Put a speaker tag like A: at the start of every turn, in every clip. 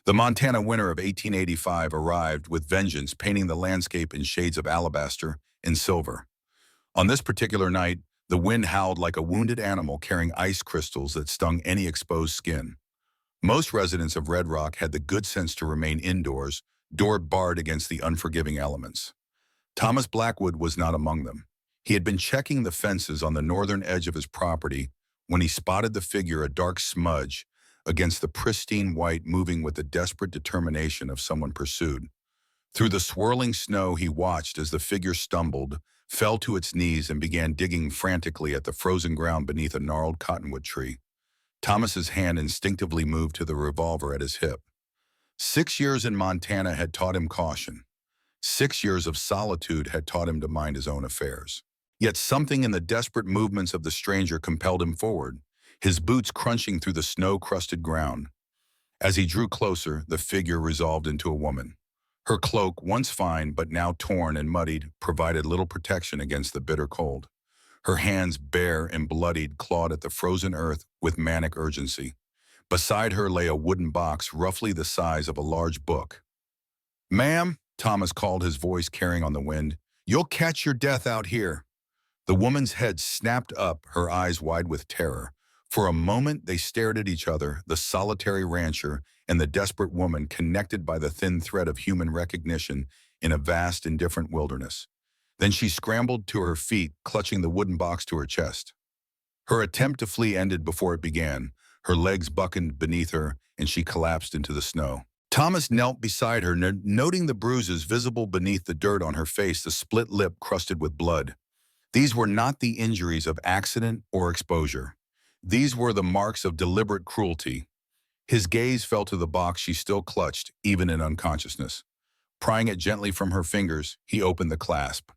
A: The Montana winter of 1885 arrived with vengeance, painting the landscape in shades of alabaster and silver. On this particular night, the wind howled like a wounded animal carrying ice crystals that stung any exposed skin. Most residents of Red Rock had the good sense to remain indoors, door barred against the unforgiving elements. Thomas Blackwood was not among them. He had been checking the fences on the northern edge of his property when he spotted the figure, a dark smudge, against the pristine white, moving with the desperate determination of someone pursued. Through the swirling snow, he watched as the figure stumbled, fell to its knees, and began digging frantically at the frozen ground beneath a gnarled cottonwood tree. Thomas's hand instinctively moved to the revolver at his hip. 6 years in Montana had taught him caution. 6 years of solitude had taught him to mind his own affairs. Yet something in the desperate movements of the stranger compelled him forward, his boots crunching through the snow-crusted ground. As he drew closer, the figure resolved into a woman. Her cloak, once fine but now torn and muddied, provided little protection against the bitter cold. Her hands, bare and bloodied, clawed at the frozen earth with manic urgency. Beside her lay a wooden box roughly the size of a large book. "Ma'am," Thomas called, his voice carrying on the wind, "you'll catch your death out here." The woman's head snapped up, her eyes wide with terror. For a moment they stared at each other, the solitary rancher and the desperate woman, connected by the thin thread of human recognition in a vast, indifferent wilderness. Then she scrambled to her feet, clutching the wooden box to her chest. Her attempt to flee ended before it began. Her legs buckled beneath her, and she collapsed into the snow. Thomas knelt beside her, noting the bruises visible beneath the dirt on her face, the split lip crusted with blood. These were not the injuries of accident or exposure. These were the marks of deliberate cruelty. His gaze fell to the box she still clutched, even in unconsciousness. Prying it gently from her fingers, he opened the clasp.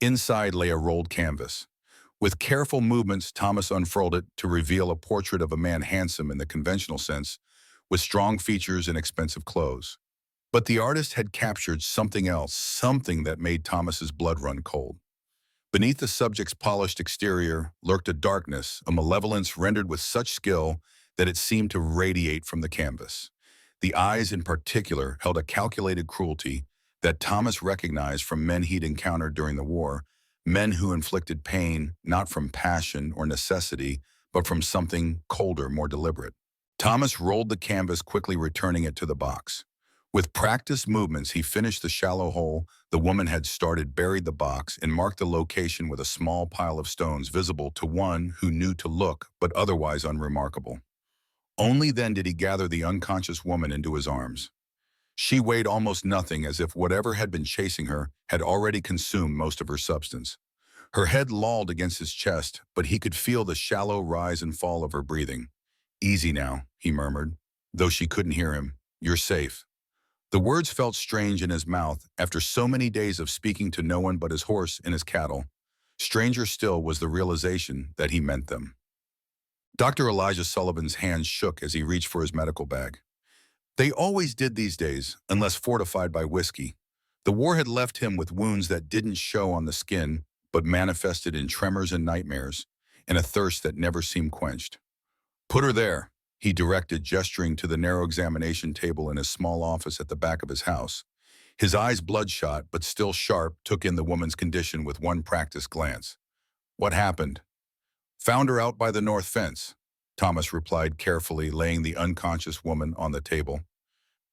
A: Inside lay a rolled canvas. With careful movements, Thomas unfurled it to reveal a portrait of a man handsome in the conventional sense, with strong features and expensive clothes. But the artist had captured something else, something that made Thomas's blood run cold. Beneath the subject's polished exterior lurked a darkness, a malevolence rendered with such skill that it seemed to radiate from the canvas. The eyes in particular held a calculated cruelty that Thomas recognized from men he'd encountered during the war, men who inflicted pain not from passion or necessity, but from something colder, more deliberate. Thomas rolled the canvas, quickly returning it to the box. With practiced movements, he finished the shallow hole the woman had started, buried the box, and marked the location with a small pile of stones visible to one who knew to look, but otherwise unremarkable. Only then did he gather the unconscious woman into his arms. She weighed almost nothing, as if whatever had been chasing her had already consumed most of her substance. Her head lolled against his chest, but he could feel the shallow rise and fall of her breathing. "Easy now," he murmured, though she couldn't hear him. "You're safe." The words felt strange in his mouth after so many days of speaking to no one but his horse and his cattle. Stranger still was the realization that he meant them. Dr. Elijah Sullivan's hands shook as he reached for his medical bag. They always did these days, unless fortified by whiskey. The war had left him with wounds that didn't show on the skin, but manifested in tremors and nightmares, and a thirst that never seemed quenched. "Put her there," he directed, gesturing to the narrow examination table in his small office at the back of his house. His eyes, bloodshot but still sharp, took in the woman's condition with one practiced glance. "What happened?" "Found her out by the north fence," Thomas replied carefully, laying the unconscious woman on the table.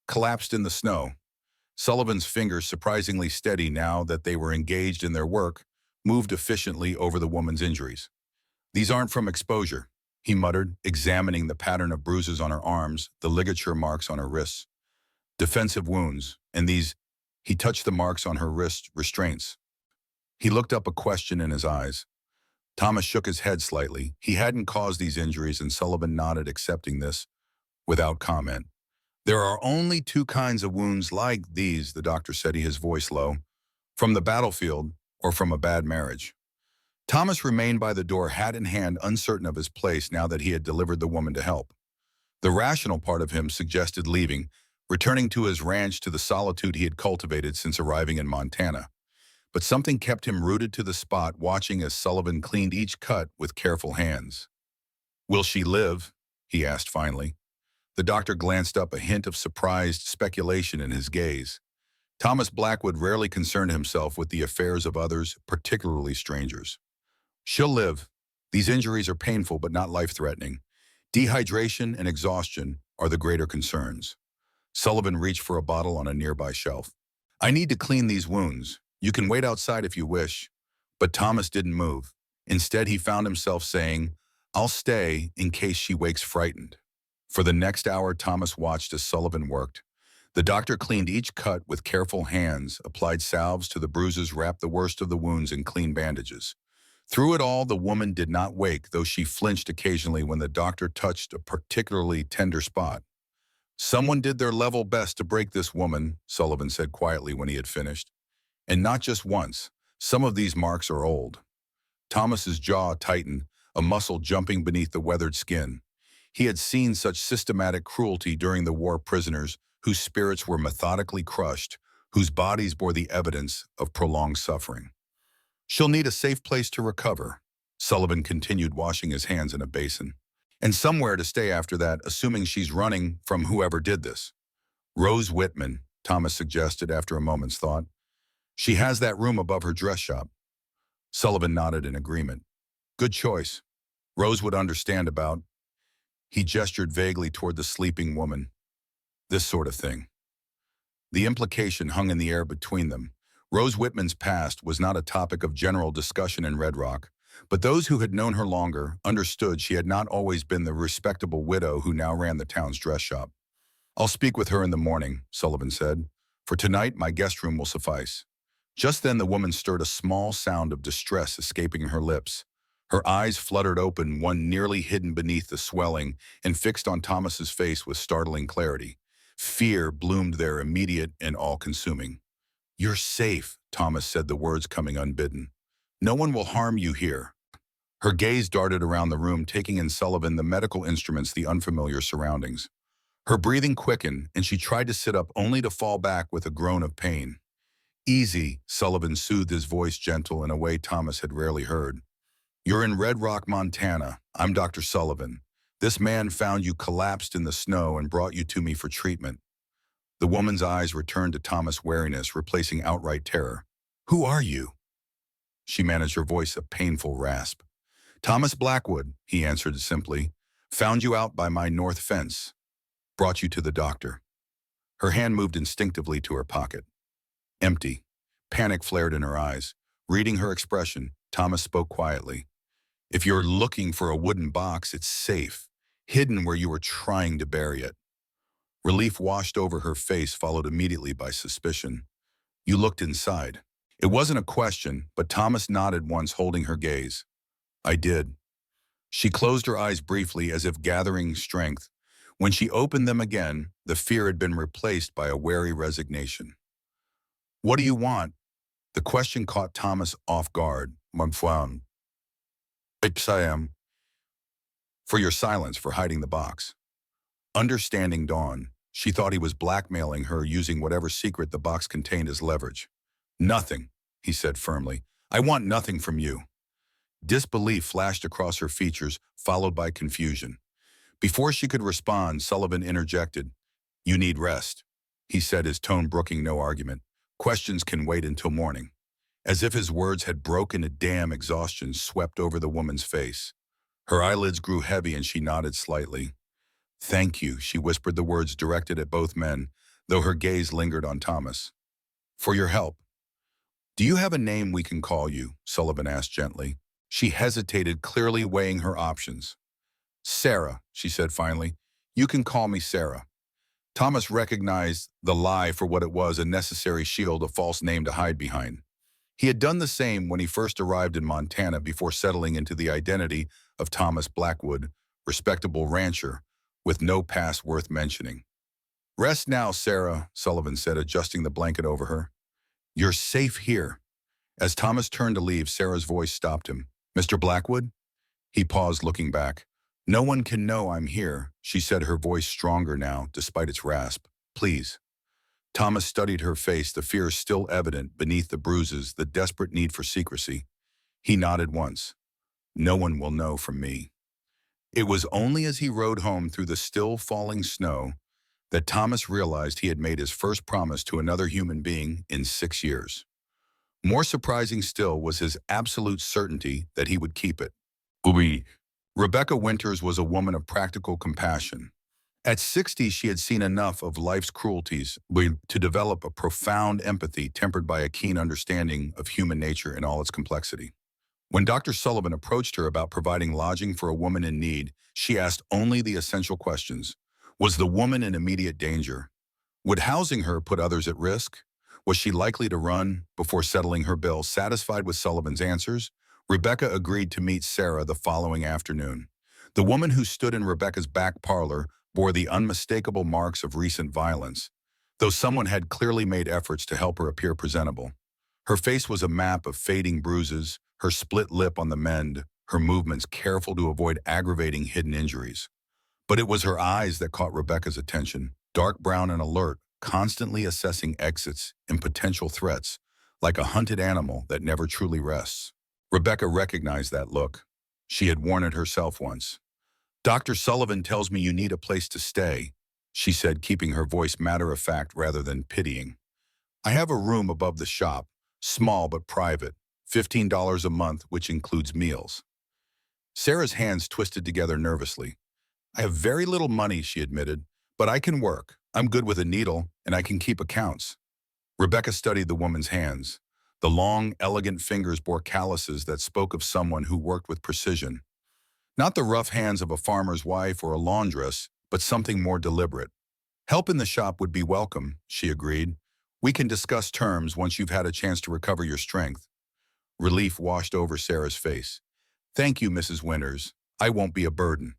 A: "Collapsed in the snow." Sullivan's fingers, surprisingly steady now that they were engaged in their work, moved efficiently over the woman's injuries. "These aren't from exposure," he muttered, examining the pattern of bruises on her arms, the ligature marks on her wrists. "Defensive wounds, and these," he touched the marks on her wrist, "restraints." He looked up, a question in his eyes. Thomas shook his head slightly. He hadn't caused these injuries, and Sullivan nodded, accepting this without comment. "There are only two kinds of wounds like these," the doctor said, his voice low. "From the battlefield or from a bad marriage." Thomas remained by the door, hat in hand, uncertain of his place now that he had delivered the woman to help. The rational part of him suggested leaving, returning to his ranch, to the solitude he had cultivated since arriving in Montana. But something kept him rooted to the spot, watching as Sullivan cleaned each cut with careful hands. "Will she live?" he asked finally. The doctor glanced up, a hint of surprised speculation in his gaze. Thomas Blackwood rarely concerned himself with the affairs of others, particularly strangers. She'll live. These injuries are painful but not life-threatening. Dehydration and exhaustion are the greater concerns. Sullivan reached for a bottle on a nearby shelf. I need to clean these wounds. You can wait outside if you wish. But Thomas didn't move. Instead, he found himself saying, I'll stay in case she wakes frightened. For the next hour, Thomas watched as Sullivan worked. The doctor cleaned each cut with careful hands, applied salves to the bruises, wrapped the worst of the wounds in clean bandages. Through it all, the woman did not wake, though she flinched occasionally when the doctor touched a particularly tender spot. Someone did their level best to break this woman, Sullivan said quietly when he had finished. And not just once. Some of these marks are old. Thomas's jaw tightened, a muscle jumping beneath the weathered skin. He had seen such systematic cruelty during the war, prisoners whose spirits were methodically crushed, whose bodies bore the evidence of prolonged suffering. She'll need a safe place to recover, Sullivan continued, washing his hands in a basin. And somewhere to stay after that, assuming she's running from whoever did this. Rose Whitman, Thomas suggested after a moment's thought. She has that room above her dress shop. Sullivan nodded in agreement. Good choice. Rose would understand about. He gestured vaguely toward the sleeping woman. This sort of thing. The implication hung in the air between them. Rose Whitman's past was not a topic of general discussion in Red Rock, but those who had known her longer understood she had not always been the respectable widow who now ran the town's dress shop. I'll speak with her in the morning, Sullivan said. For tonight, my guest room will suffice. Just then the woman stirred, a small sound of distress escaping her lips. Her eyes fluttered open, one nearly hidden beneath the swelling, and fixed on Thomas's face with startling clarity. Fear bloomed there, immediate and all-consuming. You're safe, Thomas said, the words coming unbidden. No one will harm you here. Her gaze darted around the room, taking in Sullivan, the medical instruments, the unfamiliar surroundings. Her breathing quickened, and she tried to sit up, only to fall back with a groan of pain. Easy, Sullivan soothed, his voice gentle in a way Thomas had rarely heard. You're in Red Rock, Montana. I'm Dr. Sullivan. This man found you collapsed in the snow and brought you to me for treatment. The woman's eyes returned to Thomas' wariness, replacing outright terror. Who are you? She managed, her voice a painful rasp. Thomas Blackwood, he answered simply. Found you out by my north fence. Brought you to the doctor. Her hand moved instinctively to her pocket. Empty. Panic flared in her eyes. Reading her expression, Thomas spoke quietly. If you're looking for a wooden box, it's safe, hidden where you were trying to bury it. Relief washed over her face, followed immediately by suspicion. You looked inside. It wasn't a question, but Thomas nodded once, holding her gaze. I did. She closed her eyes briefly, as if gathering strength. When she opened them again, the fear had been replaced by a wary resignation. What do you want? The question caught Thomas off guard. Mumflam. I am. For your silence, for hiding the box. Understanding dawned. She thought he was blackmailing her, using whatever secret the box contained as leverage. Nothing, he said firmly. I want nothing from you. Disbelief flashed across her features, followed by confusion. Before she could respond, Sullivan interjected. You need rest, he said, his tone brooking no argument. Questions can wait until morning. As if his words had broken a dam, exhaustion swept over the woman's face. Her eyelids grew heavy and she nodded slightly. Thank you, she whispered, the words directed at both men, though her gaze lingered on Thomas. For your help. Do you have a name we can call you? Sullivan asked gently. She hesitated, clearly weighing her options. Sarah, she said finally. You can call me Sarah. Thomas recognized the lie for what it was, a necessary shield, a false name to hide behind. He had done the same when he first arrived in Montana, before settling into the identity of Thomas Blackwood, respectable rancher, with no past worth mentioning. Rest now, Sarah, Sullivan said, adjusting the blanket over her. You're safe here. As Thomas turned to leave, Sarah's voice stopped him. Mr. Blackwood? He paused, looking back. No one can know I'm here, she said, her voice stronger now, despite its rasp. Please. Thomas studied her face, the fear still evident beneath the bruises, the desperate need for secrecy. He nodded once. No one will know from me. It was only as he rode home through the still falling snow that Thomas realized he had made his first promise to another human being in 6 years. More surprising still was his absolute certainty that he would keep it. Oui. Rebecca Winters was a woman of practical compassion. At 60, she had seen enough of life's cruelties to develop a profound empathy tempered by a keen understanding of human nature in all its complexity. When Dr. Sullivan approached her about providing lodging for a woman in need, she asked only the essential questions. Was the woman in immediate danger? Would housing her put others at risk? Was she likely to run before settling her bill? Satisfied with Sullivan's answers, Rebecca agreed to meet Sarah the following afternoon. The woman who stood in Rebecca's back parlor bore the unmistakable marks of recent violence, though someone had clearly made efforts to help her appear presentable. Her face was a map of fading bruises, her split lip on the mend, her movements careful to avoid aggravating hidden injuries. But it was her eyes that caught Rebecca's attention, dark brown and alert, constantly assessing exits and potential threats, like a hunted animal that never truly rests. Rebecca recognized that look. She had worn it herself once. "Dr. Sullivan tells me you need a place to stay," she said, keeping her voice matter-of-fact rather than pitying. "I have a room above the shop, small but private, $15 a month, which includes meals." Sarah's hands twisted together nervously. "I have very little money," she admitted, "but I can work. I'm good with a needle, and I can keep accounts." Rebecca studied the woman's hands. The long, elegant fingers bore calluses that spoke of someone who worked with precision. Not the rough hands of a farmer's wife or a laundress, but something more deliberate. "Help in the shop would be welcome," she agreed. "We can discuss terms once you've had a chance to recover your strength." Relief washed over Sarah's face. "Thank you, Mrs. Winters. I won't be a burden."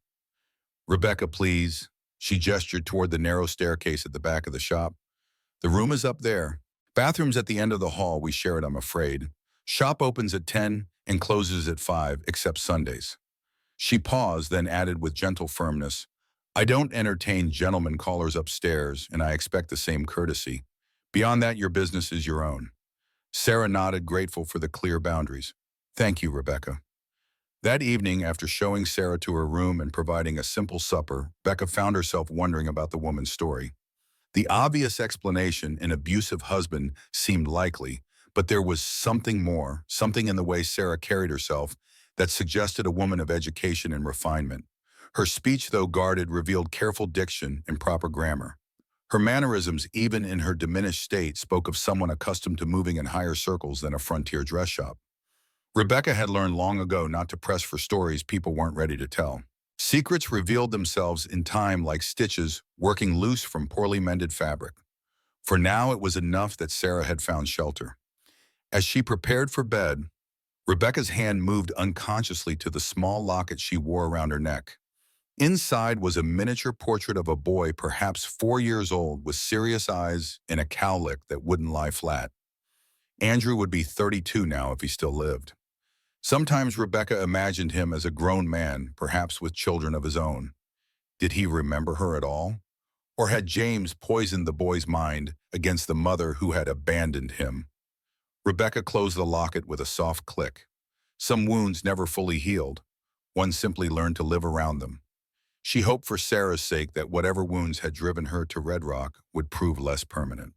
A: "Rebecca, please." She gestured toward the narrow staircase at the back of the shop. "The room is up there. Bathroom's at the end of the hall. We share it, I'm afraid. Shop opens at 10 and closes at 5, except Sundays." She paused, then added with gentle firmness, "I don't entertain gentlemen callers upstairs, and I expect the same courtesy. Beyond that, your business is your own." Sarah nodded, grateful for the clear boundaries. "Thank you, Rebecca." That evening, after showing Sarah to her room and providing a simple supper, Becca found herself wondering about the woman's story. The obvious explanation, an abusive husband, seemed likely, but there was something more, something in the way Sarah carried herself that suggested a woman of education and refinement. Her speech, though guarded, revealed careful diction and proper grammar. Her mannerisms, even in her diminished state, spoke of someone accustomed to moving in higher circles than a frontier dress shop. Rebecca had learned long ago not to press for stories people weren't ready to tell. Secrets revealed themselves in time like stitches working loose from poorly mended fabric. For now, it was enough that Sarah had found shelter. As she prepared for bed, Rebecca's hand moved unconsciously to the small locket she wore around her neck. Inside was a miniature portrait of a boy perhaps 4 years old with serious eyes and a cowlick that wouldn't lie flat. Andrew would be 32 now if he still lived. Sometimes Rebecca imagined him as a grown man, perhaps with children of his own. Did he remember her at all? Or had James poisoned the boy's mind against the mother who had abandoned him? Rebecca closed the locket with a soft click. Some wounds never fully healed. One simply learned to live around them. She hoped for Sarah's sake that whatever wounds had driven her to Red Rock would prove less permanent.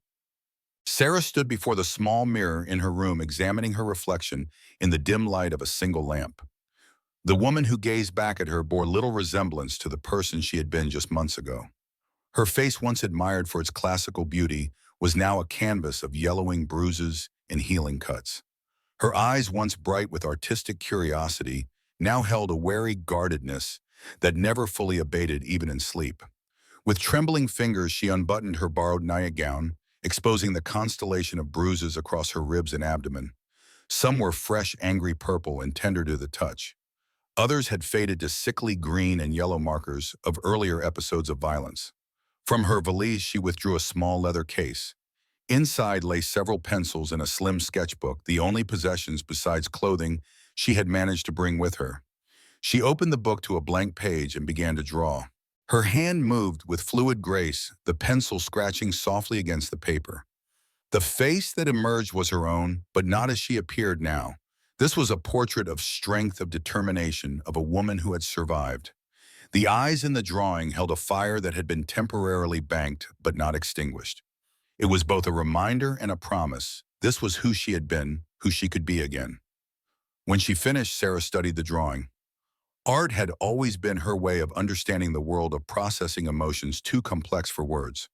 A: Sarah stood before the small mirror in her room, examining her reflection in the dim light of a single lamp. The woman who gazed back at her bore little resemblance to the person she had been just months ago. Her face, once admired for its classical beauty, was now a canvas of yellowing bruises and healing cuts. Her eyes, once bright with artistic curiosity, now held a wary guardedness that never fully abated even in sleep. With trembling fingers, she unbuttoned her borrowed nightgown, exposing the constellation of bruises across her ribs and abdomen. Some were fresh, angry purple and tender to the touch. Others had faded to sickly green and yellow markers of earlier episodes of violence. From her valise, she withdrew a small leather case. Inside lay several pencils and a slim sketchbook, the only possessions besides clothing she had managed to bring with her. She opened the book to a blank page and began to draw. Her hand moved with fluid grace, the pencil scratching softly against the paper. The face that emerged was her own, but not as she appeared now. This was a portrait of strength, of determination, of a woman who had survived. The eyes in the drawing held a fire that had been temporarily banked but not extinguished. It was both a reminder and a promise. This was who she had been, who she could be again. When she finished, Sarah studied the drawing. Art had always been her way of understanding the world, of processing emotions too complex for words.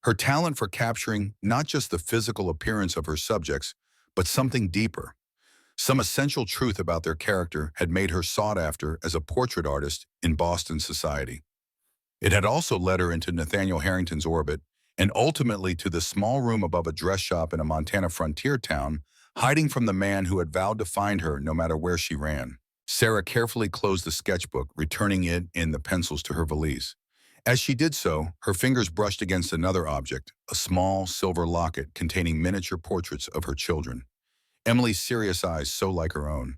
A: Her talent for capturing not just the physical appearance of her subjects, but something deeper. Some essential truth about their character had made her sought after as a portrait artist in Boston society. It had also led her into Nathaniel Harrington's orbit and ultimately to the small room above a dress shop in a Montana frontier town, hiding from the man who had vowed to find her no matter where she ran. Sarah carefully closed the sketchbook, returning it and the pencils to her valise. As she did so, her fingers brushed against another object, a small silver locket containing miniature portraits of her children. Emily's serious eyes so like her own.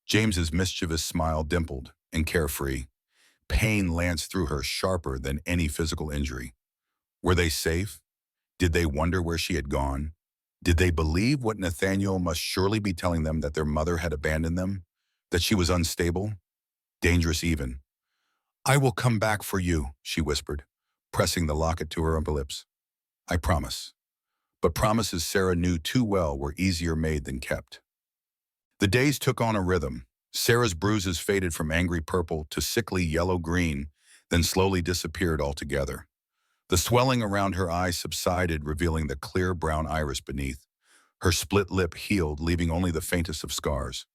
A: James's mischievous smile dimpled and carefree. Pain lanced through her sharper than any physical injury. Were they safe? Did they wonder where she had gone? Did they believe what Nathaniel must surely be telling them, that their mother had abandoned them? That she was unstable? Dangerous even? "I will come back for you," she whispered, pressing the locket to her lips. "I promise." But promises, Sarah knew too well, were easier made than kept. The days took on a rhythm. Sarah's bruises faded from angry purple to sickly yellow-green, then slowly disappeared altogether. The swelling around her eyes subsided, revealing the clear brown iris beneath. Her split lip healed, leaving only the faintest of scars.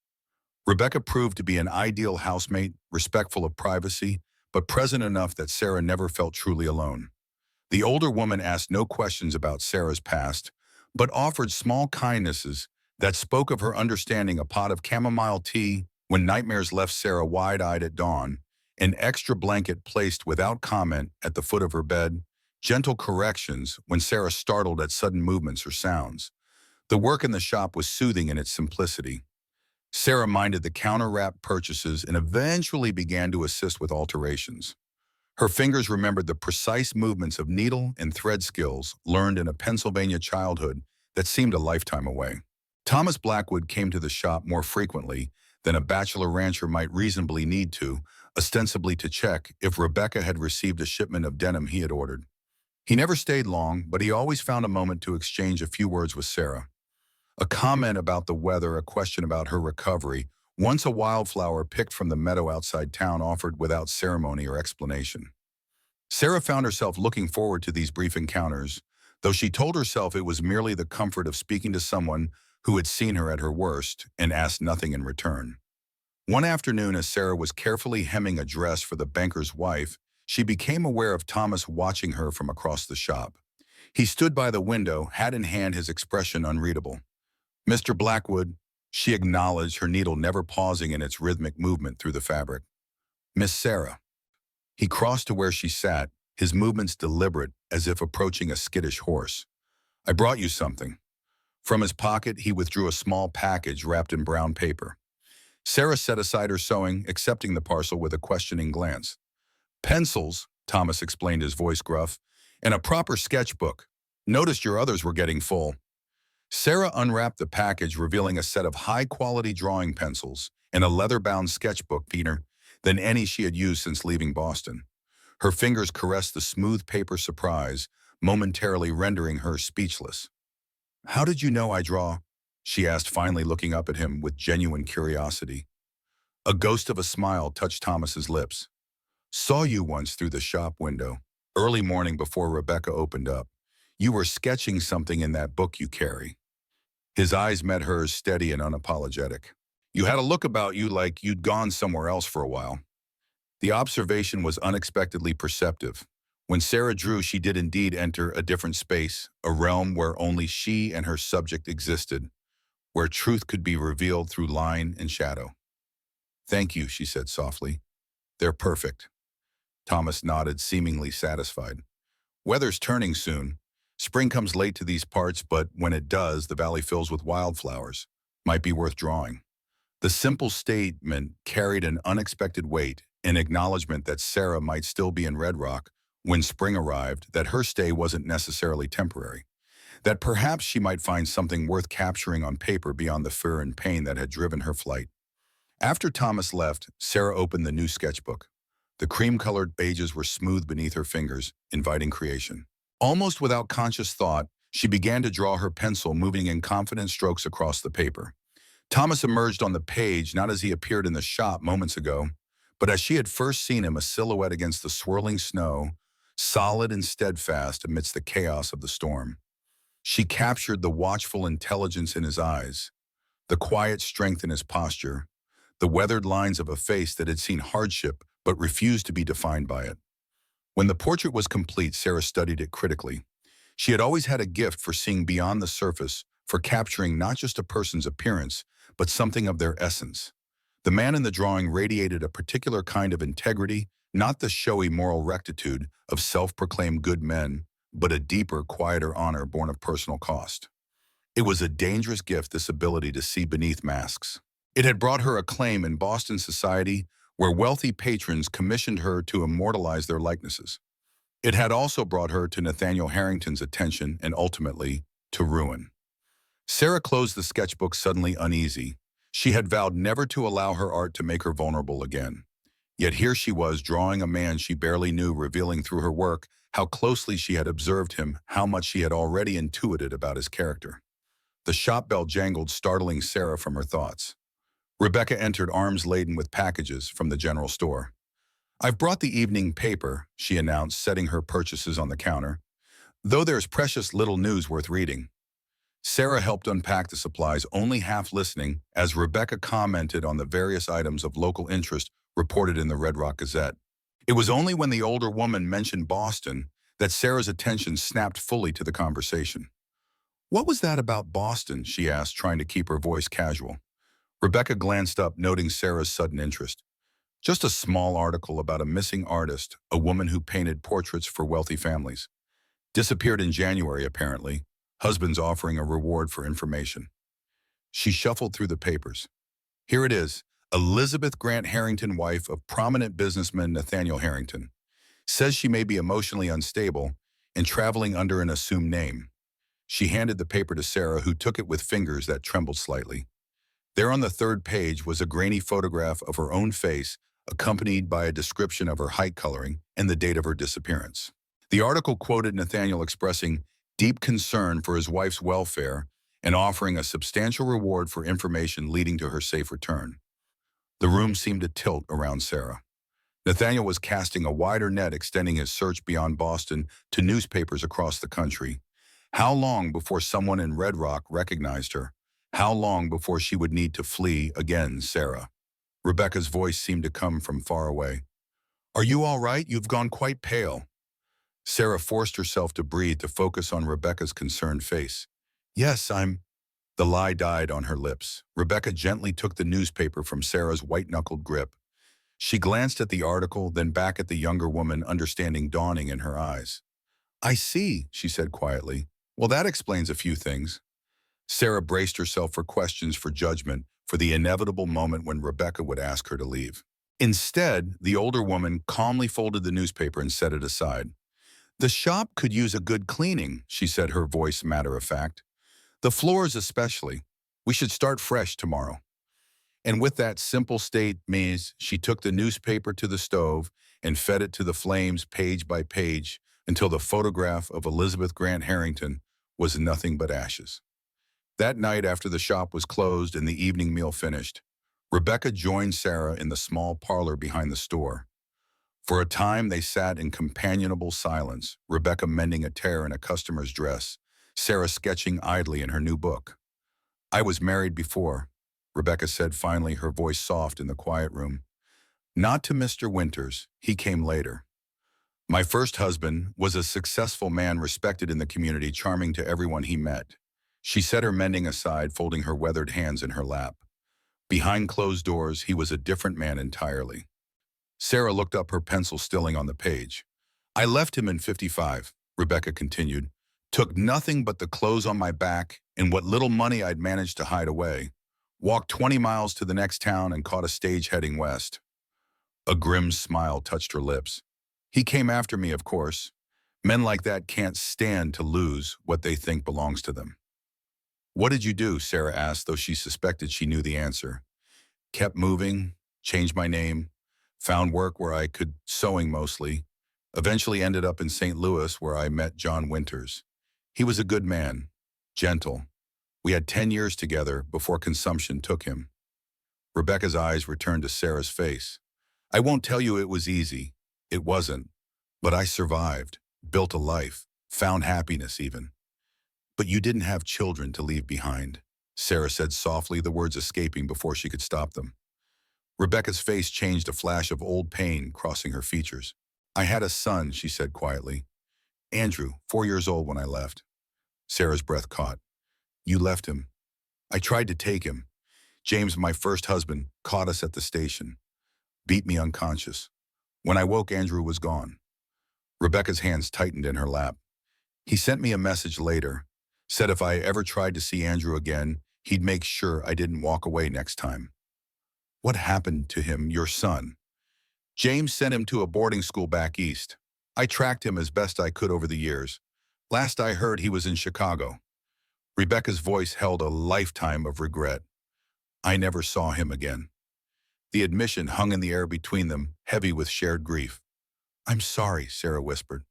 A: Rebecca proved to be an ideal housemate, respectful of privacy, but present enough that Sarah never felt truly alone. The older woman asked no questions about Sarah's past, but offered small kindnesses that spoke of her understanding: a pot of chamomile tea when nightmares left Sarah wide-eyed at dawn, an extra blanket placed without comment at the foot of her bed, gentle corrections when Sarah startled at sudden movements or sounds. The work in the shop was soothing in its simplicity. Sarah minded the counter-wrap purchases and eventually began to assist with alterations. Her fingers remembered the precise movements of needle and thread skills learned in a Pennsylvania childhood that seemed a lifetime away. Thomas Blackwood came to the shop more frequently than a bachelor rancher might reasonably need to, ostensibly to check if Rebecca had received a shipment of denim he had ordered. He never stayed long, but he always found a moment to exchange a few words with Sarah. A comment about the weather, a question about her recovery, once a wildflower picked from the meadow outside town, offered without ceremony or explanation. Sarah found herself looking forward to these brief encounters, though she told herself it was merely the comfort of speaking to someone who had seen her at her worst and asked nothing in return. One afternoon, as Sarah was carefully hemming a dress for the banker's wife, she became aware of Thomas watching her from across the shop. He stood by the window, hat in hand, his expression unreadable. "Mr. Blackwood," she acknowledged, her needle never pausing in its rhythmic movement through the fabric. "Miss Sarah." He crossed to where she sat, his movements deliberate, as if approaching a skittish horse. "I brought you something." From his pocket, he withdrew a small package wrapped in brown paper. Sarah set aside her sewing, accepting the parcel with a questioning glance. "Pencils," Thomas explained, his voice gruff, "and a proper sketchbook. Noticed your others were getting full." Sarah unwrapped the package, revealing a set of high-quality drawing pencils and a leather-bound sketchbook thinner than any she had used since leaving Boston. Her fingers caressed the smooth paper, surprise, momentarily rendering her speechless. "How did you know I draw?" she asked, finally looking up at him with genuine curiosity. A ghost of a smile touched Thomas's lips. "Saw you once through the shop window, early morning before Rebecca opened up. You were sketching something in that book you carry." His eyes met hers, steady and unapologetic. "You had a look about you like you'd gone somewhere else for a while." The observation was unexpectedly perceptive. When Sarah drew, she did indeed enter a different space, a realm where only she and her subject existed, where truth could be revealed through line and shadow. "Thank you," she said softly. "They're perfect." Thomas nodded, seemingly satisfied. "Weather's turning soon. Spring comes late to these parts, but when it does, the valley fills with wildflowers. Might be worth drawing." The simple statement carried an unexpected weight, an acknowledgement that Sarah might still be in Red Rock when spring arrived, that her stay wasn't necessarily temporary, that perhaps she might find something worth capturing on paper beyond the fear and pain that had driven her flight. After Thomas left, Sarah opened the new sketchbook. The cream-colored pages were smooth beneath her fingers, inviting creation. Almost without conscious thought, she began to draw her pencil, moving in confident strokes across the paper. Thomas emerged on the page not as he appeared in the shop moments ago, but as she had first seen him, a silhouette against the swirling snow, solid and steadfast amidst the chaos of the storm. She captured the watchful intelligence in his eyes, the quiet strength in his posture, the weathered lines of a face that had seen hardship but refused to be defined by it. When the portrait was complete, Sarah studied it critically. She had always had a gift for seeing beyond the surface, for capturing not just a person's appearance, but something of their essence. The man in the drawing radiated a particular kind of integrity, not the showy moral rectitude of self-proclaimed good men, but a deeper, quieter honor born of personal cost. It was a dangerous gift, this ability to see beneath masks. It had brought her acclaim in Boston society, where wealthy patrons commissioned her to immortalize their likenesses. It had also brought her to Nathaniel Harrington's attention and ultimately to ruin. Sarah closed the sketchbook, suddenly uneasy. She had vowed never to allow her art to make her vulnerable again. Yet here she was, drawing a man she barely knew, revealing through her work how closely she had observed him, how much she had already intuited about his character. The shop bell jangled, startling Sarah from her thoughts. Rebecca entered, arms laden with packages from the general store. "I've brought the evening paper," she announced, setting her purchases on the counter. "Though there's precious little news worth reading." Sarah helped unpack the supplies, only half listening, as Rebecca commented on the various items of local interest reported in the Red Rock Gazette. It was only when the older woman mentioned Boston that Sarah's attention snapped fully to the conversation. "What was that about Boston?" she asked, trying to keep her voice casual. Rebecca glanced up, noting Sarah's sudden interest. "Just a small article about a missing artist, a woman who painted portraits for wealthy families. Disappeared in January, apparently. Husband's offering a reward for information." She shuffled through the papers. "Here it is. Elizabeth Grant Harrington, wife of prominent businessman Nathaniel Harrington. Says she may be emotionally unstable and traveling under an assumed name." She handed the paper to Sarah, who took it with fingers that trembled slightly. There on the third page was a grainy photograph of her own face, accompanied by a description of her height, coloring, and the date of her disappearance. The article quoted Nathaniel expressing deep concern for his wife's welfare and offering a substantial reward for information leading to her safe return. The room seemed to tilt around Sarah. Nathaniel was casting a wider net, extending his search beyond Boston to newspapers across the country. How long before someone in Red Rock recognized her? How long before she would need to flee again, Sarah? Rebecca's voice seemed to come from far away. "Are you all right? You've gone quite pale." Sarah forced herself to breathe, to focus on Rebecca's concerned face. "Yes, I'm—" The lie died on her lips. Rebecca gently took the newspaper from Sarah's white-knuckled grip. She glanced at the article, then back at the younger woman, understanding dawning in her eyes. "I see," she said quietly. "Well, that explains a few things." Sarah braced herself for questions, for judgment, for the inevitable moment when Rebecca would ask her to leave. Instead, the older woman calmly folded the newspaper and set it aside. "The shop could use a good cleaning," she said, her voice matter-of-fact. "The floors especially. We should start fresh tomorrow." And with that simple statement, she took the newspaper to the stove and fed it to the flames, page by page, until the photograph of Elizabeth Grant Harrington was nothing but ashes. That night, after the shop was closed and the evening meal finished, Rebecca joined Sarah in the small parlor behind the store. For a time, they sat in companionable silence, Rebecca mending a tear in a customer's dress, Sarah sketching idly in her new book. "I was married before," Rebecca said finally, her voice soft in the quiet room. "Not to Mr. Winters, he came later. My first husband was a successful man, respected in the community, charming to everyone he met." She set her mending aside, folding her weathered hands in her lap. Behind closed doors, he was a different man entirely. Sarah looked up, her pencil stilling on the page. "I left him in '55, Rebecca continued. "Took nothing but the clothes on my back and what little money I'd managed to hide away. Walked 20 miles to the next town and caught a stage heading west." A grim smile touched her lips. "He came after me, of course. Men like that can't stand to lose what they think belongs to them." "What did you do?" Sarah asked, though she suspected she knew the answer. "Kept moving, changed my name, found work where I could, sewing mostly. Eventually ended up in St. Louis where I met John Winters. He was a good man, gentle. We had 10 years together before consumption took him. Rebecca's eyes returned to Sarah's face. I won't tell you it was easy. It wasn't. But I survived, built a life, found happiness even. But you didn't have children to leave behind, Sarah said softly, the words escaping before she could stop them. Rebecca's face changed, a flash of old pain crossing her features. I had a son, she said quietly. Andrew, 4 years old when I left. Sarah's breath caught. You left him. I tried to take him. James, my first husband, caught us at the station. Beat me unconscious. When I woke, Andrew was gone. Rebecca's hands tightened in her lap. He sent me a message later. Said if I ever tried to see Andrew again, he'd make sure I didn't walk away next time. What happened to him, your son? James sent him to a boarding school back east. I tracked him as best I could over the years. Last I heard, he was in Chicago. Rebecca's voice held a lifetime of regret. I never saw him again. The admission hung in the air between them, heavy with shared grief. I'm sorry, Sarah whispered.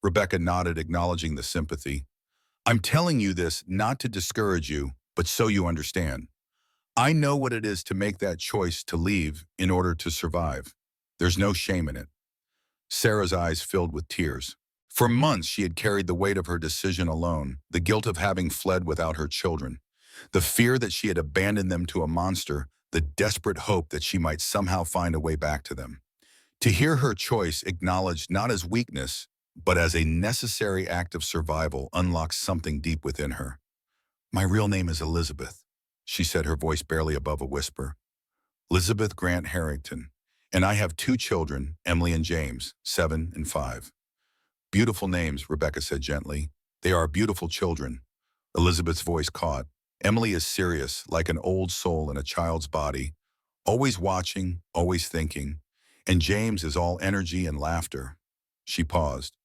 A: Rebecca nodded, acknowledging the sympathy. I'm telling you this not to discourage you, but so you understand. I know what it is to make that choice to leave in order to survive. There's no shame in it. Sarah's eyes filled with tears. For months, she had carried the weight of her decision alone, the guilt of having fled without her children, the fear that she had abandoned them to a monster, the desperate hope that she might somehow find a way back to them. To hear her choice acknowledged not as weakness, but as a necessary act of survival unlocked something deep within her. My real name is Elizabeth, she said, her voice barely above a whisper. Elizabeth Grant Harrington, and I have 2 children, Emily and James, 7 and 5. Beautiful names, Rebecca said gently. They are beautiful children. Elizabeth's voice caught. Emily is serious, like an old soul in a child's body, always watching, always thinking. And James is all energy and laughter. She paused.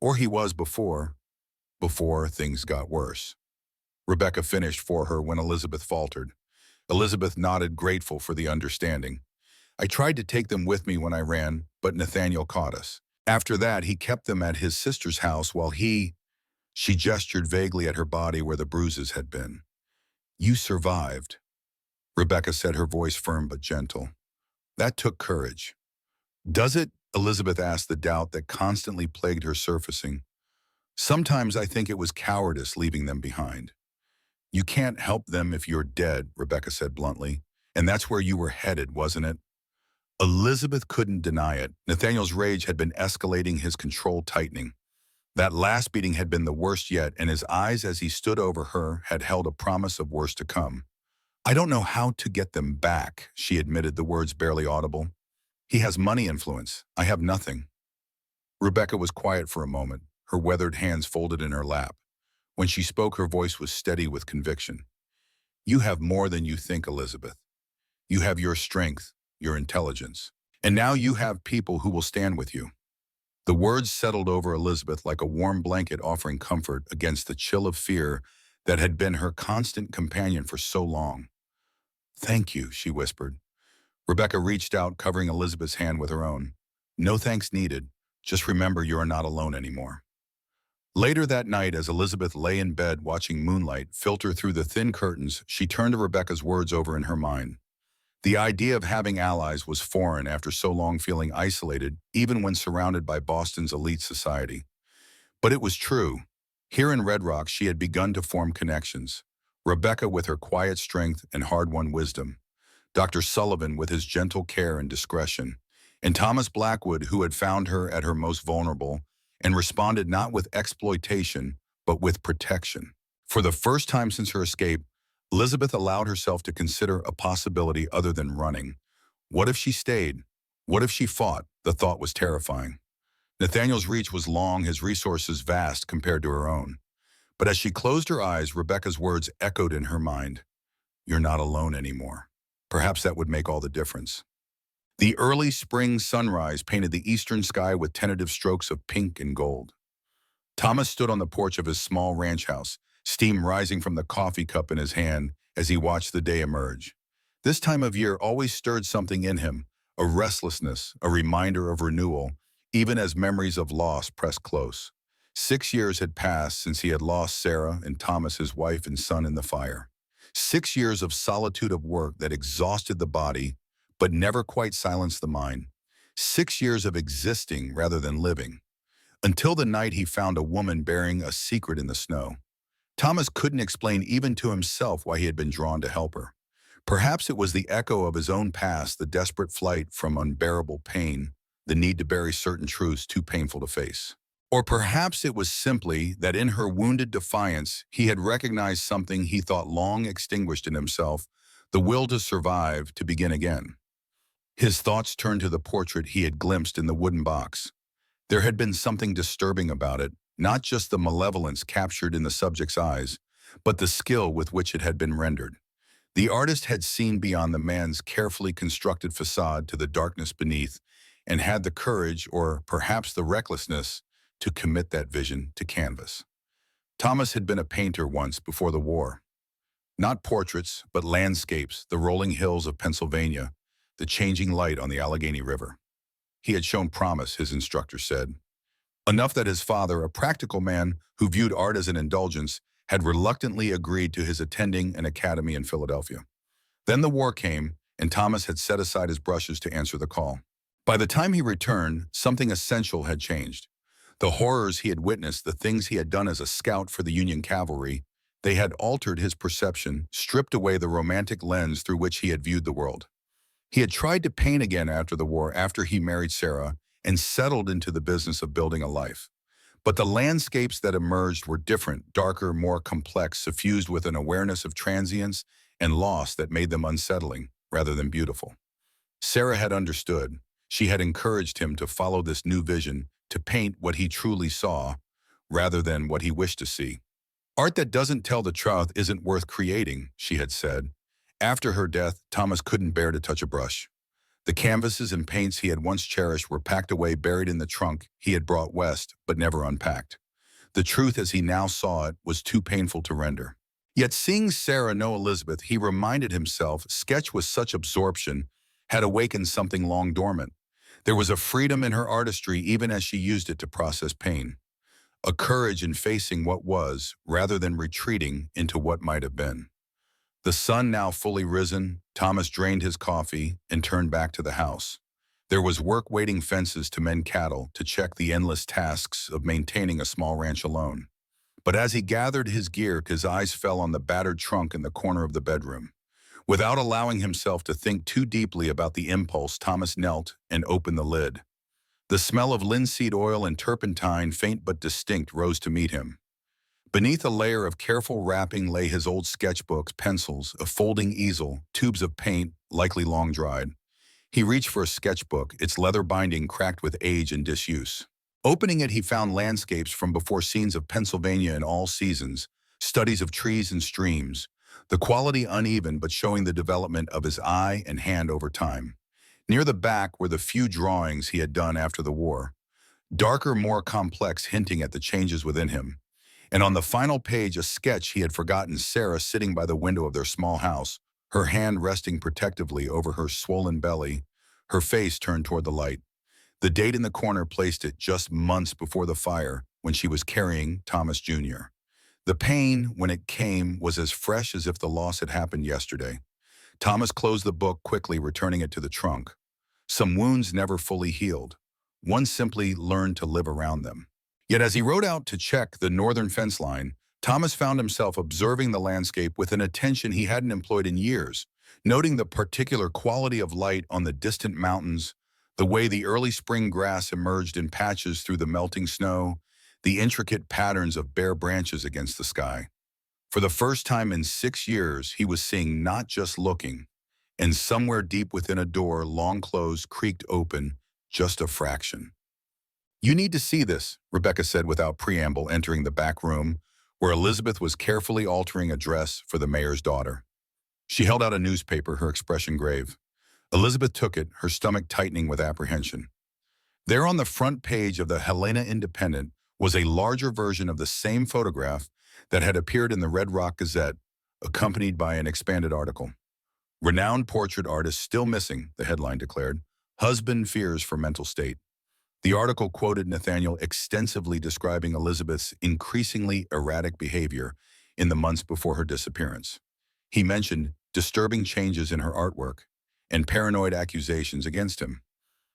A: Or he was before things got worse. Rebecca finished for her when Elizabeth faltered. Elizabeth nodded, grateful for the understanding. I tried to take them with me when I ran, but Nathaniel caught us. After that, he kept them at his sister's house while she gestured vaguely at her body where the bruises had been. You survived, Rebecca said, her voice firm but gentle. That took courage. Does it? Elizabeth asked, the doubt that constantly plagued her surfacing. Sometimes I think it was cowardice leaving them behind. You can't help them if you're dead, Rebecca said bluntly. And that's where you were headed, wasn't it? Elizabeth couldn't deny it. Nathaniel's rage had been escalating, his control tightening. That last beating had been the worst yet, and his eyes as he stood over her had held a promise of worse to come. I don't know how to get them back, she admitted, the words barely audible. He has money influence. I have nothing. Rebecca was quiet for a moment, her weathered hands folded in her lap. When she spoke, her voice was steady with conviction. You have more than you think, Elizabeth. You have your strength, your intelligence. And now you have people who will stand with you. The words settled over Elizabeth like a warm blanket, offering comfort against the chill of fear that had been her constant companion for so long. Thank you, she whispered. Rebecca reached out, covering Elizabeth's hand with her own. No thanks needed. Just remember you are not alone anymore. Later that night, as Elizabeth lay in bed watching moonlight filter through the thin curtains, she turned to Rebecca's words over in her mind. The idea of having allies was foreign after so long feeling isolated, even when surrounded by Boston's elite society. But it was true. Here in Red Rock, she had begun to form connections. Rebecca with her quiet strength and hard-won wisdom. Dr. Sullivan with his gentle care and discretion. And Thomas Blackwood, who had found her at her most vulnerable and responded not with exploitation, but with protection. For the first time since her escape, Elizabeth allowed herself to consider a possibility other than running. What if she stayed? What if she fought? The thought was terrifying. Nathaniel's reach was long, his resources vast compared to her own. But as she closed her eyes, Rebecca's words echoed in her mind. You're not alone anymore. Perhaps that would make all the difference. The early spring sunrise painted the eastern sky with tentative strokes of pink and gold. Thomas stood on the porch of his small ranch house, steam rising from the coffee cup in his hand as he watched the day emerge. This time of year always stirred something in him, a restlessness, a reminder of renewal, even as memories of loss pressed close. 6 years had passed since he had lost Sarah and Thomas, his wife and son, in the fire. 6 years of solitude of work that exhausted the body, but never quite silenced the mind. 6 years of existing rather than living. Until the night he found a woman bearing a secret in the snow. Thomas couldn't explain even to himself why he had been drawn to help her. Perhaps it was the echo of his own past, the desperate flight from unbearable pain, the need to bury certain truths too painful to face. Or perhaps it was simply that in her wounded defiance, he had recognized something he thought long extinguished in himself, the will to survive, to begin again. His thoughts turned to the portrait he had glimpsed in the wooden box. There had been something disturbing about it, not just the malevolence captured in the subject's eyes, but the skill with which it had been rendered. The artist had seen beyond the man's carefully constructed facade to the darkness beneath, and had the courage, or perhaps the recklessness, to commit that vision to canvas. Thomas had been a painter once before the war. Not portraits, but landscapes, the rolling hills of Pennsylvania, the changing light on the Allegheny River. He had shown promise, his instructor said. Enough that his father, a practical man who viewed art as an indulgence, had reluctantly agreed to his attending an academy in Philadelphia. Then the war came, and Thomas had set aside his brushes to answer the call. By the time he returned, something essential had changed. The horrors he had witnessed, the things he had done as a scout for the Union cavalry, they had altered his perception, stripped away the romantic lens through which he had viewed the world. He had tried to paint again after the war, after he married Sarah, and settled into the business of building a life. But the landscapes that emerged were different, darker, more complex, suffused with an awareness of transience and loss that made them unsettling rather than beautiful. Sarah had understood. She had encouraged him to follow this new vision, to paint what he truly saw, rather than what he wished to see. Art that doesn't tell the truth isn't worth creating, she had said. After her death, Thomas couldn't bear to touch a brush. The canvases and paints he had once cherished were packed away, buried in the trunk he had brought west, but never unpacked. The truth as he now saw it was too painful to render. Yet seeing Sarah know Elizabeth, he reminded himself, sketch with such absorption had awakened something long dormant. There was a freedom in her artistry even as she used it to process pain. A courage in facing what was, rather than retreating into what might have been. The sun now fully risen, Thomas drained his coffee and turned back to the house. There was work waiting: fences to mend cattle, to check the endless tasks of maintaining a small ranch alone. But as he gathered his gear, his eyes fell on the battered trunk in the corner of the bedroom. Without allowing himself to think too deeply about the impulse, Thomas knelt and opened the lid. The smell of linseed oil and turpentine, faint but distinct, rose to meet him. Beneath a layer of careful wrapping lay his old sketchbooks, pencils, a folding easel, tubes of paint, likely long dried. He reached for a sketchbook, its leather binding cracked with age and disuse. Opening it, he found landscapes from before, scenes of Pennsylvania in all seasons, studies of trees and streams, the quality uneven but showing the development of his eye and hand over time. Near the back were the few drawings he had done after the war, darker, more complex, hinting at the changes within him. And on the final page, a sketch he had forgotten: Sarah sitting by the window of their small house, her hand resting protectively over her swollen belly, her face turned toward the light. The date in the corner placed it just months before the fire, when she was carrying Thomas Jr. The pain, when it came, was as fresh as if the loss had happened yesterday. Thomas closed the book quickly, returning it to the trunk. Some wounds never fully healed. One simply learned to live around them. Yet as he rode out to check the northern fence line, Thomas found himself observing the landscape with an attention he hadn't employed in years, noting the particular quality of light on the distant mountains, the way the early spring grass emerged in patches through the melting snow, the intricate patterns of bare branches against the sky. For the first time in 6 years, he was seeing, not just looking, and somewhere deep within a door, long closed, creaked open, just a fraction. "You need to see this," Rebecca said without preamble, entering the back room, where Elizabeth was carefully altering a dress for the mayor's daughter. She held out a newspaper, her expression grave. Elizabeth took it, her stomach tightening with apprehension. There on the front page of the Helena Independent was a larger version of the same photograph that had appeared in the Red Rock Gazette, accompanied by an expanded article. "Renowned portrait artist still missing," the headline declared. Husband fears for mental state. The article quoted Nathaniel extensively describing Elizabeth's increasingly erratic behavior in the months before her disappearance. He mentioned disturbing changes in her artwork and paranoid accusations against him.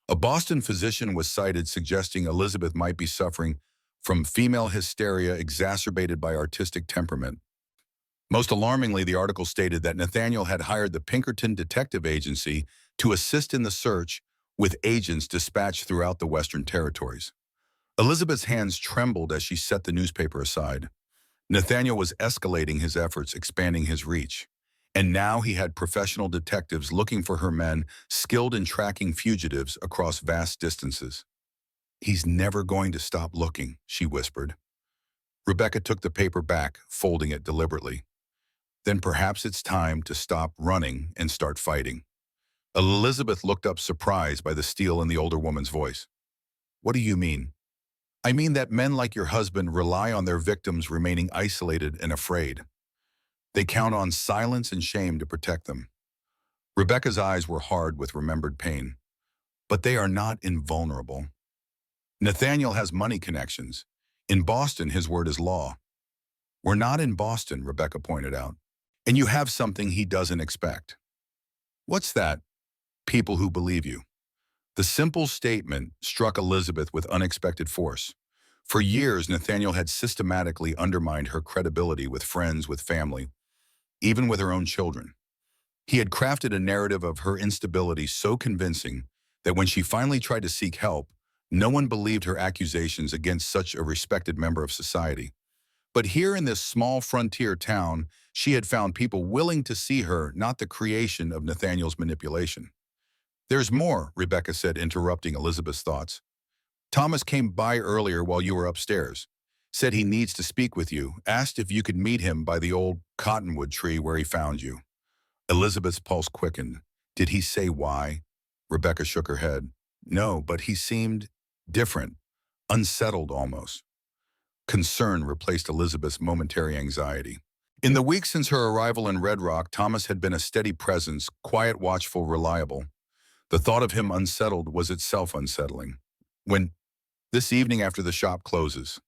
A: A Boston physician was cited suggesting Elizabeth might be suffering from female hysteria exacerbated by artistic temperament. Most alarmingly, the article stated that Nathaniel had hired the Pinkerton Detective Agency to assist in the search, with agents dispatched throughout the Western Territories. Elizabeth's hands trembled as she set the newspaper aside. Nathaniel was escalating his efforts, expanding his reach. And now he had professional detectives looking for her men, skilled in tracking fugitives across vast distances. "He's never going to stop looking," she whispered. Rebecca took the paper back, folding it deliberately. "Then perhaps it's time to stop running and start fighting." Elizabeth looked up, surprised by the steel in the older woman's voice. "What do you mean?" "I mean that men like your husband rely on their victims remaining isolated and afraid. They count on silence and shame to protect them." Rebecca's eyes were hard with remembered pain. "But they are not invulnerable. Nathaniel has money connections. In Boston, his word is law." "We're not in Boston," Rebecca pointed out. "And you have something he doesn't expect." "What's that?" "People who believe you." The simple statement struck Elizabeth with unexpected force. For years, Nathaniel had systematically undermined her credibility with friends, with family, even with her own children. He had crafted a narrative of her instability so convincing that when she finally tried to seek help, no one believed her accusations against such a respected member of society. But here in this small frontier town, she had found people willing to see her, not the creation of Nathaniel's manipulation. "There's more," Rebecca said, interrupting Elizabeth's thoughts. "Thomas came by earlier while you were upstairs. Said he needs to speak with you, asked if you could meet him by the old cottonwood tree where he found you." Elizabeth's pulse quickened. "Did he say why?" Rebecca shook her head. "No, but he seemed different, unsettled almost." Concern replaced Elizabeth's momentary anxiety. In the weeks since her arrival in Red Rock, Thomas had been a steady presence, quiet, watchful, reliable. The thought of him unsettled was itself unsettling. "When this evening after the shop closes,"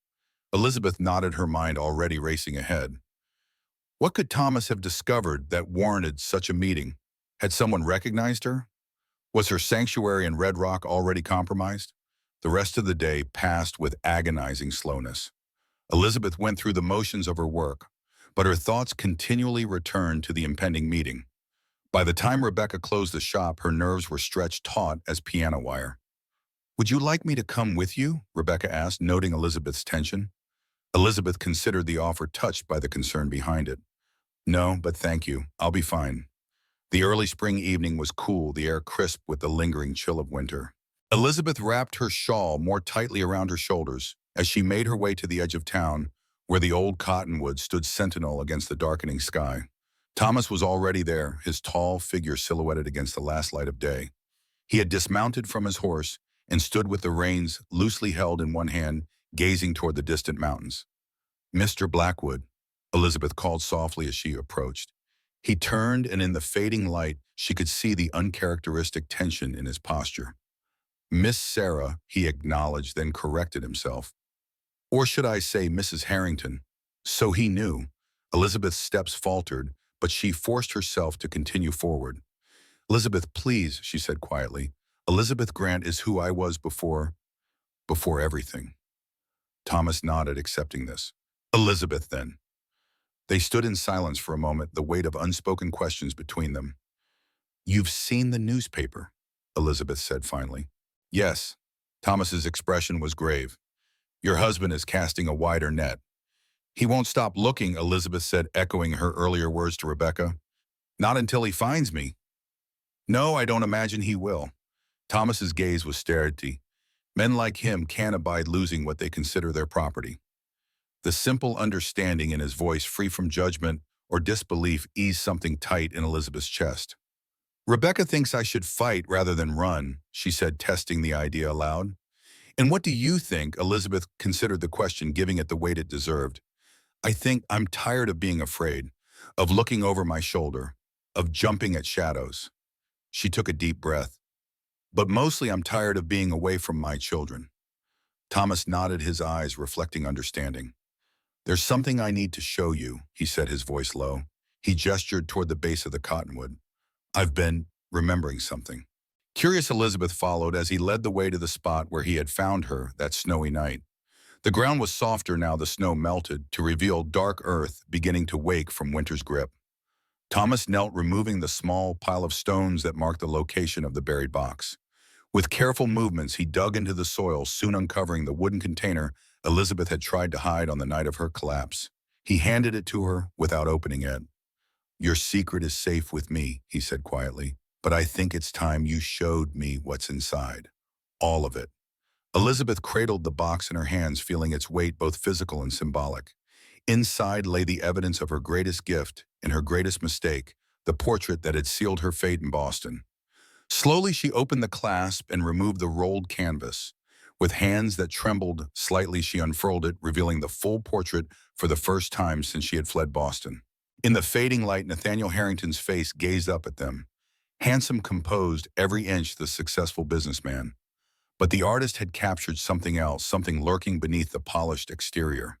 A: Elizabeth nodded, her mind already racing ahead. What could Thomas have discovered that warranted such a meeting? Had someone recognized her? Was her sanctuary in Red Rock already compromised? The rest of the day passed with agonizing slowness. Elizabeth went through the motions of her work, but her thoughts continually returned to the impending meeting. By the time Rebecca closed the shop, her nerves were stretched taut as piano wire. "Would you like me to come with you?" Rebecca asked, noting Elizabeth's tension. Elizabeth considered the offer, touched by the concern behind it. "No, but thank you. I'll be fine." The early spring evening was cool, the air crisp with the lingering chill of winter. Elizabeth wrapped her shawl more tightly around her shoulders as she made her way to the edge of town, where the old cottonwood stood sentinel against the darkening sky. Thomas was already there, his tall figure silhouetted against the last light of day. He had dismounted from his horse and stood with the reins loosely held in one hand, gazing toward the distant mountains. "Mr. Blackwood," Elizabeth called softly as she approached. He turned, and in the fading light, she could see the uncharacteristic tension in his posture. "Miss Sarah," he acknowledged, then corrected himself. "Or should I say Mrs. Harrington?" So he knew. Elizabeth's steps faltered, but she forced herself to continue forward. "Elizabeth, please," she said quietly. "Elizabeth Grant is who I was before everything." Thomas nodded, accepting this. "Elizabeth, then." They stood in silence for a moment, the weight of unspoken questions between them. "You've seen the newspaper," Elizabeth said finally. "Yes." Thomas's expression was grave. "Your husband is casting a wider net." "He won't stop looking," Elizabeth said, echoing her earlier words to Rebecca. "Not until he finds me." "No, I don't imagine he will." Thomas's gaze was steady. "Men like him can't abide losing what they consider their property." The simple understanding in his voice, free from judgment or disbelief, eased something tight in Elizabeth's chest. "Rebecca thinks I should fight rather than run," she said, testing the idea aloud. "And what do you think?" Elizabeth considered the question, giving it the weight it deserved. "I think I'm tired of being afraid, of looking over my shoulder, of jumping at shadows." She took a deep breath. But mostly I'm tired of being away from my children. Thomas nodded, his eyes reflecting understanding. There's something I need to show you, he said, his voice low. He gestured toward the base of the cottonwood. I've been remembering something. Curious Elizabeth followed as he led the way to the spot where he had found her that snowy night. The ground was softer now, the snow melted to reveal dark earth beginning to wake from winter's grip. Thomas knelt, removing the small pile of stones that marked the location of the buried box. With careful movements, he dug into the soil, soon uncovering the wooden container Elizabeth had tried to hide on the night of her collapse. He handed it to her without opening it. Your secret is safe with me, he said quietly, but I think it's time you showed me what's inside. All of it. Elizabeth cradled the box in her hands, feeling its weight, both physical and symbolic. Inside lay the evidence of her greatest gift and her greatest mistake, the portrait that had sealed her fate in Boston. Slowly she opened the clasp and removed the rolled canvas. With hands that trembled slightly, she unfurled it, revealing the full portrait for the first time since she had fled Boston. In the fading light, Nathaniel Harrington's face gazed up at them. Handsome, composed, every inch the successful businessman. But the artist had captured something else, something lurking beneath the polished exterior.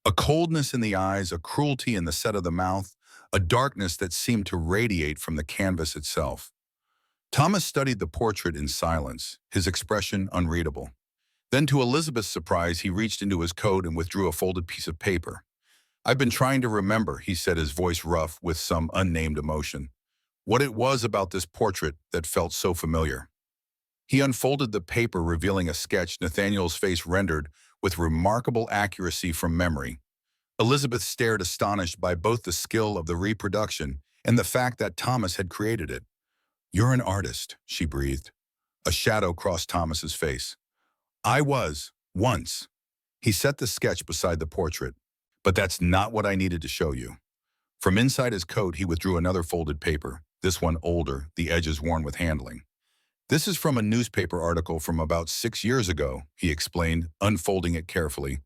A: A coldness in the eyes, a cruelty in the set of the mouth, a darkness that seemed to radiate from the canvas itself. Thomas studied the portrait in silence, his expression unreadable. Then, to Elizabeth's surprise, he reached into his coat and withdrew a folded piece of paper. I've been trying to remember, he said, his voice rough with some unnamed emotion, what it was about this portrait that felt so familiar. He unfolded the paper, revealing a sketch Nathaniel's face rendered with remarkable accuracy from memory. Elizabeth stared, astonished by both the skill of the reproduction and the fact that Thomas had created it. You're an artist, she breathed. A shadow crossed Thomas's face. I was, once. He set the sketch beside the portrait. But that's not what I needed to show you. From inside his coat, he withdrew another folded paper, this one older, the edges worn with handling. This is from a newspaper article from about 6 years ago, he explained, unfolding it carefully,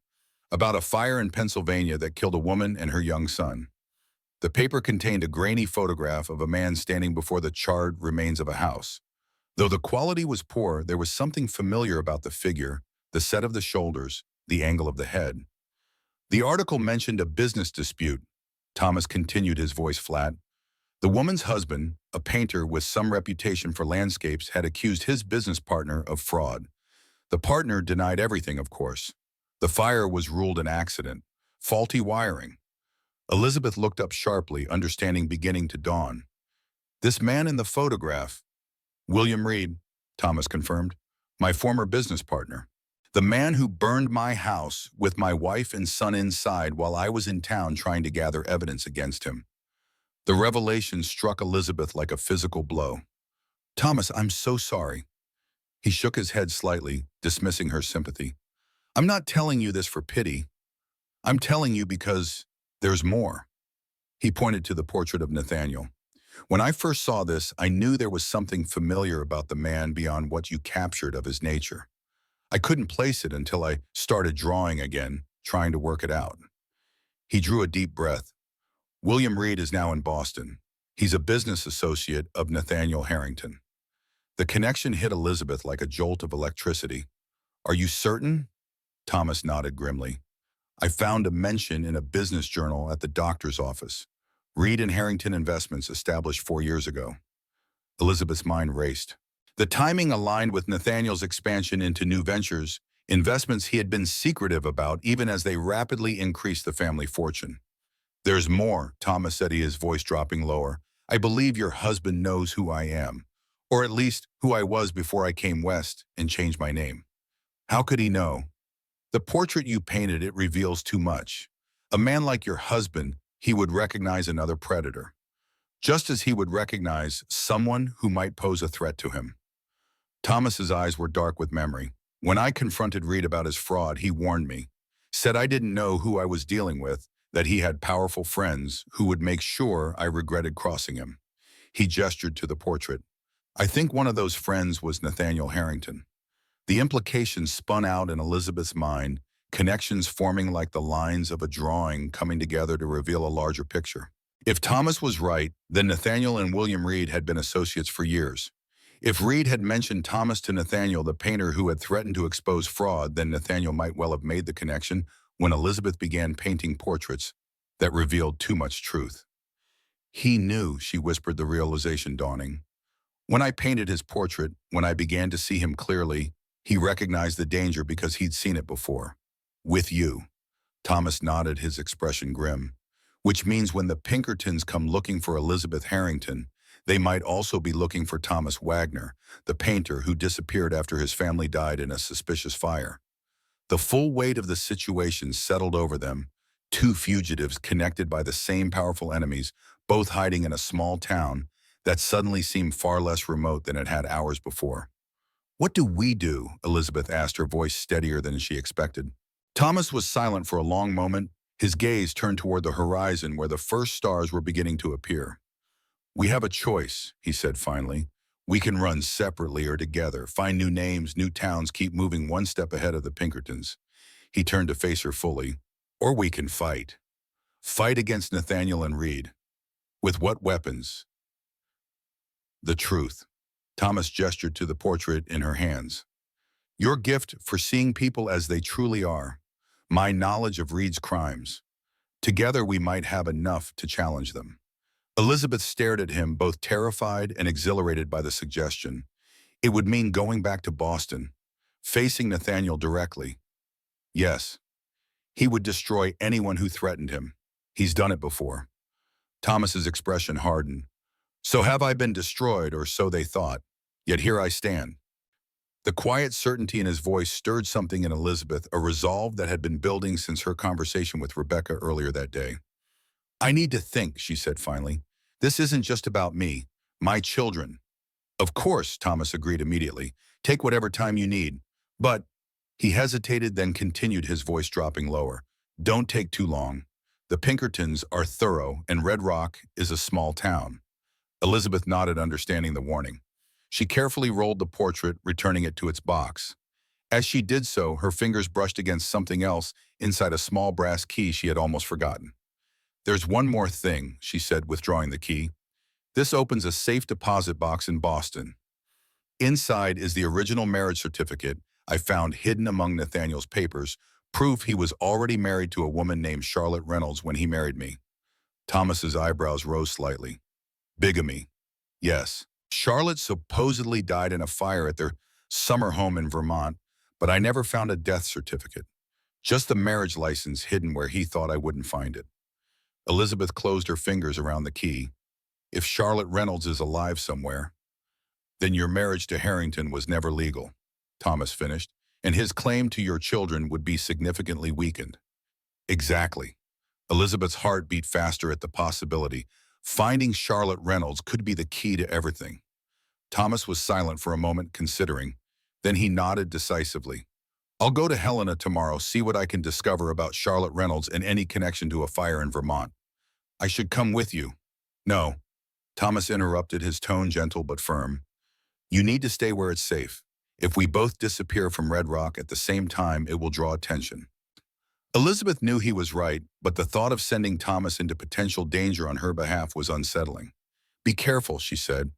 A: about a fire in Pennsylvania that killed a woman and her young son. The paper contained a grainy photograph of a man standing before the charred remains of a house. Though the quality was poor, there was something familiar about the figure, the set of the shoulders, the angle of the head. The article mentioned a business dispute. Thomas continued, his voice flat. The woman's husband, a painter with some reputation for landscapes, had accused his business partner of fraud. The partner denied everything, of course. The fire was ruled an accident, faulty wiring. Elizabeth looked up sharply, understanding beginning to dawn. This man in the photograph, William Reed, Thomas confirmed, my former business partner. The man who burned my house with my wife and son inside while I was in town trying to gather evidence against him. The revelation struck Elizabeth like a physical blow. Thomas, I'm so sorry. He shook his head slightly, dismissing her sympathy. I'm not telling you this for pity. I'm telling you because there's more. He pointed to the portrait of Nathaniel. When I first saw this, I knew there was something familiar about the man beyond what you captured of his nature. I couldn't place it until I started drawing again, trying to work it out. He drew a deep breath. William Reed is now in Boston. He's a business associate of Nathaniel Harrington. The connection hit Elizabeth like a jolt of electricity. Are you certain? Thomas nodded grimly. I found a mention in a business journal at the doctor's office. Reed and Harrington Investments, established 4 years ago. Elizabeth's mind raced. The timing aligned with Nathaniel's expansion into new ventures, investments he had been secretive about even as they rapidly increased the family fortune. There's more, Thomas said, his voice dropping lower. I believe your husband knows who I am, or at least who I was before I came west and changed my name. How could he know? The portrait you painted, it reveals too much. A man like your husband, he would recognize another predator, just as he would recognize someone who might pose a threat to him. Thomas's eyes were dark with memory. When I confronted Reed about his fraud, he warned me, said I didn't know who I was dealing with, that he had powerful friends who would make sure I regretted crossing him. He gestured to the portrait. I think one of those friends was Nathaniel Harrington. The implications spun out in Elizabeth's mind, connections forming like the lines of a drawing coming together to reveal a larger picture. If Thomas was right, then Nathaniel and William Reed had been associates for years. If Reed had mentioned Thomas to Nathaniel, the painter who had threatened to expose fraud, then Nathaniel might well have made the connection when Elizabeth began painting portraits that revealed too much truth. He knew, she whispered, the realization dawning. When I painted his portrait, when I began to see him clearly, he recognized the danger because he'd seen it before. With you. Thomas nodded, his expression grim. Which means when the Pinkertons come looking for Elizabeth Harrington, they might also be looking for Thomas Wagner, the painter who disappeared after his family died in a suspicious fire. The full weight of the situation settled over them, two fugitives connected by the same powerful enemies, both hiding in a small town that suddenly seemed far less remote than it had hours before. What do we do? Elizabeth asked, her voice steadier than she expected. Thomas was silent for a long moment, his gaze turned toward the horizon where the first stars were beginning to appear. We have a choice, he said finally. We can run separately or together, find new names, new towns, keep moving one step ahead of the Pinkertons. He turned to face her fully. Or we can fight. Fight against Nathaniel and Reed. With what weapons? The truth. Thomas gestured to the portrait in her hands. Your gift for seeing people as they truly are. My knowledge of Reed's crimes. Together we might have enough to challenge them. Elizabeth stared at him, both terrified and exhilarated by the suggestion. It would mean going back to Boston, facing Nathaniel directly. Yes, he would destroy anyone who threatened him. He's done it before. Thomas's expression hardened. So have I been destroyed, or so they thought. Yet here I stand. The quiet certainty in his voice stirred something in Elizabeth, a resolve that had been building since her conversation with Rebecca earlier that day. I need to think, she said finally. This isn't just about me, my children. Of course, Thomas agreed immediately. Take whatever time you need. But he hesitated, then continued, his voice dropping lower. Don't take too long. The Pinkertons are thorough, and Red Rock is a small town. Elizabeth nodded, understanding the warning. She carefully rolled the portrait, returning it to its box. As she did so, her fingers brushed against something else inside a small brass key she had almost forgotten. There's one more thing, she said, withdrawing the key. This opens a safe deposit box in Boston. Inside is the original marriage certificate I found hidden among Nathaniel's papers, proof he was already married to a woman named Charlotte Reynolds when he married me. Thomas's eyebrows rose slightly. Bigamy. Yes. Charlotte supposedly died in a fire at their summer home in Vermont, but I never found a death certificate. Just the marriage license hidden where he thought I wouldn't find it. Elizabeth closed her fingers around the key. If Charlotte Reynolds is alive somewhere, then your marriage to Harrington was never legal, Thomas finished, and his claim to your children would be significantly weakened. Exactly. Elizabeth's heart beat faster at the possibility. Finding Charlotte Reynolds could be the key to everything. Thomas was silent for a moment, considering. Then he nodded decisively. I'll go to Helena tomorrow, see what I can discover about Charlotte Reynolds and any connection to a fire in Vermont. I should come with you. No. Thomas interrupted, his tone gentle but firm. You need to stay where it's safe. If we both disappear from Red Rock at the same time, it will draw attention. Elizabeth knew he was right, but the thought of sending Thomas into potential danger on her behalf was unsettling. Be careful, she said.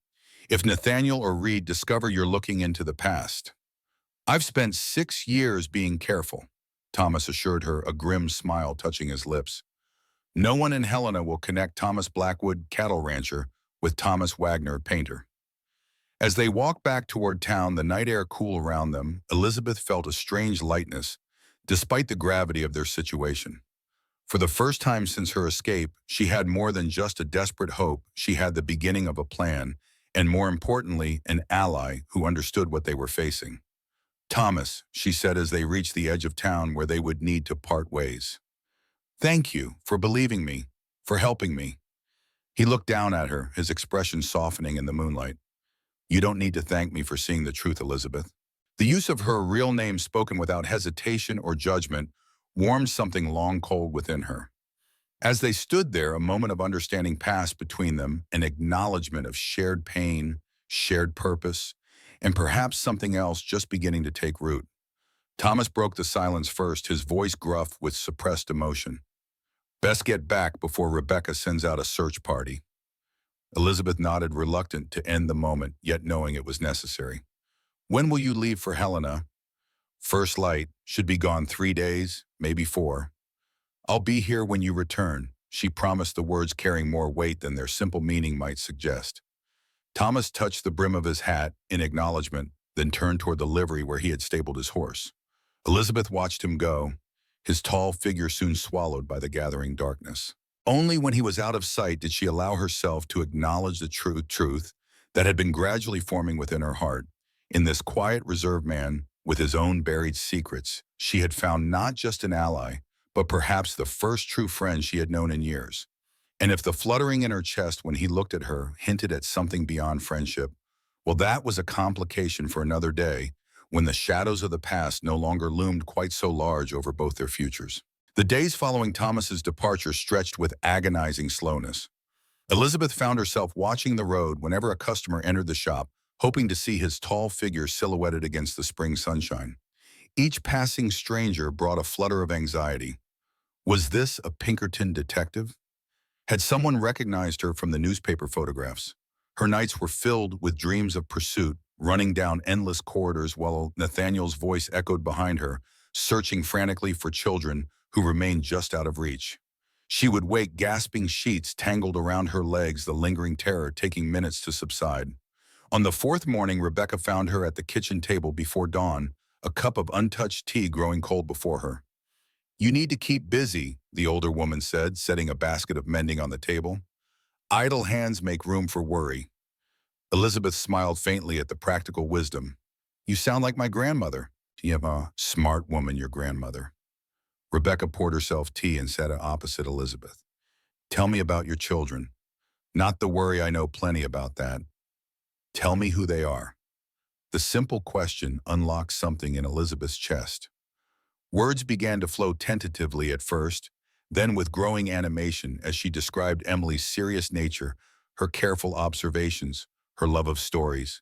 A: If Nathaniel or Reed discover you're looking into the past. I've spent 6 years being careful, Thomas assured her, a grim smile touching his lips. No one in Helena will connect Thomas Blackwood, cattle rancher, with Thomas Wagner, painter. As they walked back toward town, the night air cool around them, Elizabeth felt a strange lightness, despite the gravity of their situation. For the first time since her escape, she had more than just a desperate hope. She had the beginning of a plan, and more importantly, an ally who understood what they were facing. Thomas, she said as they reached the edge of town where they would need to part ways. Thank you for believing me, for helping me. He looked down at her, his expression softening in the moonlight. You don't need to thank me for seeing the truth, Elizabeth. The use of her real name spoken without hesitation or judgment warmed something long cold within her. As they stood there, a moment of understanding passed between them, an acknowledgement of shared pain, shared purpose, and perhaps something else just beginning to take root. Thomas broke the silence first, his voice gruff with suppressed emotion. Best get back before Rebecca sends out a search party. Elizabeth nodded, reluctant to end the moment, yet knowing it was necessary. When will you leave for Helena? First light should be gone 3 days, maybe 4. I'll be here when you return, she promised, the words carrying more weight than their simple meaning might suggest. Thomas touched the brim of his hat in acknowledgement, then turned toward the livery where he had stabled his horse. Elizabeth watched him go, his tall figure soon swallowed by the gathering darkness. Only when he was out of sight did she allow herself to acknowledge the truth that had been gradually forming within her heart. In this quiet, reserved man, with his own buried secrets, she had found not just an ally, but perhaps the first true friend she had known in years. And if the fluttering in her chest when he looked at her hinted at something beyond friendship, well, that was a complication for another day, when the shadows of the past no longer loomed quite so large over both their futures. The days following Thomas's departure stretched with agonizing slowness. Elizabeth found herself watching the road whenever a customer entered the shop, hoping to see his tall figure silhouetted against the spring sunshine. Each passing stranger brought a flutter of anxiety. Was this a Pinkerton detective? Had someone recognized her from the newspaper photographs? Her nights were filled with dreams of pursuit, running down endless corridors while Nathaniel's voice echoed behind her, searching frantically for children who remained just out of reach. She would wake gasping, sheets tangled around her legs, the lingering terror taking minutes to subside. On the fourth morning, Rebecca found her at the kitchen table before dawn, a cup of untouched tea growing cold before her. You need to keep busy, the older woman said, setting a basket of mending on the table. Idle hands make room for worry. Elizabeth smiled faintly at the practical wisdom. You sound like my grandmother. You have a smart woman, your grandmother. Rebecca poured herself tea and sat opposite Elizabeth. Tell me about your children. Not the worry, I know plenty about that. Tell me who they are. The simple question unlocked something in Elizabeth's chest. Words began to flow tentatively at first, then with growing animation as she described Emily's serious nature, her careful observations, her love of stories.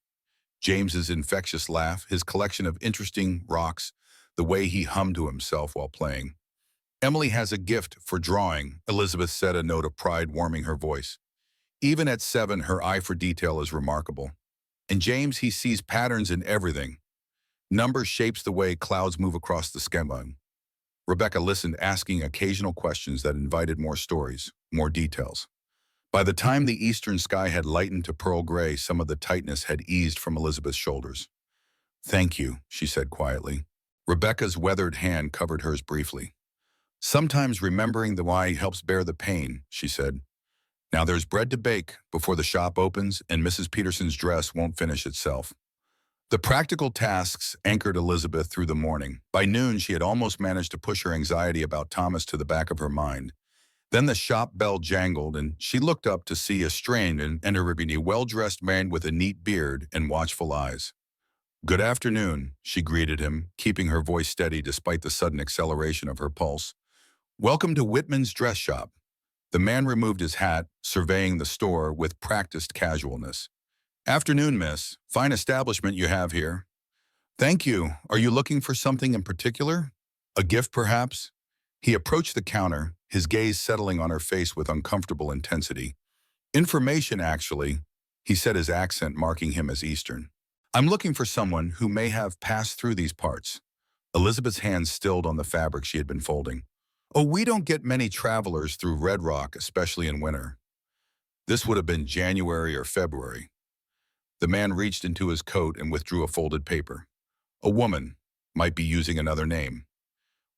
A: James's infectious laugh, his collection of interesting rocks, the way he hummed to himself while playing. Emily has a gift for drawing, Elizabeth said, a note of pride warming her voice. Even at 7, her eye for detail is remarkable. And James, he sees patterns in everything. Numbers shapes the way clouds move across the sky. Rebecca listened, asking occasional questions that invited more stories, more details. By the time the eastern sky had lightened to pearl gray, some of the tightness had eased from Elizabeth's shoulders. Thank you, she said quietly. Rebecca's weathered hand covered hers briefly. Sometimes remembering the why helps bear the pain, she said. Now there's bread to bake before the shop opens, and Mrs. Peterson's dress won't finish itself. The practical tasks anchored Elizabeth through the morning. By noon, she had almost managed to push her anxiety about Thomas to the back of her mind. Then the shop bell jangled, and she looked up to see a strained and a well-dressed man with a neat beard and watchful eyes. Good afternoon, she greeted him, keeping her voice steady despite the sudden acceleration of her pulse. Welcome to Whitman's dress shop. The man removed his hat, surveying the store with practiced casualness. Afternoon, miss. Fine establishment you have here. Thank you. Are you looking for something in particular? A gift, perhaps? He approached the counter, his gaze settling on her face with uncomfortable intensity. Information, actually, he said, his accent marking him as Eastern. I'm looking for someone who may have passed through these parts. Elizabeth's hands stilled on the fabric she had been folding. Oh, we don't get many travelers through Red Rock, especially in winter. This would have been January or February. The man reached into his coat and withdrew a folded paper. A woman might be using another name.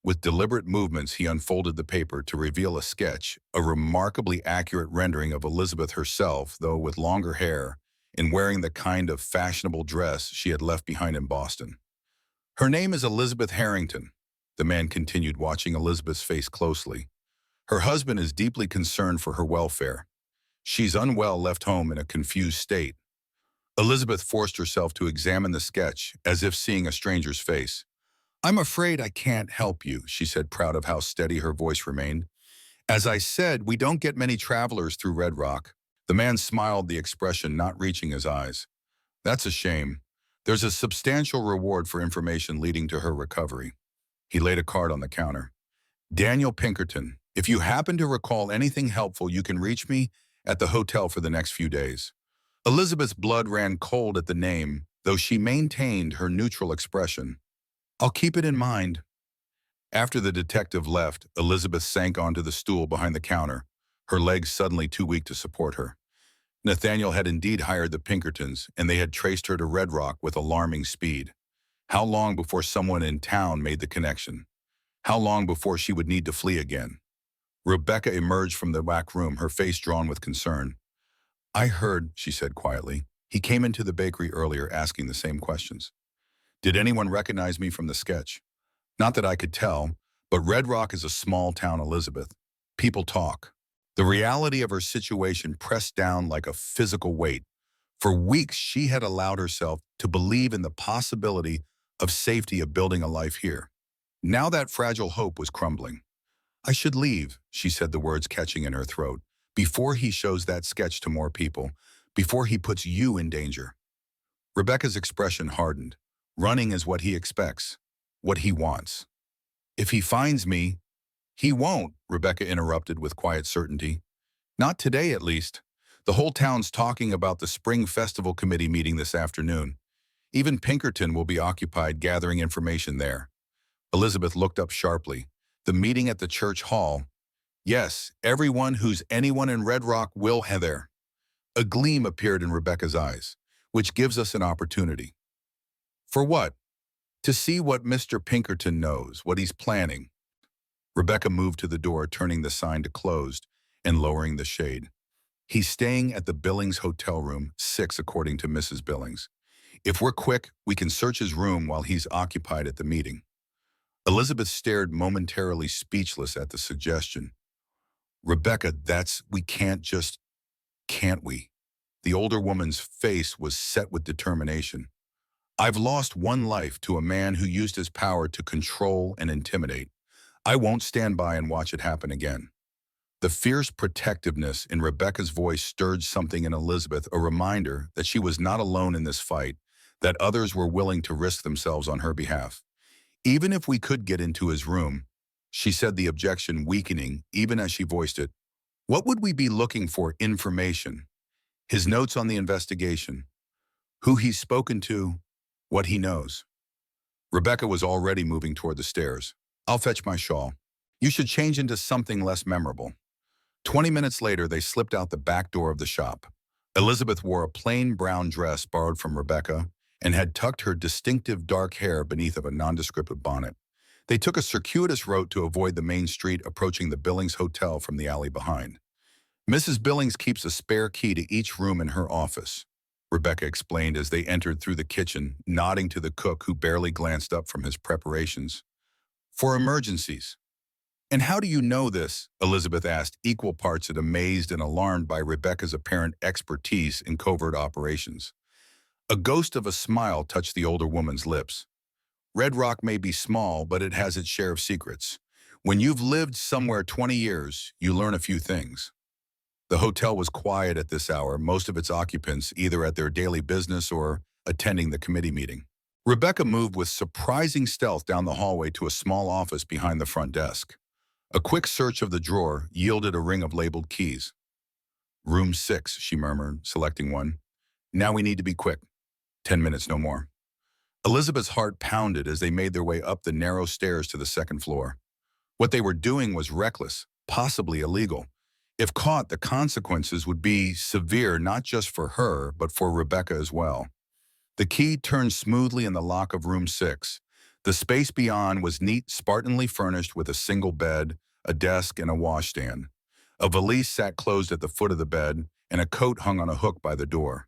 A: With deliberate movements, he unfolded the paper to reveal a sketch, a remarkably accurate rendering of Elizabeth herself, though with longer hair, and wearing the kind of fashionable dress she had left behind in Boston. Her name is Elizabeth Harrington, the man continued, watching Elizabeth's face closely. Her husband is deeply concerned for her welfare. She's unwell, left home in a confused state. Elizabeth forced herself to examine the sketch, as if seeing a stranger's face. I'm afraid I can't help you, she said, proud of how steady her voice remained. As I said, we don't get many travelers through Red Rock. The man smiled, the expression not reaching his eyes. That's a shame. There's a substantial reward for information leading to her recovery. He laid a card on the counter. Daniel Pinkerton. If you happen to recall anything helpful, you can reach me at the hotel for the next few days. Elizabeth's blood ran cold at the name, though she maintained her neutral expression. I'll keep it in mind. After the detective left, Elizabeth sank onto the stool behind the counter, her legs suddenly too weak to support her. Nathaniel had indeed hired the Pinkertons, and they had traced her to Red Rock with alarming speed. How long before someone in town made the connection? How long before she would need to flee again? Rebecca emerged from the back room, her face drawn with concern. I heard, she said quietly. He came into the bakery earlier asking the same questions. Did anyone recognize me from the sketch? Not that I could tell, but Red Rock is a small town, Elizabeth. People talk. The reality of her situation pressed down like a physical weight. For weeks, she had allowed herself to believe in the possibility of safety of building a life here. Now that fragile hope was crumbling. I should leave, she said, the words catching in her throat, before he shows that sketch to more people, before he puts you in danger. Rebecca's expression hardened. Running is what he expects, what he wants. If he finds me, he won't, Rebecca interrupted with quiet certainty. Not today, at least. The whole town's talking about the Spring Festival Committee meeting this afternoon. Even Pinkerton will be occupied gathering information there. Elizabeth looked up sharply. The meeting at the church hall. Yes, everyone who's anyone in Red Rock will have there. A gleam appeared in Rebecca's eyes, which gives us an opportunity. For what? To see what Mr. Pinkerton knows, what he's planning. Rebecca moved to the door, turning the sign to closed and lowering the shade. He's staying at the Billings Hotel Room 6, according to Mrs. Billings. If we're quick, we can search his room while he's occupied at the meeting. Elizabeth stared momentarily speechless at the suggestion. Rebecca, we can't we? The older woman's face was set with determination. I've lost one life to a man who used his power to control and intimidate. I won't stand by and watch it happen again. The fierce protectiveness in Rebecca's voice stirred something in Elizabeth, a reminder that she was not alone in this fight, that others were willing to risk themselves on her behalf. Even if we could get into his room, she said, the objection weakening even as she voiced it, what would we be looking for? Information. His notes on the investigation. Who he's spoken to. What he knows. Rebecca was already moving toward the stairs. I'll fetch my shawl. You should change into something less memorable. 20 minutes later, they slipped out the back door of the shop. Elizabeth wore a plain brown dress borrowed from Rebecca and had tucked her distinctive dark hair beneath of a nondescript bonnet. They took a circuitous route to avoid the main street, approaching the Billings Hotel from the alley behind. Mrs. Billings keeps a spare key to each room in her office, Rebecca explained as they entered through the kitchen, nodding to the cook who barely glanced up from his preparations. For emergencies. And how do you know this? Elizabeth asked, equal parts amazed and alarmed by Rebecca's apparent expertise in covert operations. A ghost of a smile touched the older woman's lips. Red Rock may be small, but it has its share of secrets. When you've lived somewhere 20 years, you learn a few things. The hotel was quiet at this hour, most of its occupants either at their daily business or attending the committee meeting. Rebecca moved with surprising stealth down the hallway to a small office behind the front desk. A quick search of the drawer yielded a ring of labeled keys. Room 6, she murmured, selecting one. Now we need to be quick. 10 minutes, no more. Elizabeth's heart pounded as they made their way up the narrow stairs to the second floor. What they were doing was reckless, possibly illegal. If caught, the consequences would be severe not just for her, but for Rebecca as well. The key turned smoothly in the lock of room 6. The space beyond was neat, Spartanly furnished with a single bed, a desk, and a washstand. A valise sat closed at the foot of the bed, and a coat hung on a hook by the door.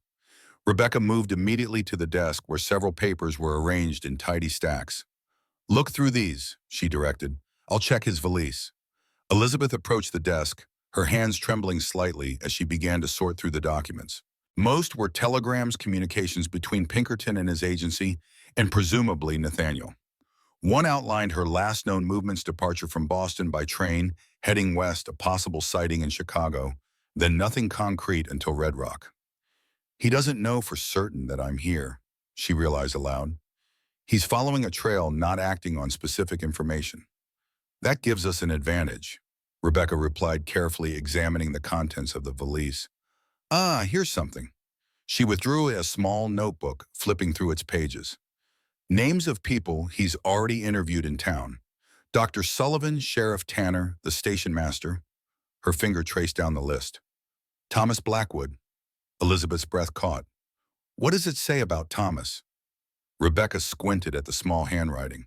A: Rebecca moved immediately to the desk where several papers were arranged in tidy stacks. Look through these, she directed. I'll check his valise. Elizabeth approached the desk, her hands trembling slightly as she began to sort through the documents. Most were telegrams, communications between Pinkerton and his agency, and presumably Nathaniel. One outlined her last known movements: departure from Boston by train, heading west, a possible sighting in Chicago, then nothing concrete until Red Rock. He doesn't know for certain that I'm here, she realized aloud. He's following a trail, not acting on specific information. That gives us an advantage. Rebecca replied, carefully examining the contents of the valise. Ah, here's something. She withdrew a small notebook, flipping through its pages. Names of people he's already interviewed in town. Dr. Sullivan, Sheriff Tanner, the station master. Her finger traced down the list. Thomas Blackwood. Elizabeth's breath caught. What does it say about Thomas? Rebecca squinted at the small handwriting.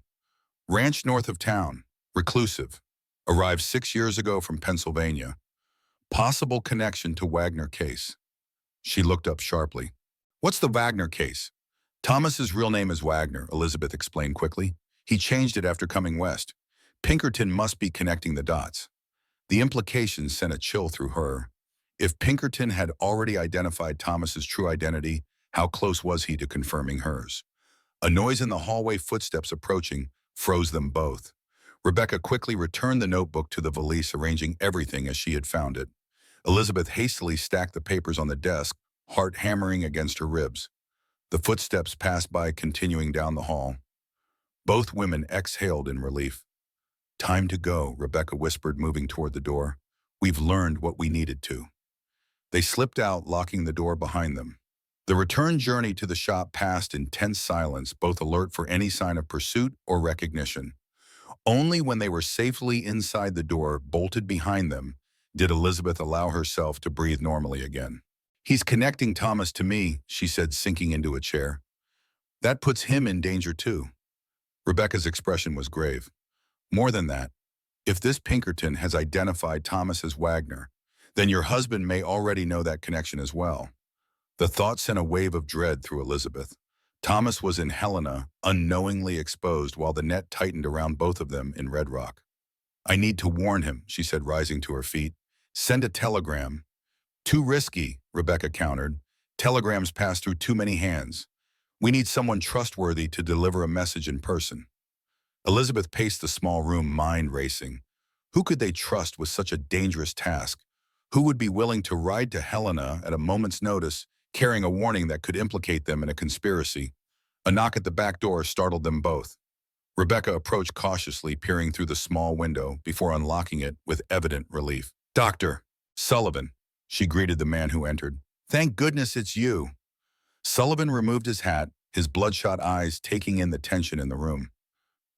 A: Ranch north of town. Reclusive. Arrived 6 years ago from Pennsylvania. Possible connection to Wagner case. She looked up sharply. What's the Wagner case? Thomas's real name is Wagner, Elizabeth explained quickly. He changed it after coming west. Pinkerton must be connecting the dots. The implications sent a chill through her. If Pinkerton had already identified Thomas's true identity, how close was he to confirming hers? A noise in the hallway, footsteps approaching, froze them both. Rebecca quickly returned the notebook to the valise, arranging everything as she had found it. Elizabeth hastily stacked the papers on the desk, heart hammering against her ribs. The footsteps passed by, continuing down the hall. Both women exhaled in relief. Time to go, Rebecca whispered, moving toward the door. We've learned what we needed to. They slipped out, locking the door behind them. The return journey to the shop passed in tense silence, both alert for any sign of pursuit or recognition. Only when they were safely inside the door, bolted behind them, did Elizabeth allow herself to breathe normally again. He's connecting Thomas to me, she said, sinking into a chair. That puts him in danger too. Rebecca's expression was grave. More than that, if this Pinkerton has identified Thomas as Wagner, then your husband may already know that connection as well. The thought sent a wave of dread through Elizabeth. Thomas was in Helena, unknowingly exposed, while the net tightened around both of them in Red Rock. I need to warn him, she said, rising to her feet. Send a telegram. Too risky, Rebecca countered. Telegrams pass through too many hands. We need someone trustworthy to deliver a message in person. Elizabeth paced the small room, mind racing. Who could they trust with such a dangerous task? Who would be willing to ride to Helena at a moment's notice, carrying a warning that could implicate them in a conspiracy? A knock at the back door startled them both. Rebecca approached cautiously, peering through the small window before unlocking it with evident relief. Dr. Sullivan, she greeted the man who entered. Thank goodness it's you. Sullivan removed his hat, his bloodshot eyes taking in the tension in the room.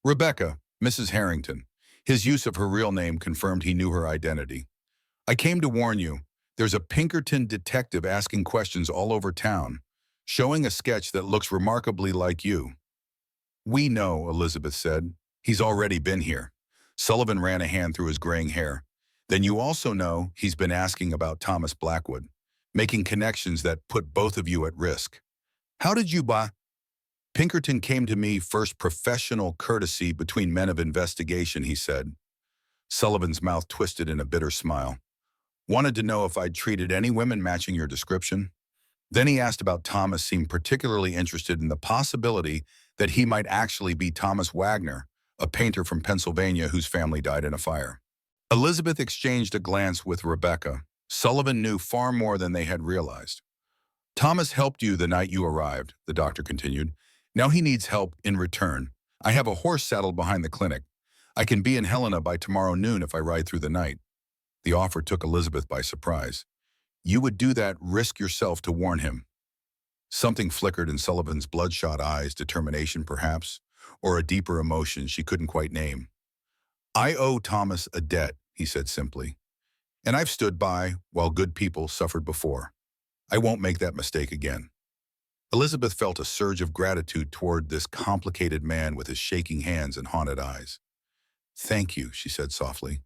A: Rebecca, Mrs. Harrington. His use of her real name confirmed he knew her identity. I came to warn you. There's a Pinkerton detective asking questions all over town, showing a sketch that looks remarkably like you. We know, Elizabeth said. He's already been here. Sullivan ran a hand through his graying hair. Then you also know he's been asking about Thomas Blackwood, making connections that put both of you at risk. How did you buy? Pinkerton came to me first, professional courtesy between men of investigation, he said. Sullivan's mouth twisted in a bitter smile. Wanted to know if I'd treated any women matching your description. Then he asked about Thomas, seemed particularly interested in the possibility that he might actually be Thomas Wagner, a painter from Pennsylvania whose family died in a fire. Elizabeth exchanged a glance with Rebecca. Sullivan knew far more than they had realized. Thomas helped you the night you arrived, the doctor continued. Now he needs help in return. I have a horse saddled behind the clinic. I can be in Helena by tomorrow noon if I ride through the night. The offer took Elizabeth by surprise. You would do that, risk yourself to warn him. Something flickered in Sullivan's bloodshot eyes, determination perhaps, or a deeper emotion she couldn't quite name. I owe Thomas a debt, he said simply. And I've stood by while good people suffered before. I won't make that mistake again. Elizabeth felt a surge of gratitude toward this complicated man with his shaking hands and haunted eyes. Thank you, she said softly.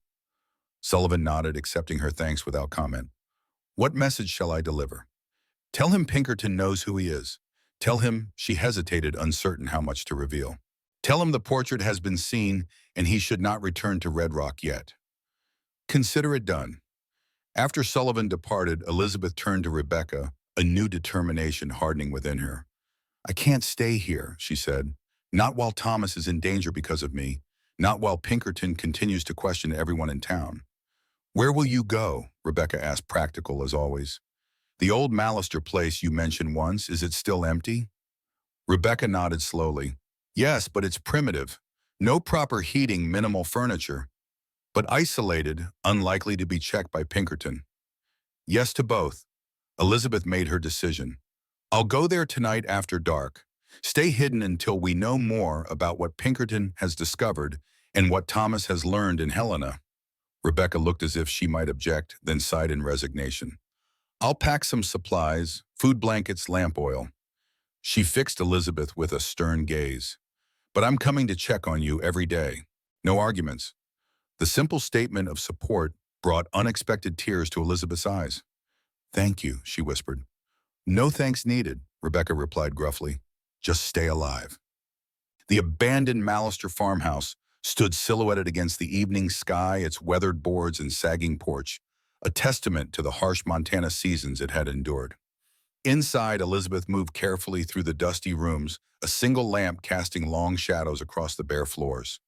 A: Sullivan nodded, accepting her thanks without comment. What message shall I deliver? Tell him Pinkerton knows who he is. Tell him, she hesitated, uncertain how much to reveal. Tell him the portrait has been seen and he should not return to Red Rock yet. Consider it done. After Sullivan departed, Elizabeth turned to Rebecca, a new determination hardening within her. I can't stay here, she said. Not while Thomas is in danger because of me. Not while Pinkerton continues to question everyone in town. Where will you go? Rebecca asked, practical as always. The old Mallister place you mentioned once, is it still empty? Rebecca nodded slowly. Yes, but it's primitive. No proper heating, minimal furniture. but isolated, unlikely to be checked by Pinkerton. Yes to both. Elizabeth made her decision. I'll go there tonight after dark. Stay hidden until we know more about what Pinkerton has discovered and what Thomas has learned in Helena. Rebecca looked as if she might object, then sighed in resignation. I'll pack some supplies, food blankets, lamp oil. She fixed Elizabeth with a stern gaze. But I'm coming to check on you every day. No arguments. The simple statement of support brought unexpected tears to Elizabeth's eyes. Thank you, she whispered. No thanks needed, Rebecca replied gruffly. Just stay alive. The abandoned Mallister farmhouse stood silhouetted against the evening sky, its weathered boards and sagging porch, a testament to the harsh Montana seasons it had endured. Inside, Elizabeth moved carefully through the dusty rooms, a single lamp casting long shadows across the bare floors.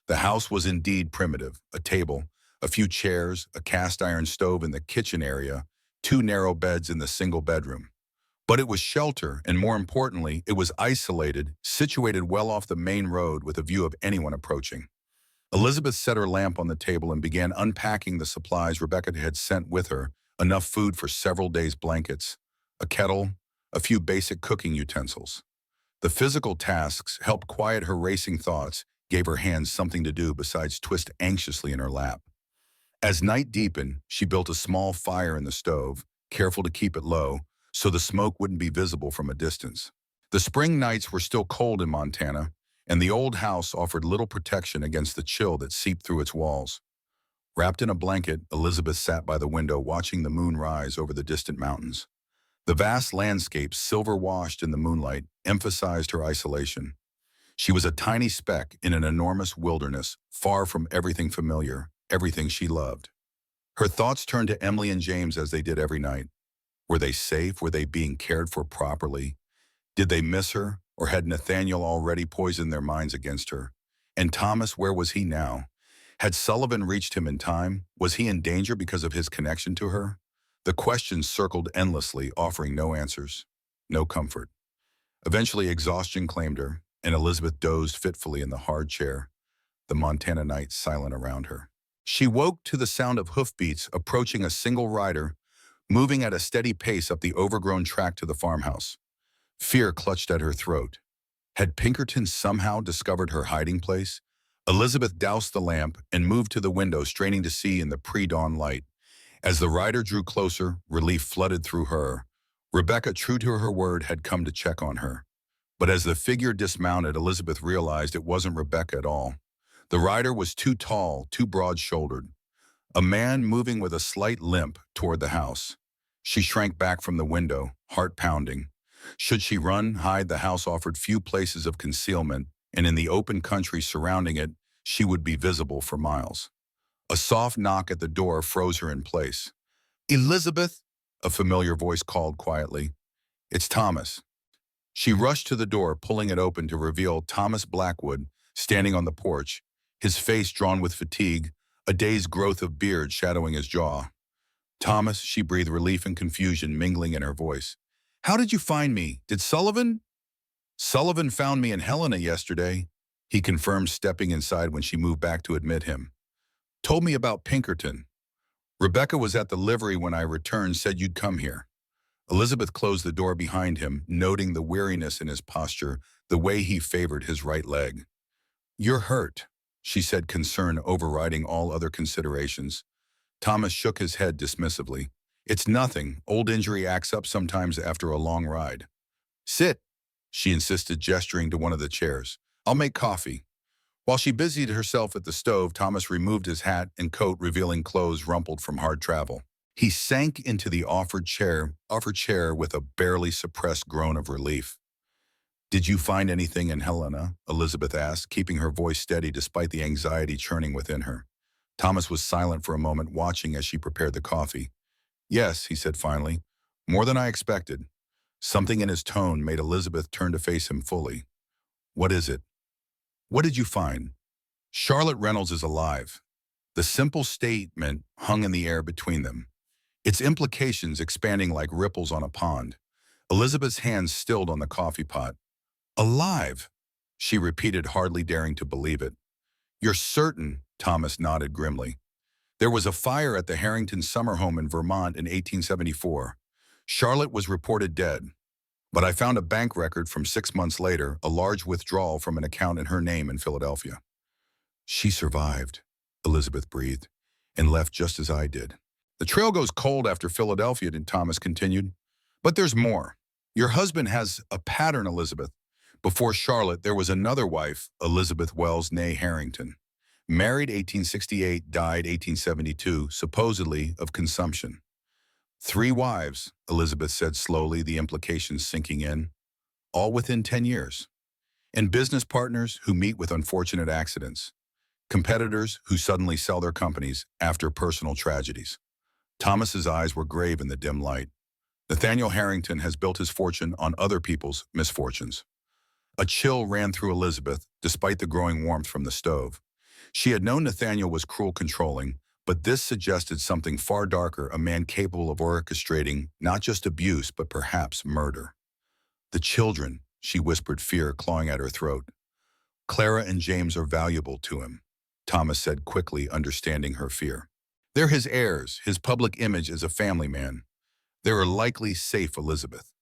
A: The house was indeed primitive, a table, a few chairs, a cast-iron stove in the kitchen area, two narrow beds in the single bedroom. But it was shelter, and more importantly, it was isolated, situated well off the main road with a view of anyone approaching. Elizabeth set her lamp on the table and began unpacking the supplies Rebecca had sent with her, enough food for several days' blankets, a kettle, a few basic cooking utensils. The physical tasks helped quiet her racing thoughts, gave her hands something to do besides twist anxiously in her lap. As night deepened, she built a small fire in the stove, careful to keep it low, so the smoke wouldn't be visible from a distance. The spring nights were still cold in Montana, and the old house offered little protection against the chill that seeped through its walls. Wrapped in a blanket, Elizabeth sat by the window watching the moon rise over the distant mountains. The vast landscape, silver-washed in the moonlight, emphasized her isolation. She was a tiny speck in an enormous wilderness, far from everything familiar, everything she loved. Her thoughts turned to Emily and James as they did every night. Were they safe? Were they being cared for properly? Did they miss her, or had Nathaniel already poisoned their minds against her? And Thomas, where was he now? Had Sullivan reached him in time? Was he in danger because of his connection to her? The questions circled endlessly, offering no answers, no comfort. Eventually, exhaustion claimed her, and Elizabeth dozed fitfully in the hard chair, the Montana night silent around her. She woke to the sound of hoofbeats approaching a single rider, moving at a steady pace up the overgrown track to the farmhouse. Fear clutched at her throat. Had Pinkerton somehow discovered her hiding place? Elizabeth doused the lamp and moved to the window, straining to see in the pre-dawn light. As the rider drew closer, relief flooded through her. Rebecca, true to her word, had come to check on her. But as the figure dismounted, Elizabeth realized it wasn't Rebecca at all. The rider was too tall, too broad-shouldered. A man moving with a slight limp toward the house. She shrank back from the window, heart pounding. Should she run, hide? The house offered few places of concealment, and in the open country surrounding it, she would be visible for miles. A soft knock at the door froze her in place. Elizabeth, a familiar voice called quietly. It's Thomas. She rushed to the door, pulling it open to reveal Thomas Blackwood standing on the porch, his face drawn with fatigue, a day's growth of beard shadowing his jaw. Thomas, she breathed relief and confusion mingling in her voice. How did you find me? Did Sullivan? Sullivan found me in Helena yesterday, he confirmed, stepping inside when she moved back to admit him. Told me about Pinkerton. Rebecca was at the livery when I returned, said you'd come here. Elizabeth closed the door behind him, noting the weariness in his posture, the way he favored his right leg. You're hurt, she said, concern overriding all other considerations. Thomas shook his head dismissively. It's nothing. Old injury acts up sometimes after a long ride. Sit, she insisted, gesturing to one of the chairs. I'll make coffee. While she busied herself at the stove, Thomas removed his hat and coat, revealing clothes rumpled from hard travel. He sank into the offered chair with a barely suppressed groan of relief. Did you find anything in Helena? Elizabeth asked, keeping her voice steady despite the anxiety churning within her. Thomas was silent for a moment, watching as she prepared the coffee. Yes, he said finally. More than I expected. Something in his tone made Elizabeth turn to face him fully. What is it? What did you find? Charlotte Reynolds is alive. The simple statement hung in the air between them, its implications expanding like ripples on a pond. Elizabeth's hands stilled on the coffee pot. Alive, she repeated, hardly daring to believe it. You're certain? Thomas nodded grimly. There was a fire at the Harrington summer home in Vermont in 1874. Charlotte was reported dead, but I found a bank record from 6 months later, a large withdrawal from an account in her name in Philadelphia. She survived, Elizabeth breathed, and left just as I did. The trail goes cold after Philadelphia, Thomas continued. But there's more. Your husband has a pattern, Elizabeth. Before Charlotte, there was another wife, Elizabeth Wells née Harrington. Married 1868, died 1872, supposedly of consumption. 3 wives, Elizabeth said slowly, the implications sinking in, all within 10 years. And business partners who meet with unfortunate accidents. Competitors who suddenly sell their companies after personal tragedies. Thomas's eyes were grave in the dim light. Nathaniel Harrington has built his fortune on other people's misfortunes. A chill ran through Elizabeth, despite the growing warmth from the stove. She had known Nathaniel was cruel, controlling, but this suggested something far darker, a man capable of orchestrating not just abuse, but perhaps murder. The children, she whispered, fear clawing at her throat. Clara and James are valuable to him, Thomas said quickly, understanding her fear. They're his heirs, his public image as a family man. They are likely safe, Elizabeth.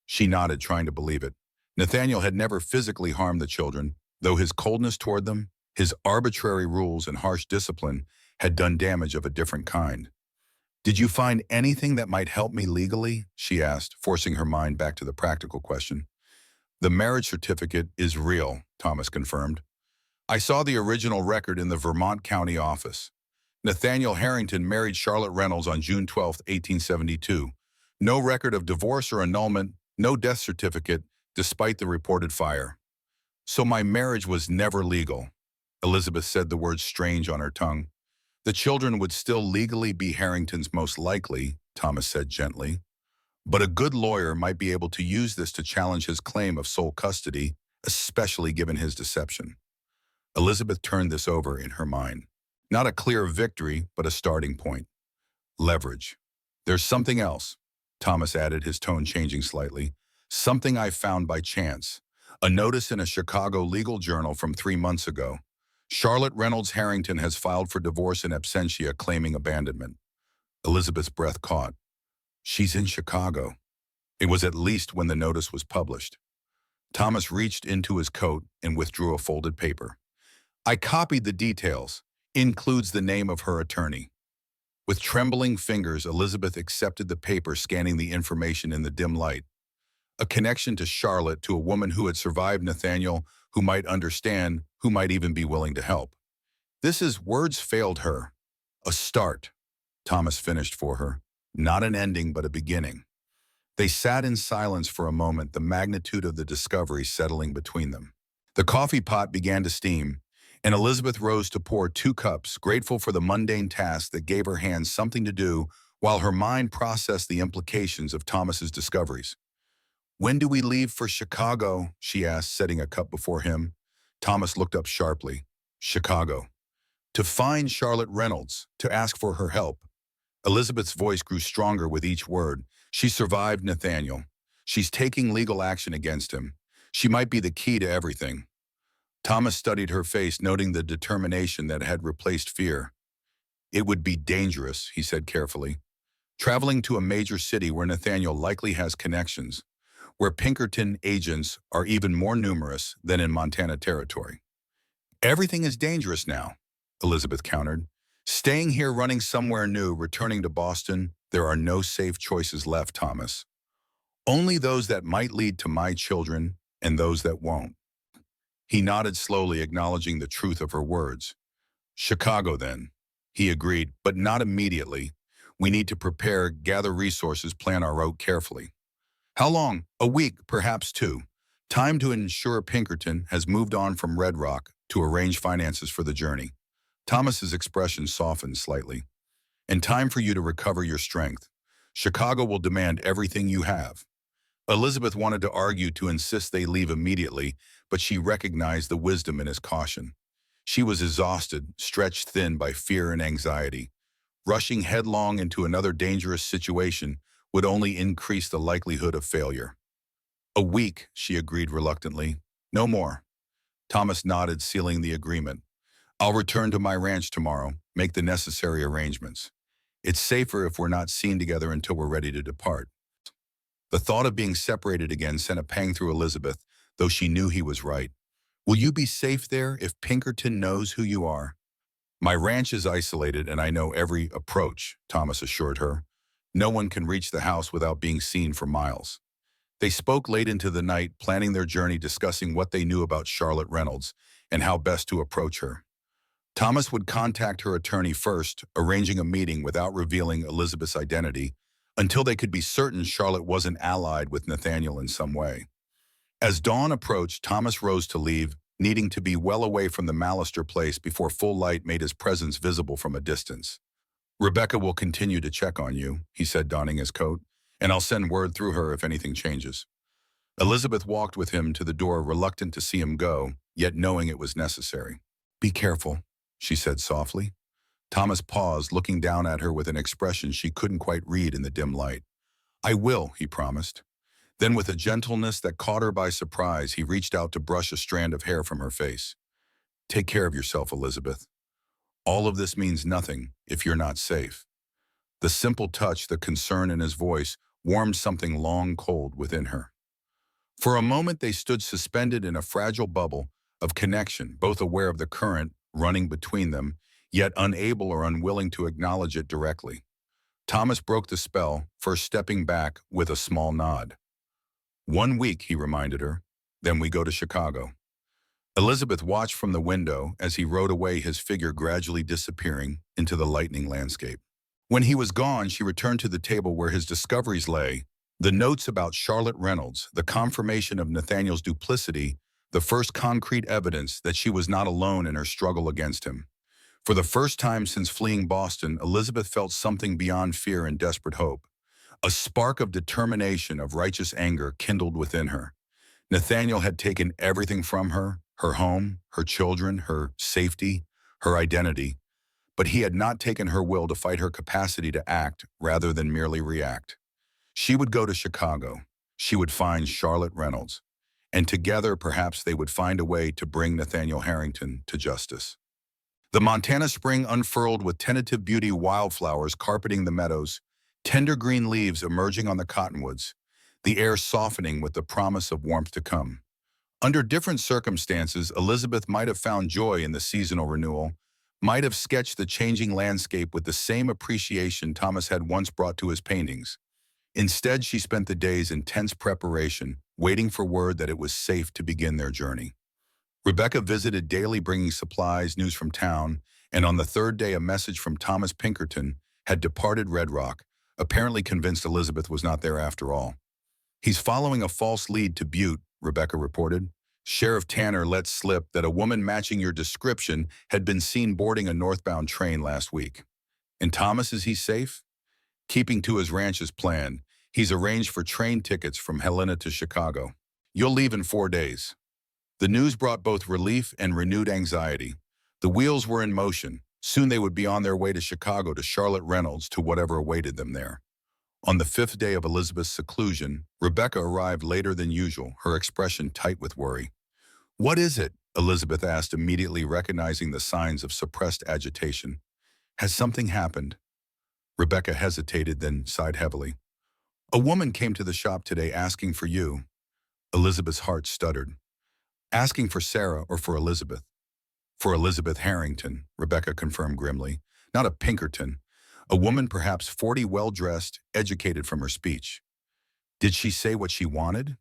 A: She nodded, trying to believe it. Nathaniel had never physically harmed the children, though his coldness toward them, his arbitrary rules and harsh discipline had done damage of a different kind. Did you find anything that might help me legally? She asked, forcing her mind back to the practical question. The marriage certificate is real, Thomas confirmed. I saw the original record in the Vermont County office. Nathaniel Harrington married Charlotte Reynolds on June 12, 1872. No record of divorce or annulment, no death certificate, despite the reported fire. So my marriage was never legal. Elizabeth said, the word strange on her tongue. The children would still legally be Harrington's, most likely, Thomas said gently. But a good lawyer might be able to use this to challenge his claim of sole custody, especially given his deception. Elizabeth turned this over in her mind. Not a clear victory, but a starting point. Leverage. There's something else, Thomas added, his tone changing slightly. Something I found by chance. A notice in a Chicago legal journal from 3 months ago. Charlotte Reynolds Harrington has filed for divorce in absentia, claiming abandonment. Elizabeth's breath caught. She's in Chicago. It was at least when the notice was published. Thomas reached into his coat and withdrew a folded paper. I copied the details. Includes the name of her attorney. With trembling fingers, Elizabeth accepted the paper, scanning the information in the dim light. A connection to Charlotte, to a woman who had survived Nathaniel, who might understand, who might even be willing to help. This is words failed her. A start, Thomas finished for her. Not an ending, but a beginning. They sat in silence for a moment, the magnitude of the discovery settling between them. The coffee pot began to steam, and Elizabeth rose to pour 2 cups, grateful for the mundane task that gave her hands something to do while her mind processed the implications of Thomas's discoveries. When do we leave for Chicago? She asked, setting a cup before him. Thomas looked up sharply. Chicago. To find Charlotte Reynolds, to ask for her help. Elizabeth's voice grew stronger with each word. She survived Nathaniel. She's taking legal action against him. She might be the key to everything. Thomas studied her face, noting the determination that had replaced fear. It would be dangerous, he said carefully. Traveling to a major city where Nathaniel likely has connections, where Pinkerton agents are even more numerous than in Montana territory. Everything is dangerous now, Elizabeth countered. Staying here, running somewhere new, returning to Boston, there are no safe choices left, Thomas. Only those that might lead to my children and those that won't. He nodded slowly, acknowledging the truth of her words. Chicago, then, he agreed, but not immediately. We need to prepare, gather resources, plan our route carefully. How long? A week, perhaps 2. Time to ensure Pinkerton has moved on from Red Rock to arrange finances for the journey. Thomas's expression softened slightly. And time for you to recover your strength. Chicago will demand everything you have. Elizabeth wanted to argue, to insist they leave immediately, but she recognized the wisdom in his caution. She was exhausted, stretched thin by fear and anxiety. Rushing headlong into another dangerous situation would only increase the likelihood of failure. A week, she agreed reluctantly. No more. Thomas nodded, sealing the agreement. I'll return to my ranch tomorrow, make the necessary arrangements. It's safer if we're not seen together until we're ready to depart. The thought of being separated again sent a pang through Elizabeth, though she knew he was right. Will you be safe there if Pinkerton knows who you are? My ranch is isolated and I know every approach, Thomas assured her. No one can reach the house without being seen for miles. They spoke late into the night, planning their journey, discussing what they knew about Charlotte Reynolds and how best to approach her. Thomas would contact her attorney first, arranging a meeting without revealing Elizabeth's identity, until they could be certain Charlotte wasn't allied with Nathaniel in some way. As dawn approached, Thomas rose to leave, needing to be well away from the Mallister place before full light made his presence visible from a distance. Rebecca will continue to check on you, he said, donning his coat, and I'll send word through her if anything changes. Elizabeth walked with him to the door, reluctant to see him go, yet knowing it was necessary. Be careful, she said softly. Thomas paused, looking down at her with an expression she couldn't quite read in the dim light. I will, he promised. Then with a gentleness that caught her by surprise, he reached out to brush a strand of hair from her face. Take care of yourself, Elizabeth. All of this means nothing if you're not safe. The simple touch, the concern in his voice, warmed something long cold within her. For a moment they stood suspended in a fragile bubble of connection, both aware of the current running between them, yet unable or unwilling to acknowledge it directly. Thomas broke the spell, first stepping back with a small nod. 1 week, he reminded her, then we go to Chicago. Elizabeth watched from the window as he rode away, his figure gradually disappearing into the lightning landscape. When he was gone, she returned to the table where his discoveries lay, the notes about Charlotte Reynolds, the confirmation of Nathaniel's duplicity, the first concrete evidence that she was not alone in her struggle against him. For the first time since fleeing Boston, Elizabeth felt something beyond fear and desperate hope. A spark of determination, of righteous anger kindled within her. Nathaniel had taken everything from her, her home, her children, her safety, her identity, but he had not taken her will to fight her capacity to act rather than merely react. She would go to Chicago. She would find Charlotte Reynolds, and together perhaps they would find a way to bring Nathaniel Harrington to justice. The Montana spring unfurled with tentative beauty, wildflowers carpeting the meadows, tender green leaves emerging on the cottonwoods, the air softening with the promise of warmth to come. Under different circumstances, Elizabeth might have found joy in the seasonal renewal, might have sketched the changing landscape with the same appreciation Thomas had once brought to his paintings. Instead, she spent the days in tense preparation, waiting for word that it was safe to begin their journey. Rebecca visited daily, bringing supplies, news from town, and on the third day a message from Thomas Pinkerton had departed Red Rock, apparently convinced Elizabeth was not there after all. He's following a false lead to Butte, Rebecca reported. Sheriff Tanner let slip that a woman matching your description had been seen boarding a northbound train last week. And Thomas, is he safe? Keeping to his ranch's plan, he's arranged for train tickets from Helena to Chicago. You'll leave in 4 days. The news brought both relief and renewed anxiety. The wheels were in motion. Soon they would be on their way to Chicago, to Charlotte Reynolds, to whatever awaited them there. On the 5th day of Elizabeth's seclusion, Rebecca arrived later than usual, her expression tight with worry. What is it? Elizabeth asked, immediately recognizing the signs of suppressed agitation. Has something happened? Rebecca hesitated, then sighed heavily. A woman came to the shop today asking for you. Elizabeth's heart stuttered. Asking for Sarah or for Elizabeth? For Elizabeth Harrington, Rebecca confirmed grimly. Not a Pinkerton. A woman perhaps 40, well-dressed, educated from her speech. Did she say what she wanted?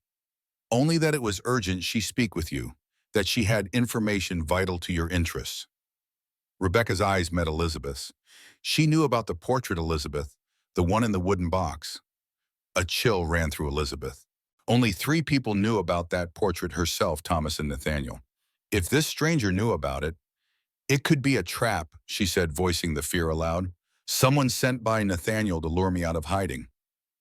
A: Only that it was urgent she speak with you, that she had information vital to your interests. Rebecca's eyes met Elizabeth's. She knew about the portrait, Elizabeth, the one in the wooden box. A chill ran through Elizabeth. Only 3 people knew about that portrait: herself, Thomas, and Nathaniel. If this stranger knew about it, it could be a trap, she said, voicing the fear aloud. Someone sent by Nathaniel to lure me out of hiding.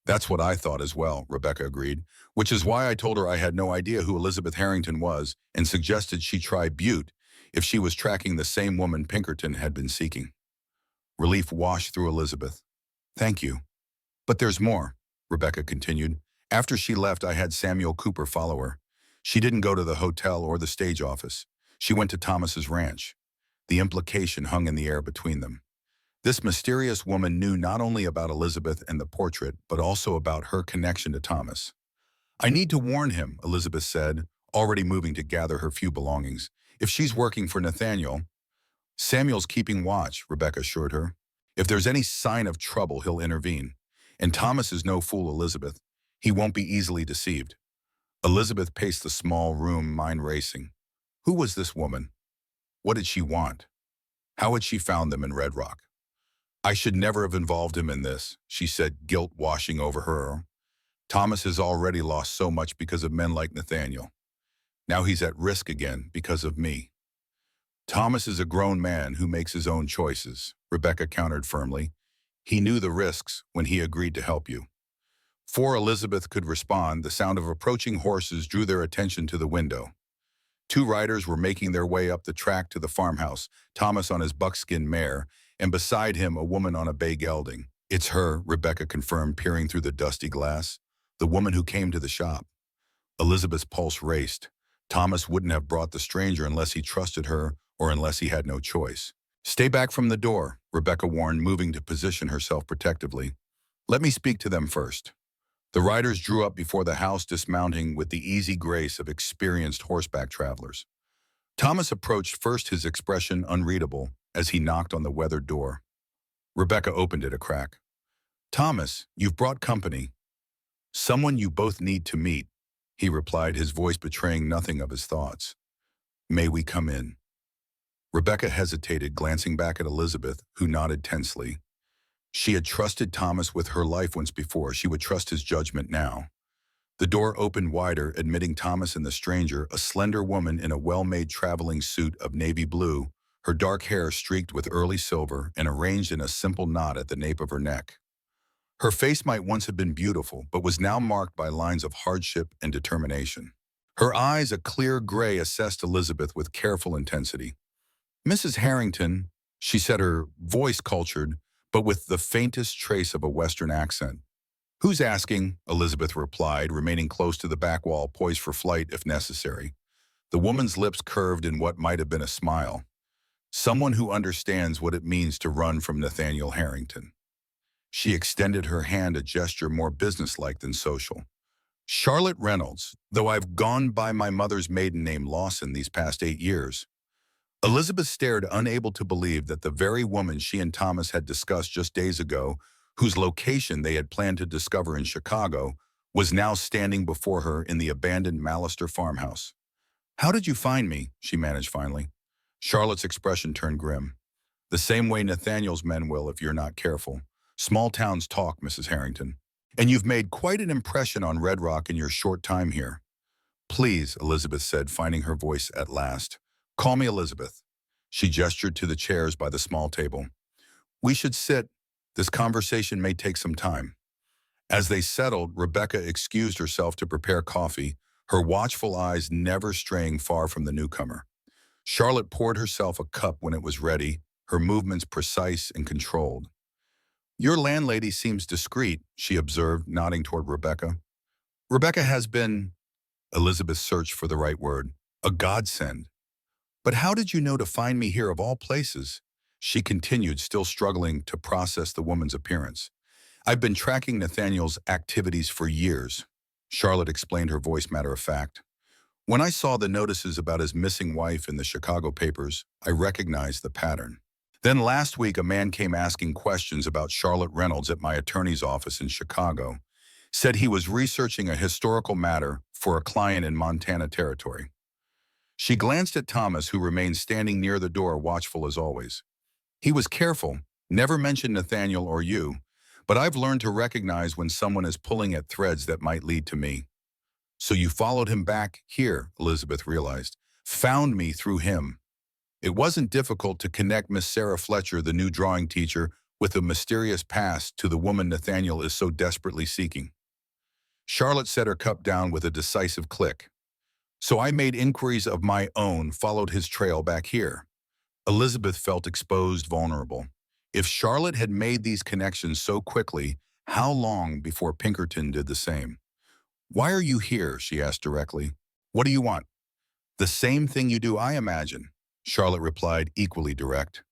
A: That's what I thought as well, Rebecca agreed, which is why I told her I had no idea who Elizabeth Harrington was and suggested she try Butte if she was tracking the same woman Pinkerton had been seeking. Relief washed through Elizabeth. Thank you. But there's more, Rebecca continued. After she left, I had Samuel Cooper follow her. She didn't go to the hotel or the stage office. She went to Thomas's ranch. The implication hung in the air between them. This mysterious woman knew not only about Elizabeth and the portrait, but also about her connection to Thomas. I need to warn him, Elizabeth said, already moving to gather her few belongings. If she's working for Nathaniel, Samuel's keeping watch, Rebecca assured her. If there's any sign of trouble, he'll intervene. And Thomas is no fool, Elizabeth. He won't be easily deceived. Elizabeth paced the small room, mind racing. Who was this woman? What did she want? How had she found them in Red Rock? I should never have involved him in this, she said, guilt washing over her. Thomas has already lost so much because of men like Nathaniel. Now he's at risk again because of me. Thomas is a grown man who makes his own choices, Rebecca countered firmly. He knew the risks when he agreed to help you. Before Elizabeth could respond, the sound of approaching horses drew their attention to the window. Two riders were making their way up the track to the farmhouse, Thomas on his buckskin mare, and beside him a woman on a bay gelding. It's her, Rebecca confirmed, peering through the dusty glass. The woman who came to the shop. Elizabeth's pulse raced. Thomas wouldn't have brought the stranger unless he trusted her or unless he had no choice. Stay back from the door, Rebecca warned, moving to position herself protectively. Let me speak to them first. The riders drew up before the house, dismounting with the easy grace of experienced horseback travelers. Thomas approached first, his expression unreadable, as he knocked on the weathered door. Rebecca opened it a crack. Thomas, you've brought company. Someone you both need to meet, he replied, his voice betraying nothing of his thoughts. May we come in? Rebecca hesitated, glancing back at Elizabeth, who nodded tensely. She had trusted Thomas with her life once before. She would trust his judgment now. The door opened wider, admitting Thomas and the stranger, a slender woman in a well-made traveling suit of navy blue, her dark hair streaked with early silver and arranged in a simple knot at the nape of her neck. Her face might once have been beautiful, but was now marked by lines of hardship and determination. Her eyes, a clear gray, assessed Elizabeth with careful intensity. Mrs. Harrington, she said, her voice cultured, but with the faintest trace of a Western accent. Who's asking? Elizabeth replied, remaining close to the back wall, poised for flight if necessary. The woman's lips curved in what might have been a smile. Someone who understands what it means to run from Nathaniel Harrington. She extended her hand, a gesture more businesslike than social. Charlotte Reynolds, though I've gone by my mother's maiden name Lawson these past 8 years. Elizabeth stared, unable to believe that the very woman she and Thomas had discussed just days ago, whose location they had planned to discover in Chicago, was now standing before her in the abandoned Mallister farmhouse. How did you find me? She managed finally. Charlotte's expression turned grim. The same way Nathaniel's men will if you're not careful. Small towns talk, Mrs. Harrington. And you've made quite an impression on Red Rock in your short time here. Please, Elizabeth said, finding her voice at last. Call me Elizabeth. She gestured to the chairs by the small table. We should sit. This conversation may take some time. As they settled, Rebecca excused herself to prepare coffee, her watchful eyes never straying far from the newcomer. Charlotte poured herself a cup when it was ready, her movements precise and controlled. Your landlady seems discreet, she observed, nodding toward Rebecca. Rebecca has been, Elizabeth searched for the right word, a godsend. But how did you know to find me here of all places? She continued, still struggling to process the woman's appearance. I've been tracking Nathaniel's activities for years, Charlotte explained, her voice matter of fact. When I saw the notices about his missing wife in the Chicago papers, I recognized the pattern. Then last week, a man came asking questions about Charlotte Reynolds at my attorney's office in Chicago. Said he was researching a historical matter for a client in Montana Territory. She glanced at Thomas, who remained standing near the door, watchful as always. He was careful, never mentioned Nathaniel or you, but I've learned to recognize when someone is pulling at threads that might lead to me. So you followed him back here, Elizabeth realized. Found me through him. It wasn't difficult to connect Miss Sarah Fletcher, the new drawing teacher, with a mysterious past to the woman Nathaniel is so desperately seeking. Charlotte set her cup down with a decisive click. So I made inquiries of my own, followed his trail back here. Elizabeth felt exposed, vulnerable. If Charlotte had made these connections so quickly, how long before Pinkerton did the same? Why are you here? She asked directly. What do you want? The same thing you do, I imagine. Charlotte replied, equally direct.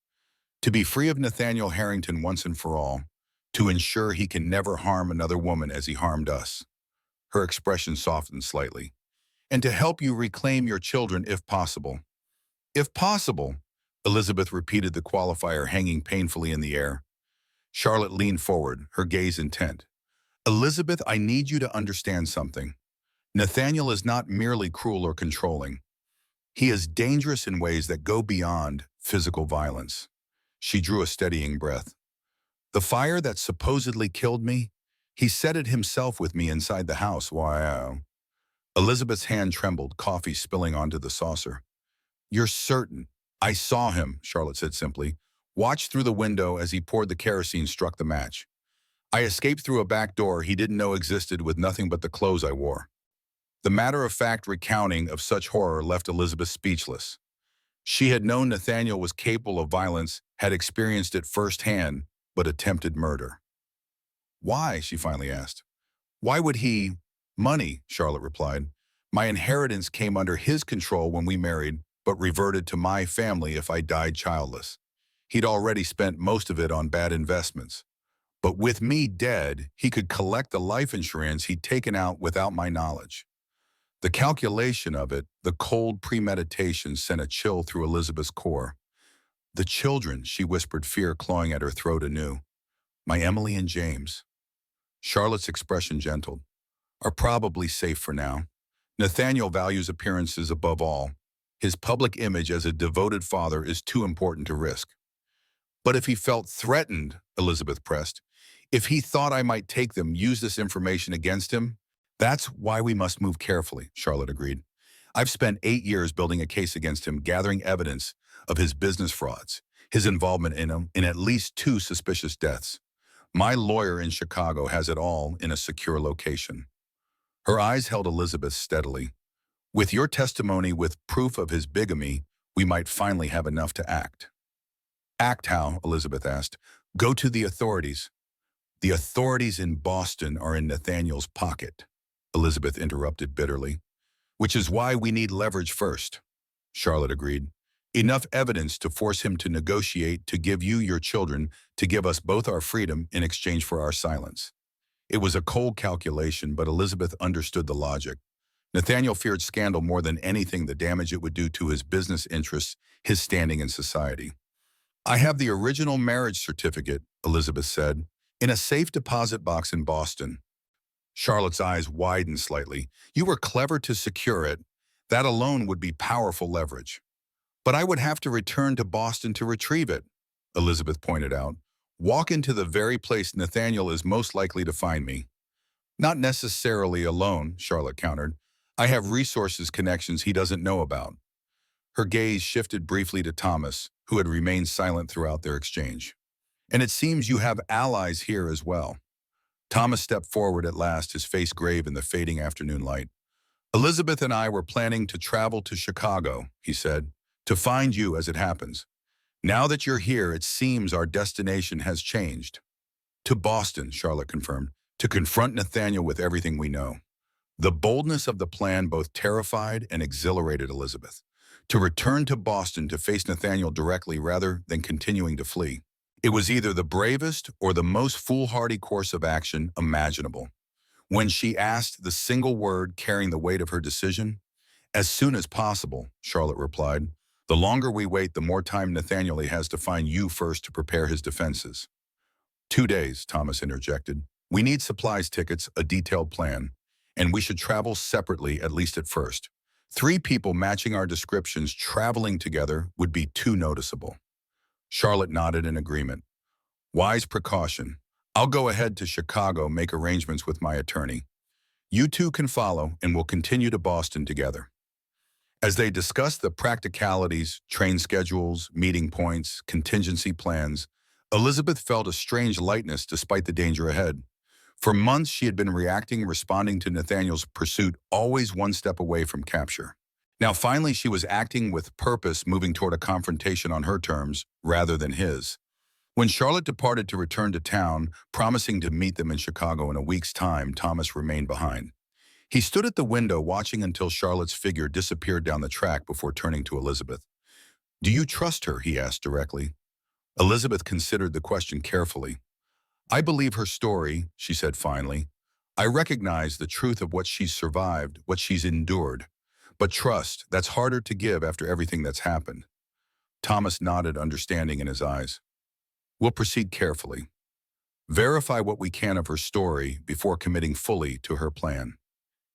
A: To be free of Nathaniel Harrington once and for all, to ensure he can never harm another woman as he harmed us. Her expression softened slightly. And to help you reclaim your children if possible. If possible, Elizabeth repeated the qualifier hanging painfully in the air. Charlotte leaned forward, her gaze intent. Elizabeth, I need you to understand something. Nathaniel is not merely cruel or controlling. He is dangerous in ways that go beyond physical violence. She drew a steadying breath. The fire that supposedly killed me, he set it himself with me inside the house. Wow. Elizabeth's hand trembled, coffee spilling onto the saucer. You're certain? I saw him, Charlotte said simply. Watched through the window as he poured the kerosene, struck the match. I escaped through a back door he didn't know existed with nothing but the clothes I wore. The matter-of-fact recounting of such horror left Elizabeth speechless. She had known Nathaniel was capable of violence, had experienced it firsthand, but attempted murder. Why? She finally asked. Why would he? Money, Charlotte replied. My inheritance came under his control when we married, but reverted to my family if I died childless. He'd already spent most of it on bad investments. But with me dead, he could collect the life insurance he'd taken out without my knowledge. The calculation of it, the cold premeditation, sent a chill through Elizabeth's core. The children, she whispered, fear clawing at her throat anew. My Emily and James. Charlotte's expression gentled. Are probably safe for now. Nathaniel values appearances above all. His public image as a devoted father is too important to risk. But if he felt threatened, Elizabeth pressed, if he thought I might take them, use this information against him, that's why we must move carefully, Charlotte agreed. I've spent 8 years building a case against him, gathering evidence of his business frauds, his involvement in them, in at least 2 suspicious deaths. My lawyer in Chicago has it all in a secure location. Her eyes held Elizabeth steadily. With your testimony with proof of his bigamy, we might finally have enough to act. Act how? Elizabeth asked. Go to the authorities. The authorities in Boston are in Nathaniel's pocket, Elizabeth interrupted bitterly. Which is why we need leverage first, Charlotte agreed. Enough evidence to force him to negotiate, to give you your children, to give us both our freedom in exchange for our silence. It was a cold calculation, but Elizabeth understood the logic. Nathaniel feared scandal more than anything, the damage it would do to his business interests, his standing in society. I have the original marriage certificate, Elizabeth said, in a safe deposit box in Boston. Charlotte's eyes widened slightly. You were clever to secure it. That alone would be powerful leverage. But I would have to return to Boston to retrieve it, Elizabeth pointed out. Walk into the very place Nathaniel is most likely to find me. Not necessarily alone, Charlotte countered. I have resources, connections he doesn't know about. Her gaze shifted briefly to Thomas, who had remained silent throughout their exchange. And it seems you have allies here as well. Thomas stepped forward at last, his face grave in the fading afternoon light. Elizabeth and I were planning to travel to Chicago, he said, to find you as it happens. Now that you're here, it seems our destination has changed. To Boston, Charlotte confirmed, to confront Nathaniel with everything we know. The boldness of the plan both terrified and exhilarated Elizabeth. To return to Boston to face Nathaniel directly rather than continuing to flee. It was either the bravest or the most foolhardy course of action imaginable. When she asked the single word carrying the weight of her decision, as soon as possible, Charlotte replied, the longer we wait, the more time Nathaniel has to find you first to prepare his defenses. 2 days, Thomas interjected. We need supplies, tickets, a detailed plan, and we should travel separately, at least at first. 3 people matching our descriptions traveling together would be too noticeable. Charlotte nodded in agreement. Wise precaution. I'll go ahead to Chicago, make arrangements with my attorney. You 2 can follow, and we'll continue to Boston together. As they discussed the practicalities, train schedules, meeting points, contingency plans, Elizabeth felt a strange lightness despite the danger ahead. For months, she had been responding to Nathaniel's pursuit, always one step away from capture. Now finally, she was acting with purpose, moving toward a confrontation on her terms, rather than his. When Charlotte departed to return to town, promising to meet them in Chicago in a week's time, Thomas remained behind. He stood at the window watching until Charlotte's figure disappeared down the track before turning to Elizabeth. "Do you trust her?" he asked directly. Elizabeth considered the question carefully. "I believe her story," she said finally. "I recognize the truth of what she's survived, what she's endured. But trust, that's harder to give after everything that's happened." Thomas nodded, understanding in his eyes. "We'll proceed carefully. Verify what we can of her story before committing fully to her plan."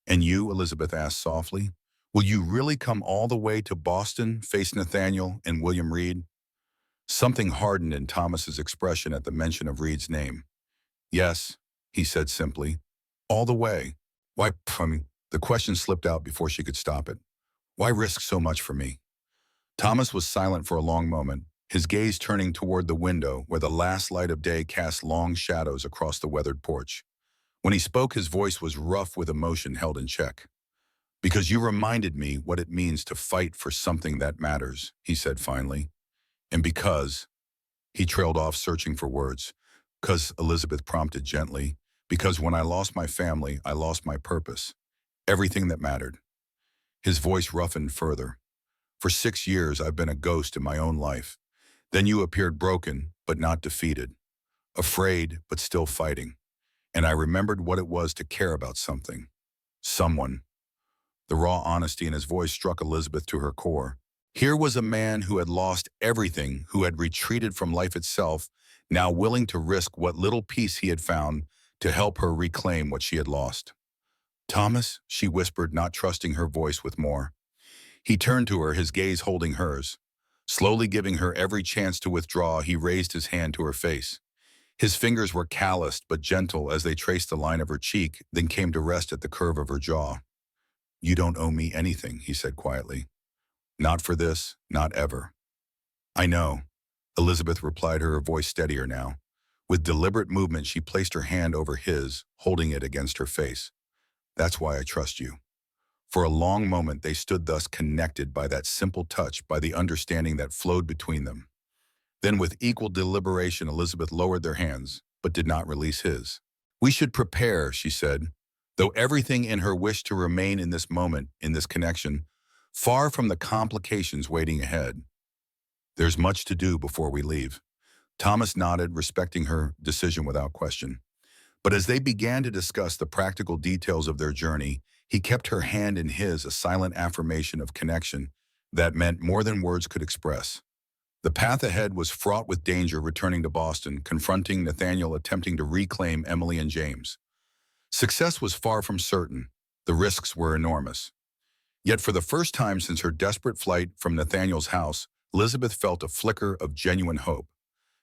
A: "And you," Elizabeth asked softly, "will you really come all the way to Boston, face Nathaniel and William Reed?" Something hardened in Thomas's expression at the mention of Reed's name. "Yes," he said simply. "All the way. Why, the question slipped out before she could stop it. "Why risk so much for me?" Thomas was silent for a long moment, his gaze turning toward the window where the last light of day cast long shadows across the weathered porch. When he spoke, his voice was rough with emotion held in check. "Because you reminded me what it means to fight for something that matters," he said finally. "And because," he trailed off, searching for words. "'Cause," Elizabeth prompted gently, "because when I lost my family, I lost my purpose. Everything that mattered." His voice roughened further. "For 6 years, I've been a ghost in my own life. Then you appeared, broken, but not defeated. Afraid, but still fighting. And I remembered what it was to care about something. Someone." The raw honesty in his voice struck Elizabeth to her core. Here was a man who had lost everything, who had retreated from life itself, now willing to risk what little peace he had found to help her reclaim what she had lost. "Thomas," she whispered, not trusting her voice with more. He turned to her, his gaze holding hers. Slowly giving her every chance to withdraw, he raised his hand to her face. His fingers were calloused but gentle as they traced the line of her cheek, then came to rest at the curve of her jaw. "You don't owe me anything," he said quietly. "Not for this, not ever." "I know," Elizabeth replied, her voice steadier now. With deliberate movement, she placed her hand over his, holding it against her face. "That's why I trust you." For a long moment they stood thus, connected by that simple touch, by the understanding that flowed between them. Then with equal deliberation, Elizabeth lowered their hands, but did not release his. "We should prepare," she said, though everything in her wished to remain in this moment, in this connection, far from the complications waiting ahead. "There's much to do before we leave." Thomas nodded, respecting her decision without question. But as they began to discuss the practical details of their journey, he kept her hand in his, a silent affirmation of connection that meant more than words could express. The path ahead was fraught with danger, returning to Boston, confronting Nathaniel, attempting to reclaim Emily and James. Success was far from certain. The risks were enormous. Yet for the first time since her desperate flight from Nathaniel's house, Elizabeth felt a flicker of genuine hope.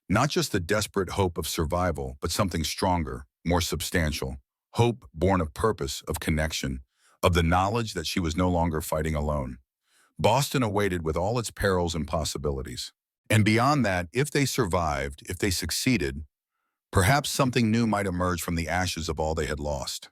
A: Not just the desperate hope of survival, but something stronger, more substantial. Hope born of purpose, of connection, of the knowledge that she was no longer fighting alone. Boston awaited with all its perils and possibilities. And beyond that, if they survived, if they succeeded, perhaps something new might emerge from the ashes of all they had lost.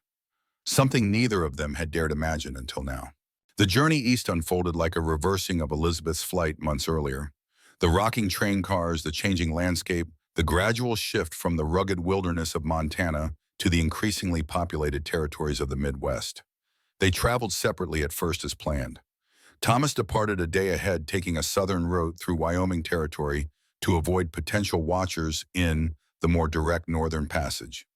A: Something neither of them had dared imagine until now. The journey east unfolded like a reversing of Elizabeth's flight months earlier. The rocking train cars, the changing landscape, the gradual shift from the rugged wilderness of Montana to the increasingly populated territories of the Midwest. They traveled separately at first as planned. Thomas departed a day ahead, taking a southern route through Wyoming territory to avoid potential watchers in the more direct northern passage.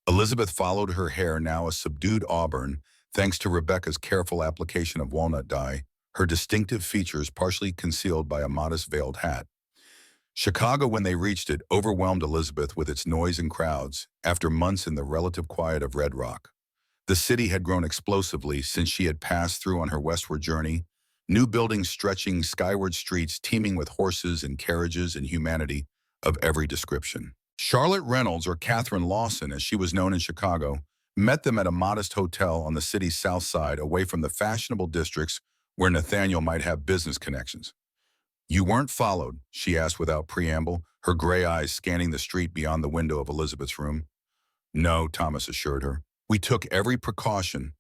A: Elizabeth followed, her hair now a subdued auburn, thanks to Rebecca's careful application of walnut dye, her distinctive features partially concealed by a modest veiled hat. Chicago, when they reached it, overwhelmed Elizabeth with its noise and crowds after months in the relative quiet of Red Rock. The city had grown explosively since she had passed through on her westward journey, new buildings stretching skyward, streets teeming with horses and carriages and humanity of every description. Charlotte Reynolds, or Catherine Lawson as she was known in Chicago, met them at a modest hotel on the city's south side, away from the fashionable districts where Nathaniel might have business connections. "You weren't followed?" she asked without preamble, her gray eyes scanning the street beyond the window of Elizabeth's room. "No," Thomas assured her. "We took every precaution.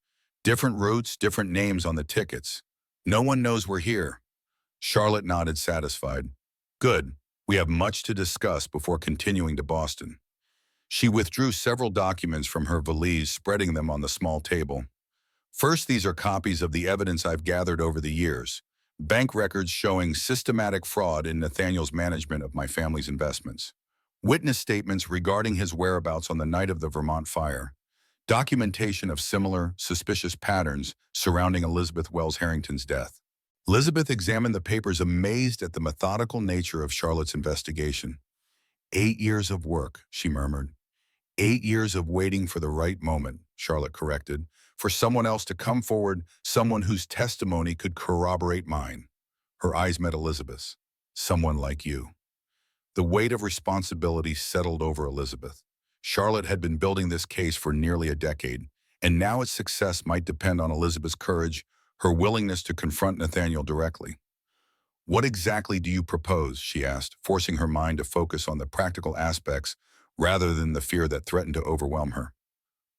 A: Different routes, different names on the tickets. No one knows we're here." Charlotte nodded, satisfied. "Good. We have much to discuss before continuing to Boston." She withdrew several documents from her valise, spreading them on the small table. "First, these are copies of the evidence I've gathered over the years. Bank records showing systematic fraud in Nathaniel's management of my family's investments. Witness statements regarding his whereabouts on the night of the Vermont fire. Documentation of similar, suspicious patterns surrounding Elizabeth Wells Harrington's death. Elizabeth examined the papers amazed at the methodical nature of Charlotte's investigation. 8 years of work, she murmured. 8 years of waiting for the right moment, Charlotte corrected, for someone else to come forward, someone whose testimony could corroborate mine. Her eyes met Elizabeth's. Someone like you. The weight of responsibility settled over Elizabeth. Charlotte had been building this case for nearly a decade, and now its success might depend on Elizabeth's courage, her willingness to confront Nathaniel directly. What exactly do you propose, she asked, forcing her mind to focus on the practical aspects rather than the fear that threatened to overwhelm her.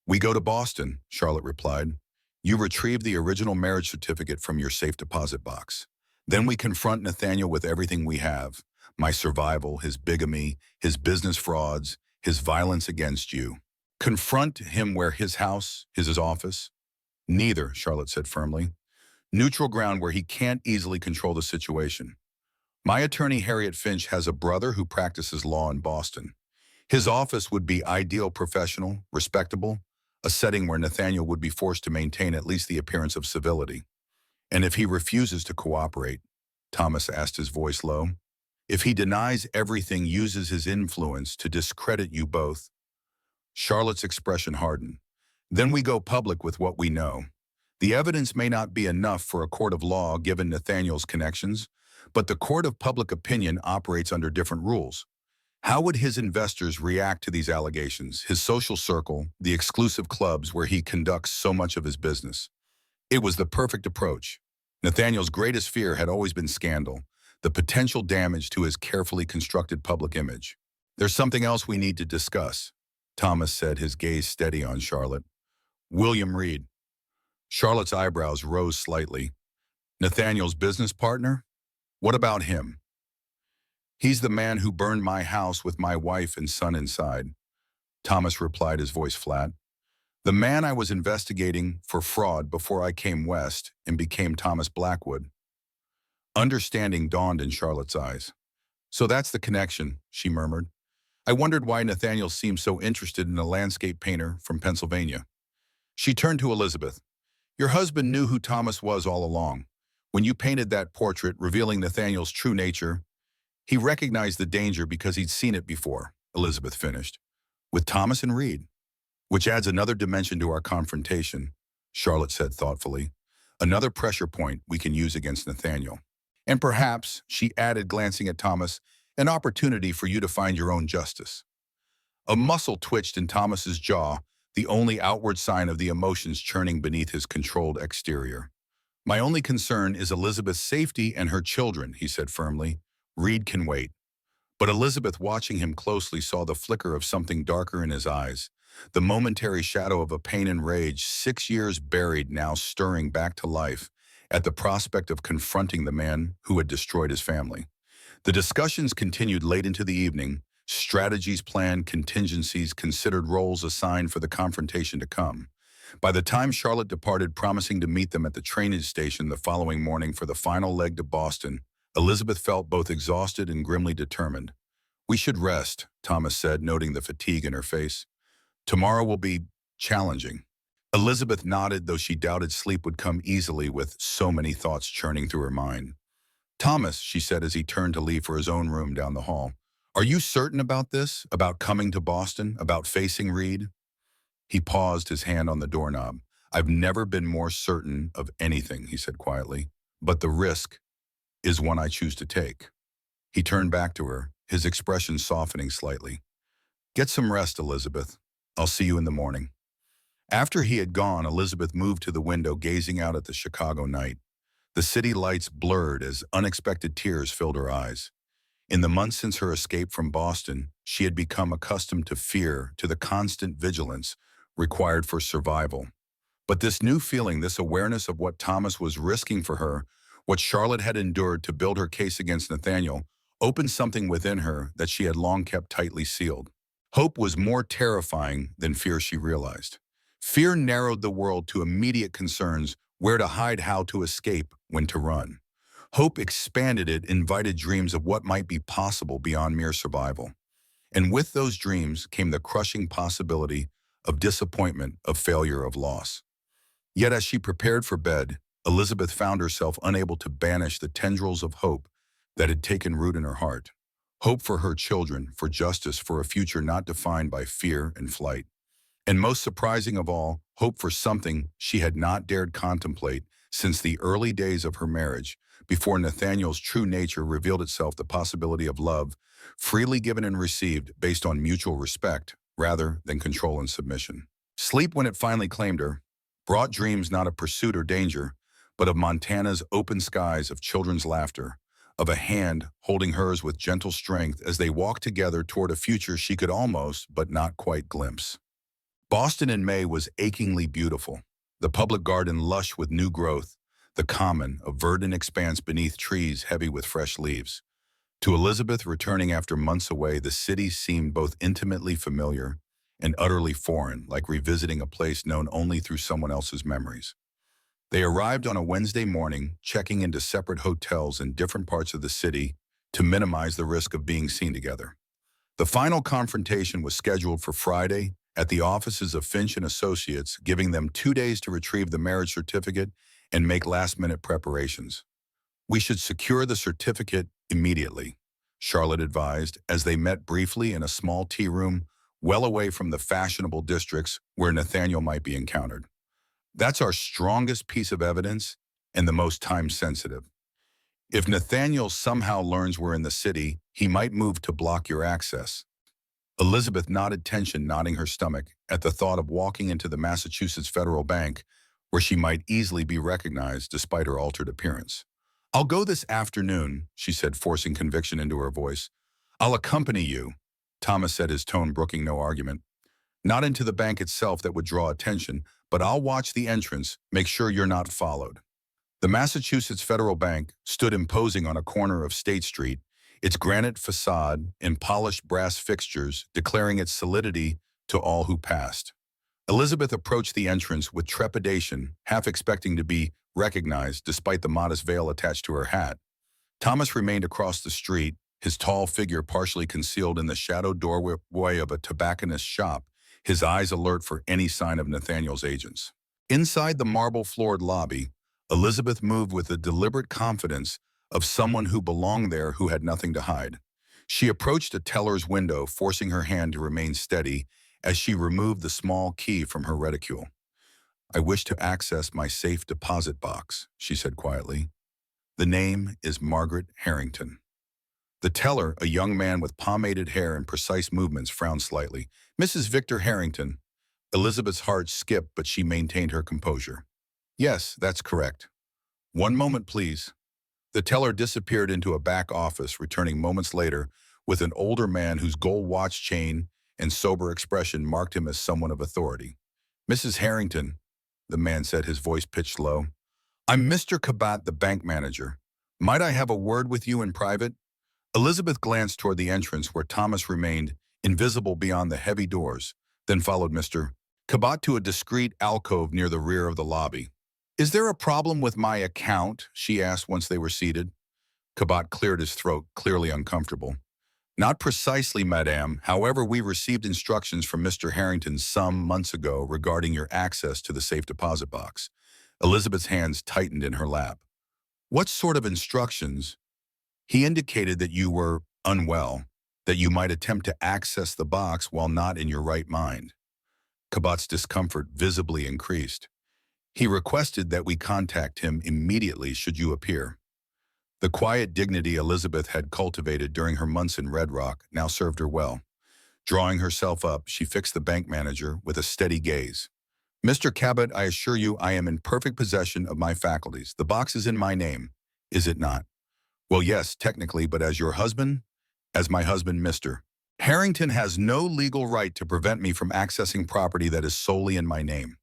A: We go to Boston, Charlotte replied. You retrieve the original marriage certificate from your safe deposit box. Then we confront Nathaniel with everything we have, my survival, his bigamy, his business frauds, his violence against you. Confront him where his house, his office? Neither, Charlotte said firmly. Neutral ground where he can't easily control the situation. My attorney Harriet Finch has a brother who practices law in Boston. His office would be ideal, professional, respectable, a setting where Nathaniel would be forced to maintain at least the appearance of civility. And if he refuses to cooperate, Thomas asked, his voice low, if he denies everything, uses his influence to discredit you both? Charlotte's expression hardened. Then we go public with what we know. The evidence may not be enough for a court of law given Nathaniel's connections, but the court of public opinion operates under different rules. How would his investors react to these allegations, his social circle, the exclusive clubs where he conducts so much of his business? It was the perfect approach. Nathaniel's greatest fear had always been scandal, the potential damage to his carefully constructed public image. There's something else we need to discuss, Thomas said, his gaze steady on Charlotte. William Reed. Charlotte's eyebrows rose slightly. Nathaniel's business partner? What about him? He's the man who burned my house with my wife and son inside, Thomas replied, his voice flat. The man I was investigating for fraud before I came west and became Thomas Blackwood. Understanding dawned in Charlotte's eyes. So that's the connection, she murmured. I wondered why Nathaniel seemed so interested in a landscape painter from Pennsylvania. She turned to Elizabeth. Your husband knew who Thomas was all along. When you painted that portrait revealing Nathaniel's true nature, he recognized the danger because he'd seen it before, Elizabeth finished. With Thomas and Reed. Which adds another dimension to our confrontation, Charlotte said thoughtfully. Another pressure point we can use against Nathaniel. And perhaps, she added, glancing at Thomas, an opportunity for you to find your own justice. A muscle twitched in Thomas's jaw, the only outward sign of the emotions churning beneath his controlled exterior. My only concern is Elizabeth's safety and her children, he said firmly. Reed can wait. But Elizabeth, watching him closely, saw the flicker of something darker in his eyes, the momentary shadow of a pain and rage, 6 years buried, now stirring back to life at the prospect of confronting the man who had destroyed his family. The discussions continued late into the evening, strategies planned, contingencies considered, roles assigned for the confrontation to come. By the time Charlotte departed, promising to meet them at the train station the following morning for the final leg to Boston, Elizabeth felt both exhausted and grimly determined. We should rest, Thomas said, noting the fatigue in her face. Tomorrow will be challenging. Elizabeth nodded, though she doubted sleep would come easily with so many thoughts churning through her mind. Thomas, she said as he turned to leave for his own room down the hall, are you certain about this? About coming to Boston? About facing Reed? He paused, his hand on the doorknob. I've never been more certain of anything, he said quietly, but the risk is one I choose to take. He turned back to her, his expression softening slightly. Get some rest, Elizabeth. I'll see you in the morning. After he had gone, Elizabeth moved to the window, gazing out at the Chicago night. The city lights blurred as unexpected tears filled her eyes. In the months since her escape from Boston, she had become accustomed to fear, to the constant vigilance required for survival. But this new feeling, this awareness of what Thomas was risking for her, what Charlotte had endured to build her case against Nathaniel, opened something within her that she had long kept tightly sealed. Hope was more terrifying than fear, she realized. Fear narrowed the world to immediate concerns, where to hide, how to escape, when to run. Hope expanded it, invited dreams of what might be possible beyond mere survival. And with those dreams came the crushing possibility of disappointment, of failure, of loss. Yet as she prepared for bed, Elizabeth found herself unable to banish the tendrils of hope that had taken root in her heart. Hope for her children, for justice, for a future not defined by fear and flight. And most surprising of all, hope for something she had not dared contemplate since the early days of her marriage, before Nathaniel's true nature revealed itself, the possibility of love, freely given and received based on mutual respect rather than control and submission. Sleep, when it finally claimed her, brought dreams not of pursuit or danger, but of Montana's open skies, of children's laughter, of a hand holding hers with gentle strength as they walked together toward a future she could almost, but not quite, glimpse. Boston in May was achingly beautiful, the public garden lush with new growth, the common a verdant expanse beneath trees heavy with fresh leaves. To Elizabeth, returning after months away, the city seemed both intimately familiar and utterly foreign, like revisiting a place known only through someone else's memories. They arrived on a Wednesday morning, checking into separate hotels in different parts of the city to minimize the risk of being seen together. The final confrontation was scheduled for Friday at the offices of Finch and Associates, giving them 2 days to retrieve the marriage certificate and make last-minute preparations. "We should secure the certificate immediately," Charlotte advised as they met briefly in a small tea room well away from the fashionable districts where Nathaniel might be encountered. "That's our strongest piece of evidence and the most time-sensitive. If Nathaniel somehow learns we're in the city, he might move to block your access." Elizabeth nodded, tension knotting her stomach at the thought of walking into the Massachusetts Federal Bank, where she might easily be recognized despite her altered appearance. "I'll go this afternoon," she said, forcing conviction into her voice. "I'll accompany you," Thomas said, his tone brooking no argument. "Not into the bank itself, that would draw attention, but I'll watch the entrance, make sure you're not followed." The Massachusetts Federal Bank stood imposing on a corner of State Street, its granite facade and polished brass fixtures declaring its solidity to all who passed. Elizabeth approached the entrance with trepidation, half expecting to be recognized despite the modest veil attached to her hat. Thomas remained across the street, his tall figure partially concealed in the shadowed doorway of a tobacconist's shop, his eyes alert for any sign of Nathaniel's agents. Inside the marble-floored lobby, Elizabeth moved with the deliberate confidence of someone who belonged there, who had nothing to hide. She approached a teller's window, forcing her hand to remain steady as she removed the small key from her reticule. "I wish to access my safe deposit box," she said quietly. "The name is Margaret Harrington." The teller, a young man with pomaded hair and precise movements, frowned slightly. "Mrs. Victor Harrington." Elizabeth's heart skipped, but she maintained her composure. "Yes, that's correct. One moment, please." The teller disappeared into a back office, returning moments later with an older man whose gold watch chain and sober expression marked him as someone of authority. "Mrs. Harrington," the man said, his voice pitched low. "I'm Mr. Cabot, the bank manager. Might I have a word with you in private?" Elizabeth glanced toward the entrance where Thomas remained, invisible beyond the heavy doors, then followed Mr. Cabot to a discreet alcove near the rear of the lobby. "Is there a problem with my account?" she asked once they were seated. Cabot cleared his throat, clearly uncomfortable. "Not precisely, madame. However, we received instructions from Mr. Harrington some months ago regarding your access to the safe deposit box." Elizabeth's hands tightened in her lap. "What sort of instructions?" "He indicated that you were unwell, that you might attempt to access the box while not in your right mind." Cabot's discomfort visibly increased. "He requested that we contact him immediately should you appear." The quiet dignity Elizabeth had cultivated during her months in Red Rock now served her well. Drawing herself up, she fixed the bank manager with a steady gaze. "Mr. Cabot, I assure you I am in perfect possession of my faculties. The box is in my name, is it not?" "Well, yes, technically, but as your husband?" "As my husband, Mr. Harrington has no legal right to prevent me from accessing property that is solely in my name."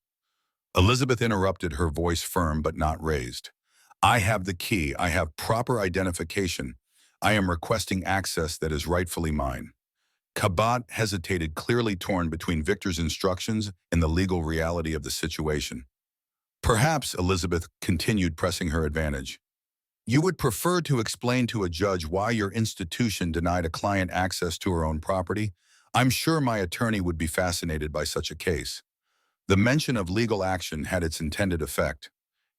A: Elizabeth interrupted, her voice firm but not raised. "I have the key. I have proper identification. I am requesting access that is rightfully mine." Cabot hesitated, clearly torn between Victor's instructions and the legal reality of the situation. "Perhaps," Elizabeth continued, pressing her advantage, You would prefer to explain to a judge why your institution denied a client access to her own property? I'm sure my attorney would be fascinated by such a case. The mention of legal action had its intended effect.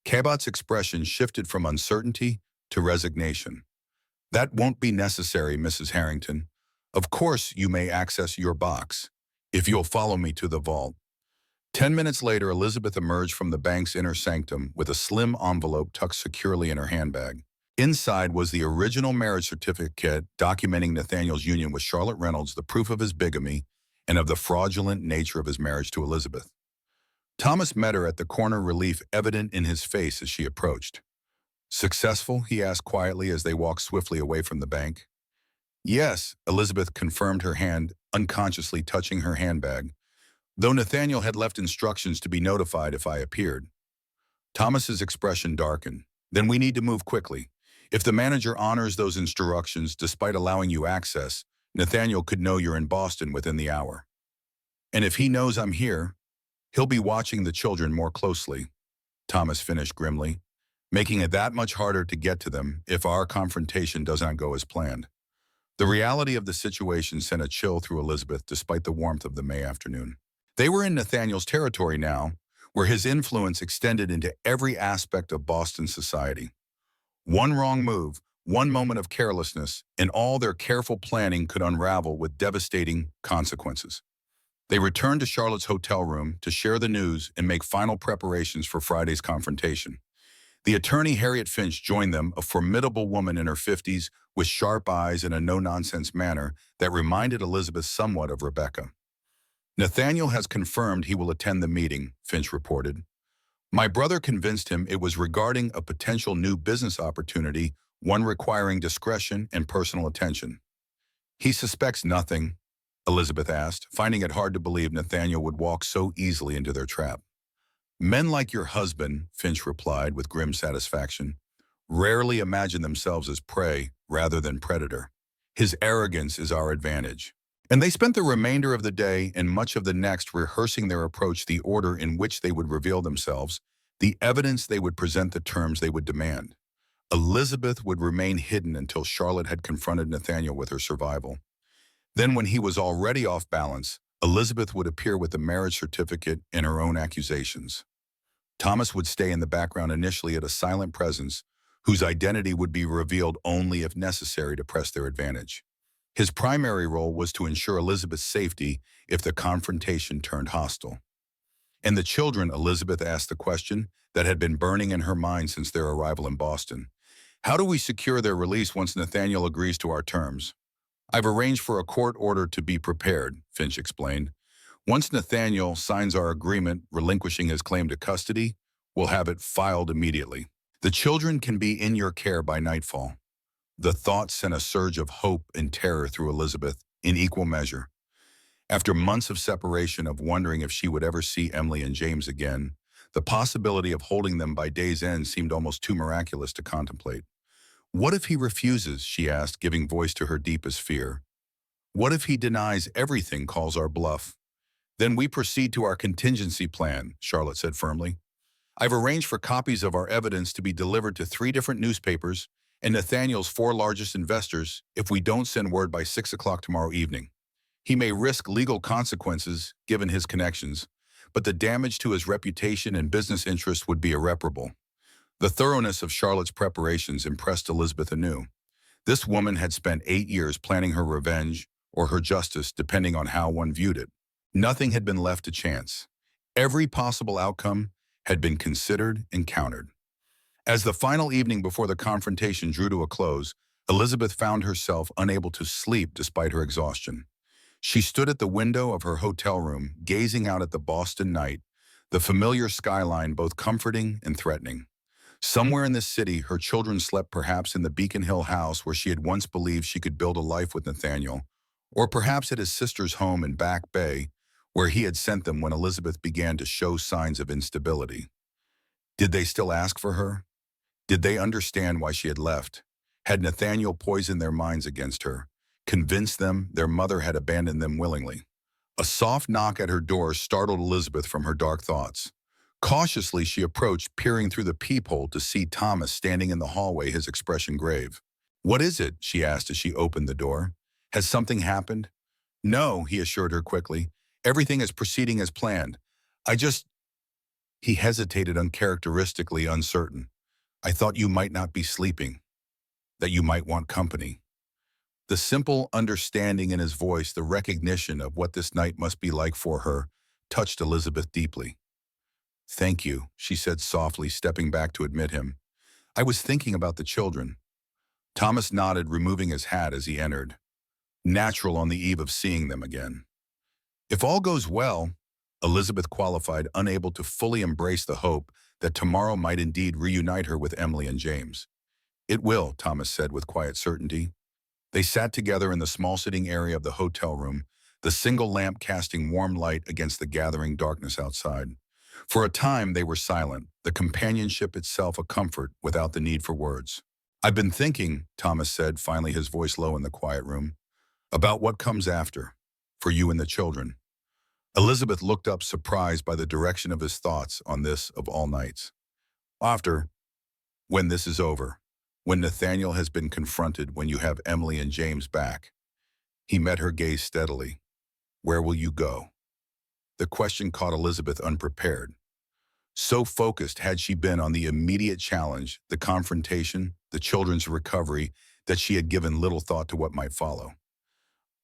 A: Cabot's expression shifted from uncertainty to resignation. That won't be necessary, Mrs. Harrington. Of course you may access your box, if you'll follow me to the vault. 10 minutes later, Elizabeth emerged from the bank's inner sanctum with a slim envelope tucked securely in her handbag. Inside was the original marriage certificate documenting Nathaniel's union with Charlotte Reynolds, the proof of his bigamy and of the fraudulent nature of his marriage to Elizabeth. Thomas met her at the corner, relief evident in his face as she approached. "Successful?" he asked quietly as they walked swiftly away from the bank. "Yes," Elizabeth confirmed, her hand unconsciously touching her handbag, though Nathaniel had left instructions to be notified if I appeared. Thomas's expression darkened. "Then we need to move quickly. If the manager honors those instructions despite allowing you access, Nathaniel could know you're in Boston within the hour. And if he knows I'm here, he'll be watching the children more closely," Thomas finished grimly, "making it that much harder to get to them if our confrontation does not go as planned." The reality of the situation sent a chill through Elizabeth despite the warmth of the May afternoon. They were in Nathaniel's territory now, where his influence extended into every aspect of Boston society. One wrong move, one moment of carelessness, and all their careful planning could unravel with devastating consequences. They returned to Charlotte's hotel room to share the news and make final preparations for Friday's confrontation. The attorney Harriet Finch joined them, a formidable woman in her 50s with sharp eyes and a no-nonsense manner that reminded Elizabeth somewhat of Rebecca. "Nathaniel has confirmed he will attend the meeting," Finch reported. "My brother convinced him it was regarding a potential new business opportunity, one requiring discretion and personal attention." "He suspects nothing?" Elizabeth asked, finding it hard to believe Nathaniel would walk so easily into their trap. "Men like your husband," Finch replied with grim satisfaction, "rarely imagine themselves as prey rather than predator. His arrogance is our advantage." And they spent the remainder of the day and much of the next rehearsing their approach, the order in which they would reveal themselves, the evidence they would present, the terms they would demand. Elizabeth would remain hidden until Charlotte had confronted Nathaniel with her survival. Then, when he was already off balance, Elizabeth would appear with the marriage certificate and her own accusations. Thomas would stay in the background, initially at a silent presence, whose identity would be revealed only if necessary to press their advantage. His primary role was to ensure Elizabeth's safety if the confrontation turned hostile. "And the children?" Elizabeth asked the question that had been burning in her mind since their arrival in Boston. "How do we secure their release once Nathaniel agrees to our terms?" "I've arranged for a court order to be prepared," Finch explained. "Once Nathaniel signs our agreement relinquishing his claim to custody, we'll have it filed immediately. The children can be in your care by nightfall." The thought sent a surge of hope and terror through Elizabeth in equal measure. After months of separation, of wondering if she would ever see Emily and James again, the possibility of holding them by day's end seemed almost too miraculous to contemplate. "What if he refuses?" she asked, giving voice to her deepest fear. "What if he denies everything, calls our bluff?" "Then we proceed to our contingency plan," Charlotte said firmly. "I've arranged for copies of our evidence to be delivered to 3 different newspapers and Nathaniel's 4 largest investors if we don't send word by 6 o'clock tomorrow evening. He may risk legal consequences given his connections, but the damage to his reputation and business interests would be irreparable." The thoroughness of Charlotte's preparations impressed Elizabeth anew. This woman had spent 8 years planning her revenge or her justice, depending on how one viewed it. Nothing had been left to chance. Every possible outcome had been considered and countered. As the final evening before the confrontation drew to a close, Elizabeth found herself unable to sleep despite her exhaustion. She stood at the window of her hotel room, gazing out at the Boston night, the familiar skyline both comforting and threatening. Somewhere in this city, her children slept, perhaps in the Beacon Hill house where she had once believed she could build a life with Nathaniel, or perhaps at his sister's home in Back Bay, where he had sent them when Elizabeth began to show signs of instability. Did they still ask for her? Did they understand why she had left? Had Nathaniel poisoned their minds against her, convinced them their mother had abandoned them willingly? A soft knock at her door startled Elizabeth from her dark thoughts. Cautiously, she approached, peering through the peephole to see Thomas standing in the hallway, his expression grave. "What is it?" she asked as she opened the door. "Has something happened?" "No," he assured her quickly. "Everything is proceeding as planned. I just—" He hesitated, uncharacteristically uncertain. "I thought you might not be sleeping, that you might want company." The simple understanding in his voice, the recognition of what this night must be like for her, touched Elizabeth deeply. "Thank you," she said softly, stepping back to admit him. "I was thinking about the children." Thomas nodded, removing his hat as he entered. Natural on the eve of seeing them again. "If all goes well," Elizabeth qualified, unable to fully embrace the hope that tomorrow might indeed reunite her with Emily and James. "It will," Thomas said with quiet certainty. They sat together in the small sitting area of the hotel room, the single lamp casting warm light against the gathering darkness outside. For a time they were silent, the companionship itself a comfort without the need for words. "I've been thinking," Thomas said, finally, his voice low in the quiet room, "about what comes after, for you and the children." Elizabeth looked up, surprised by the direction of his thoughts on this of all nights. "After, when this is over, when Nathaniel has been confronted, when you have Emily and James back." He met her gaze steadily. "Where will you go?" The question caught Elizabeth unprepared. So focused had she been on the immediate challenge, the confrontation, the children's recovery, that she had given little thought to what might follow.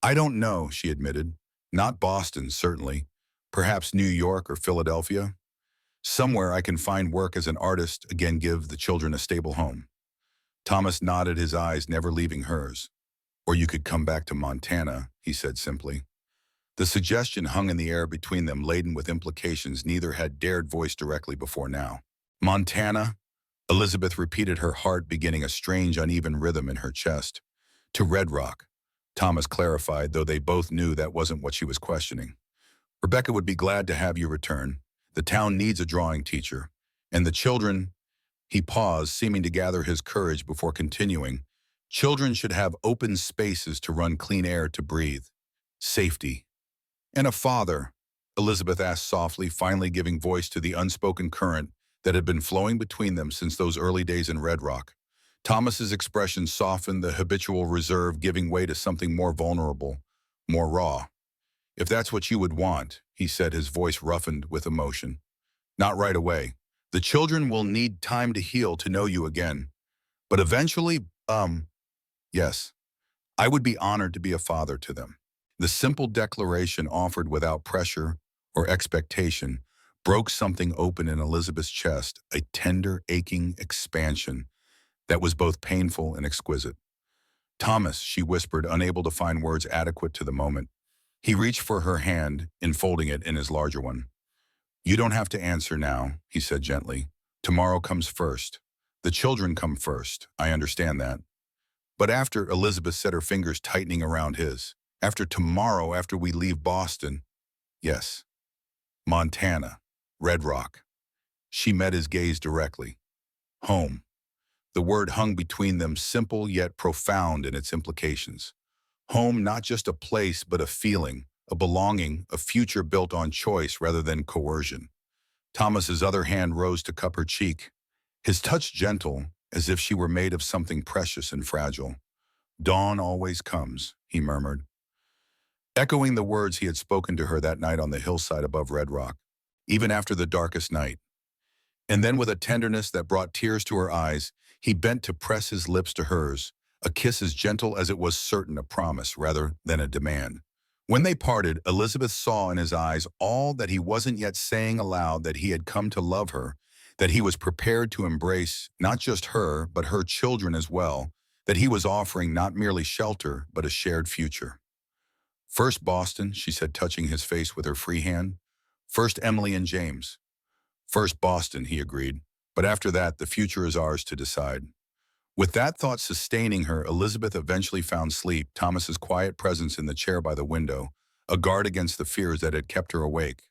A: "I don't know," she admitted. "Not Boston, certainly. Perhaps New York or Philadelphia. Somewhere I can find work as an artist, again give the children a stable home." Thomas nodded, his eyes never leaving hers. "Or you could come back to Montana," he said simply. The suggestion hung in the air between them, laden with implications neither had dared voice directly before now. "Montana?" Elizabeth repeated, her heart beginning a strange uneven rhythm in her chest. "To Red Rock," Thomas clarified, though they both knew that wasn't what she was questioning. "Rebecca would be glad to have you return. The town needs a drawing teacher. And the children—" He paused, seeming to gather his courage before continuing. "Children should have open spaces to run, clean air to breathe. Safety." "And a father?" Elizabeth asked softly, finally giving voice to the unspoken current that had been flowing between them since those early days in Red Rock. Thomas's expression softened, the habitual reserve giving way to something more vulnerable, more raw. "If that's what you would want," he said, his voice roughened with emotion. "Not right away. The children will need time to heal, to know you again. But eventually, yes, I would be honored to be a father to them." The simple declaration, offered without pressure or expectation, broke something open in Elizabeth's chest, a tender, aching expansion that was both painful and exquisite. "Thomas," she whispered, unable to find words adequate to the moment. He reached for her hand, enfolding it in his larger one. "You don't have to answer now," he said gently. "Tomorrow comes first. The children come first. I understand that. But after," Elizabeth said, her fingers tightening around his, "after tomorrow, after we leave Boston." "Yes. Montana. Red Rock." She met his gaze directly. "Home." The word hung between them, simple yet profound in its implications. Home, not just a place, but a feeling, a belonging, a future built on choice rather than coercion. Thomas's other hand rose to cup her cheek, his touch gentle, as if she were made of something precious and fragile. "Dawn always comes," he murmured, echoing the words he had spoken to her that night on the hillside above Red Rock, "even after the darkest night." And then, with a tenderness that brought tears to her eyes, he bent to press his lips to hers, a kiss as gentle as it was certain, a promise rather than a demand. When they parted, Elizabeth saw in his eyes all that he wasn't yet saying aloud, that he had come to love her, that he was prepared to embrace not just her, but her children as well, that he was offering not merely shelter, but a shared future. "First Boston," she said, touching his face with her free hand. "First Emily and James." "First Boston," he agreed. "But after that, the future is ours to decide." With that thought sustaining her, Elizabeth eventually found sleep, Thomas's quiet presence in the chair by the window, a guard against the fears that had kept her awake.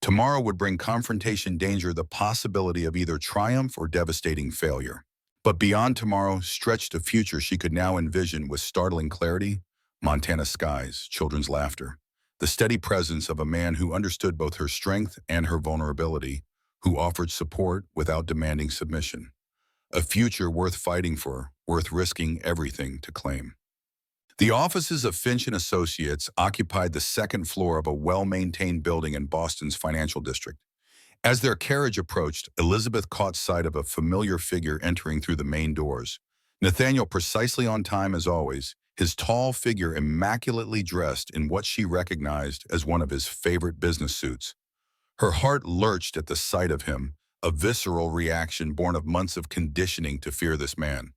A: Tomorrow would bring confrontation, danger, the possibility of either triumph or devastating failure. But beyond tomorrow stretched a future she could now envision with startling clarity: Montana skies, children's laughter, the steady presence of a man who understood both her strength and her vulnerability, who offered support without demanding submission. A future worth fighting for, worth risking everything to claim. The offices of Finch and Associates occupied the second floor of a well-maintained building in Boston's financial district. As their carriage approached, Elizabeth caught sight of a familiar figure entering through the main doors. Nathaniel, precisely on time as always, his tall figure immaculately dressed in what she recognized as one of his favorite business suits. Her heart lurched at the sight of him, a visceral reaction born of months of conditioning to fear this man.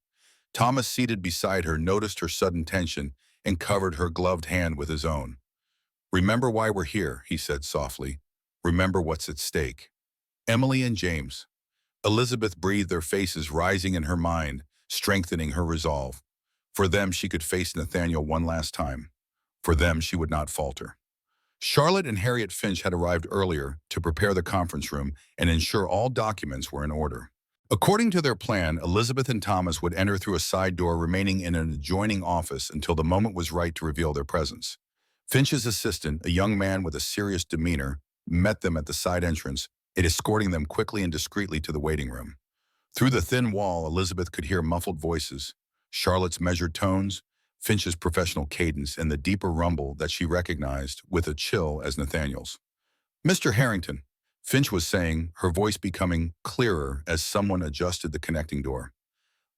A: Thomas, seated beside her, noticed her sudden tension and covered her gloved hand with his own. "Remember why we're here," he said softly. "Remember what's at stake." Emily and James. Elizabeth breathed, their faces rising in her mind, strengthening her resolve. For them, she could face Nathaniel one last time. For them, she would not falter. Charlotte and Harriet Finch had arrived earlier to prepare the conference room and ensure all documents were in order. According to their plan, Elizabeth and Thomas would enter through a side door, remaining in an adjoining office until the moment was right to reveal their presence. Finch's assistant, a young man with a serious demeanor, met them at the side entrance, escorting them quickly and discreetly to the waiting room. Through the thin wall, Elizabeth could hear muffled voices, Charlotte's measured tones, Finch's professional cadence, and the deeper rumble that she recognized with a chill as Nathaniel's. "Mr. Harrington," Finch was saying, her voice becoming clearer as someone adjusted the connecting door.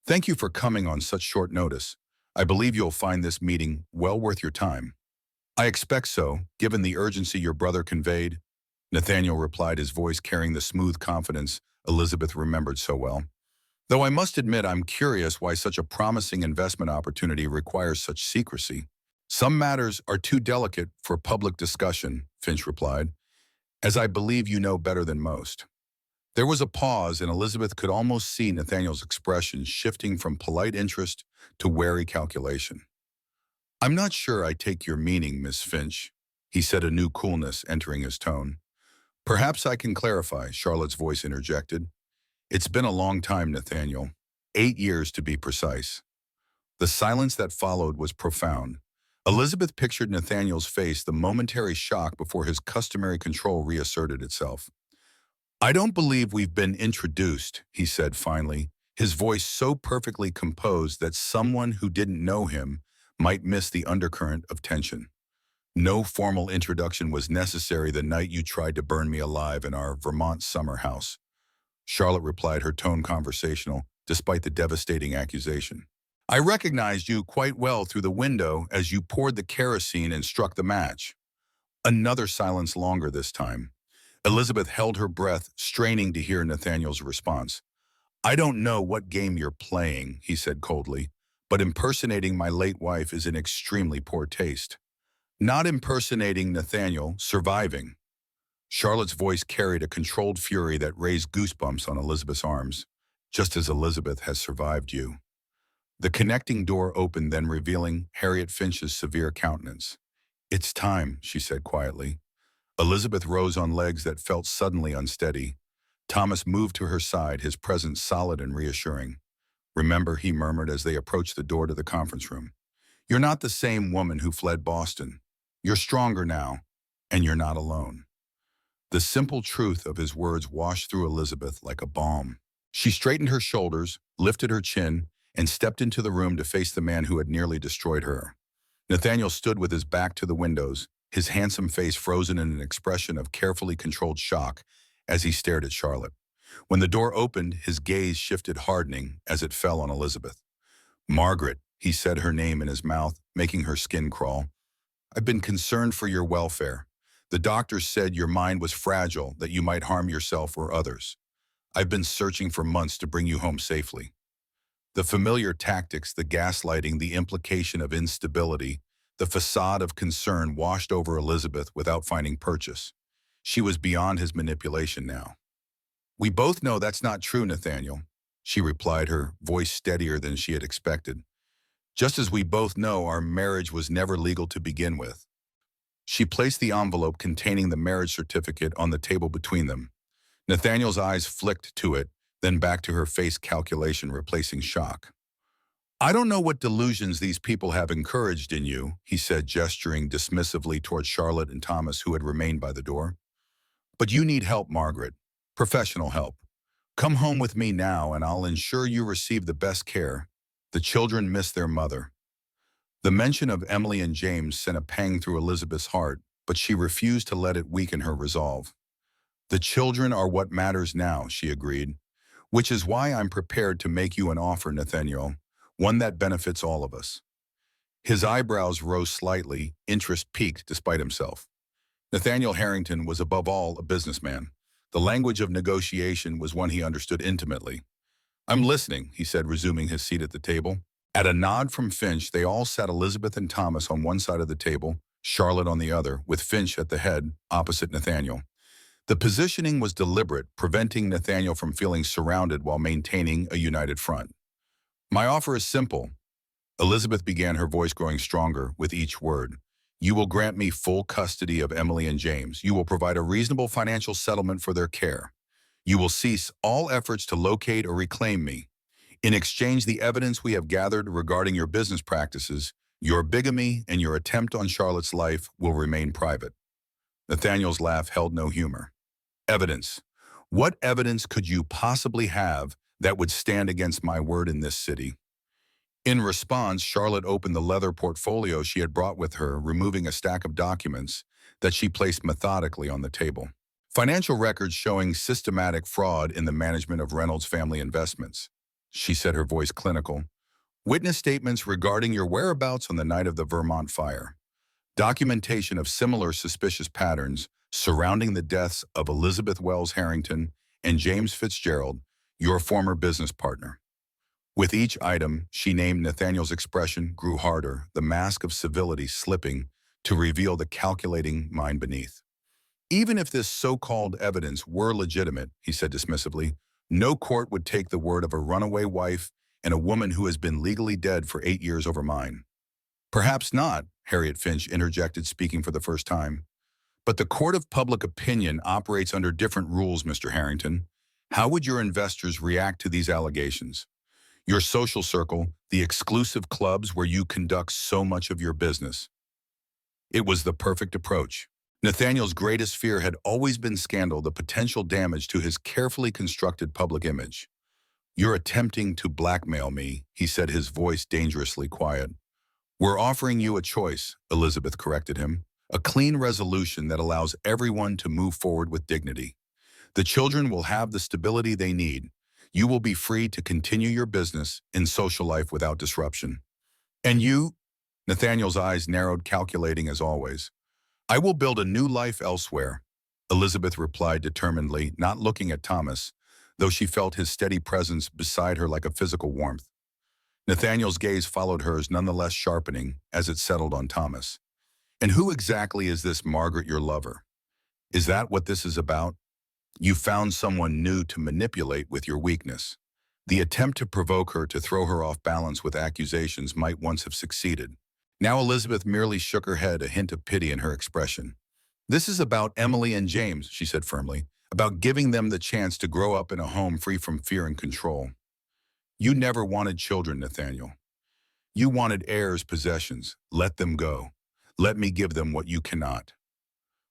A: "Thank you for coming on such short notice. I believe you'll find this meeting well worth your time." "I expect so, given the urgency your brother conveyed," Nathaniel replied, his voice carrying the smooth confidence Elizabeth remembered so well. "Though I must admit I'm curious why such a promising investment opportunity requires such secrecy." "Some matters are too delicate for public discussion," Finch replied, "as I believe you know better than most." There was a pause, and Elizabeth could almost see Nathaniel's expression shifting from polite interest to wary calculation. "I'm not sure I take your meaning, Miss Finch," he said, a new coolness entering his tone. "Perhaps I can clarify," Charlotte's voice interjected. "It's been a long time, Nathaniel. 8 years to be precise." The silence that followed was profound. Elizabeth pictured Nathaniel's face, the momentary shock before his customary control reasserted itself. "I don't believe we've been introduced," he said finally, his voice so perfectly composed that someone who didn't know him might miss the undercurrent of tension. "No formal introduction was necessary the night you tried to burn me alive in our Vermont summer house," Charlotte replied, her tone conversational, despite the devastating accusation. "I recognized you quite well through the window as you poured the kerosene and struck the match." Another silence, longer this time. Elizabeth held her breath, straining to hear Nathaniel's response. "I don't know what game you're playing," he said coldly, "but impersonating my late wife is in extremely poor taste." "Not impersonating Nathaniel, surviving." Charlotte's voice carried a controlled fury that raised goosebumps on Elizabeth's arms. "Just as Elizabeth has survived you." The connecting door opened, then revealing Harriet Finch's severe countenance. "It's time," she said quietly. Elizabeth rose on legs that felt suddenly unsteady. Thomas moved to her side, his presence solid and reassuring. "Remember," he murmured as they approached the door to the conference room. "You're not the same woman who fled Boston. You're stronger now, and you're not alone." The simple truth of his words washed through Elizabeth like a balm. She straightened her shoulders, lifted her chin, and stepped into the room to face the man who had nearly destroyed her. Nathaniel stood with his back to the windows, his handsome face frozen in an expression of carefully controlled shock as he stared at Charlotte. When the door opened, his gaze shifted, hardening as it fell on Elizabeth. "Margaret," he said, her name in his mouth, making her skin crawl. "I've been concerned for your welfare. The doctors said your mind was fragile, that you might harm yourself or others. I've been searching for months to bring you home safely." The familiar tactics, the gaslighting, the implication of instability, the facade of concern washed over Elizabeth without finding purchase. She was beyond his manipulation now. "We both know that's not true, Nathaniel," she replied, her voice steadier than she had expected. "Just as we both know our marriage was never legal to begin with." She placed the envelope containing the marriage certificate on the table between them. Nathaniel's eyes flicked to it, then back to her face, calculation replacing shock. "I don't know what delusions these people have encouraged in you," he said, gesturing dismissively toward Charlotte and Thomas, who had remained by the door. "But you need help, Margaret. Professional help. Come home with me now and I'll ensure you receive the best care. The children miss their mother. The mention of Emily and James sent a pang through Elizabeth's heart, but she refused to let it weaken her resolve. The children are what matters now, she agreed, which is why I'm prepared to make you an offer, Nathaniel, one that benefits all of us. His eyebrows rose slightly, interest piqued despite himself. Nathaniel Harrington was above all a businessman. The language of negotiation was one he understood intimately. I'm listening, he said, resuming his seat at the table. At a nod from Finch, they all sat Elizabeth and Thomas on one side of the table, Charlotte on the other, with Finch at the head, opposite Nathaniel. The positioning was deliberate, preventing Nathaniel from feeling surrounded while maintaining a united front. My offer is simple. Elizabeth began, her voice growing stronger with each word. You will grant me full custody of Emily and James. You will provide a reasonable financial settlement for their care. You will cease all efforts to locate or reclaim me. In exchange, the evidence we have gathered regarding your business practices, your bigamy, and your attempt on Charlotte's life will remain private. Nathaniel's laugh held no humor. Evidence. What evidence could you possibly have that would stand against my word in this city? In response, Charlotte opened the leather portfolio she had brought with her, removing a stack of documents that she placed methodically on the table. Financial records showing systematic fraud in the management of Reynolds family investments, she said, her voice clinical. Witness statements regarding your whereabouts on the night of the Vermont fire. Documentation of similar suspicious patterns surrounding the deaths of Elizabeth Wells Harrington and James Fitzgerald, your former business partner. With each item, she named Nathaniel's expression grew harder, the mask of civility slipping to reveal the calculating mind beneath. Even if this so-called evidence were legitimate, he said dismissively, no court would take the word of a runaway wife and a woman who has been legally dead for 8 years over mine. Perhaps not, Harriet Finch interjected, speaking for the first time. But the court of public opinion operates under different rules, Mr. Harrington. How would your investors react to these allegations? Your social circle, the exclusive clubs where you conduct so much of your business. It was the perfect approach. Nathaniel's greatest fear had always been scandal, the potential damage to his carefully constructed public image. You're attempting to blackmail me, he said, his voice dangerously quiet. We're offering you a choice, Elizabeth corrected him, a clean resolution that allows everyone to move forward with dignity. The children will have the stability they need. You will be free to continue your business and social life without disruption. And you? Nathaniel's eyes narrowed, calculating as always. I will build a new life elsewhere, Elizabeth replied determinedly, not looking at Thomas, though she felt his steady presence beside her like a physical warmth. Nathaniel's gaze followed hers, nonetheless sharpening as it settled on Thomas. And who exactly is this Margaret, your lover? Is that what this is about? You found someone new to manipulate with your weakness. The attempt to provoke her, to throw her off balance with accusations, might once have succeeded. Now Elizabeth merely shook her head, a hint of pity in her expression. This is about Emily and James, she said firmly, about giving them the chance to grow up in a home free from fear and control. You never wanted children, Nathaniel. You wanted heirs, possessions. Let them go. Let me give them what you cannot.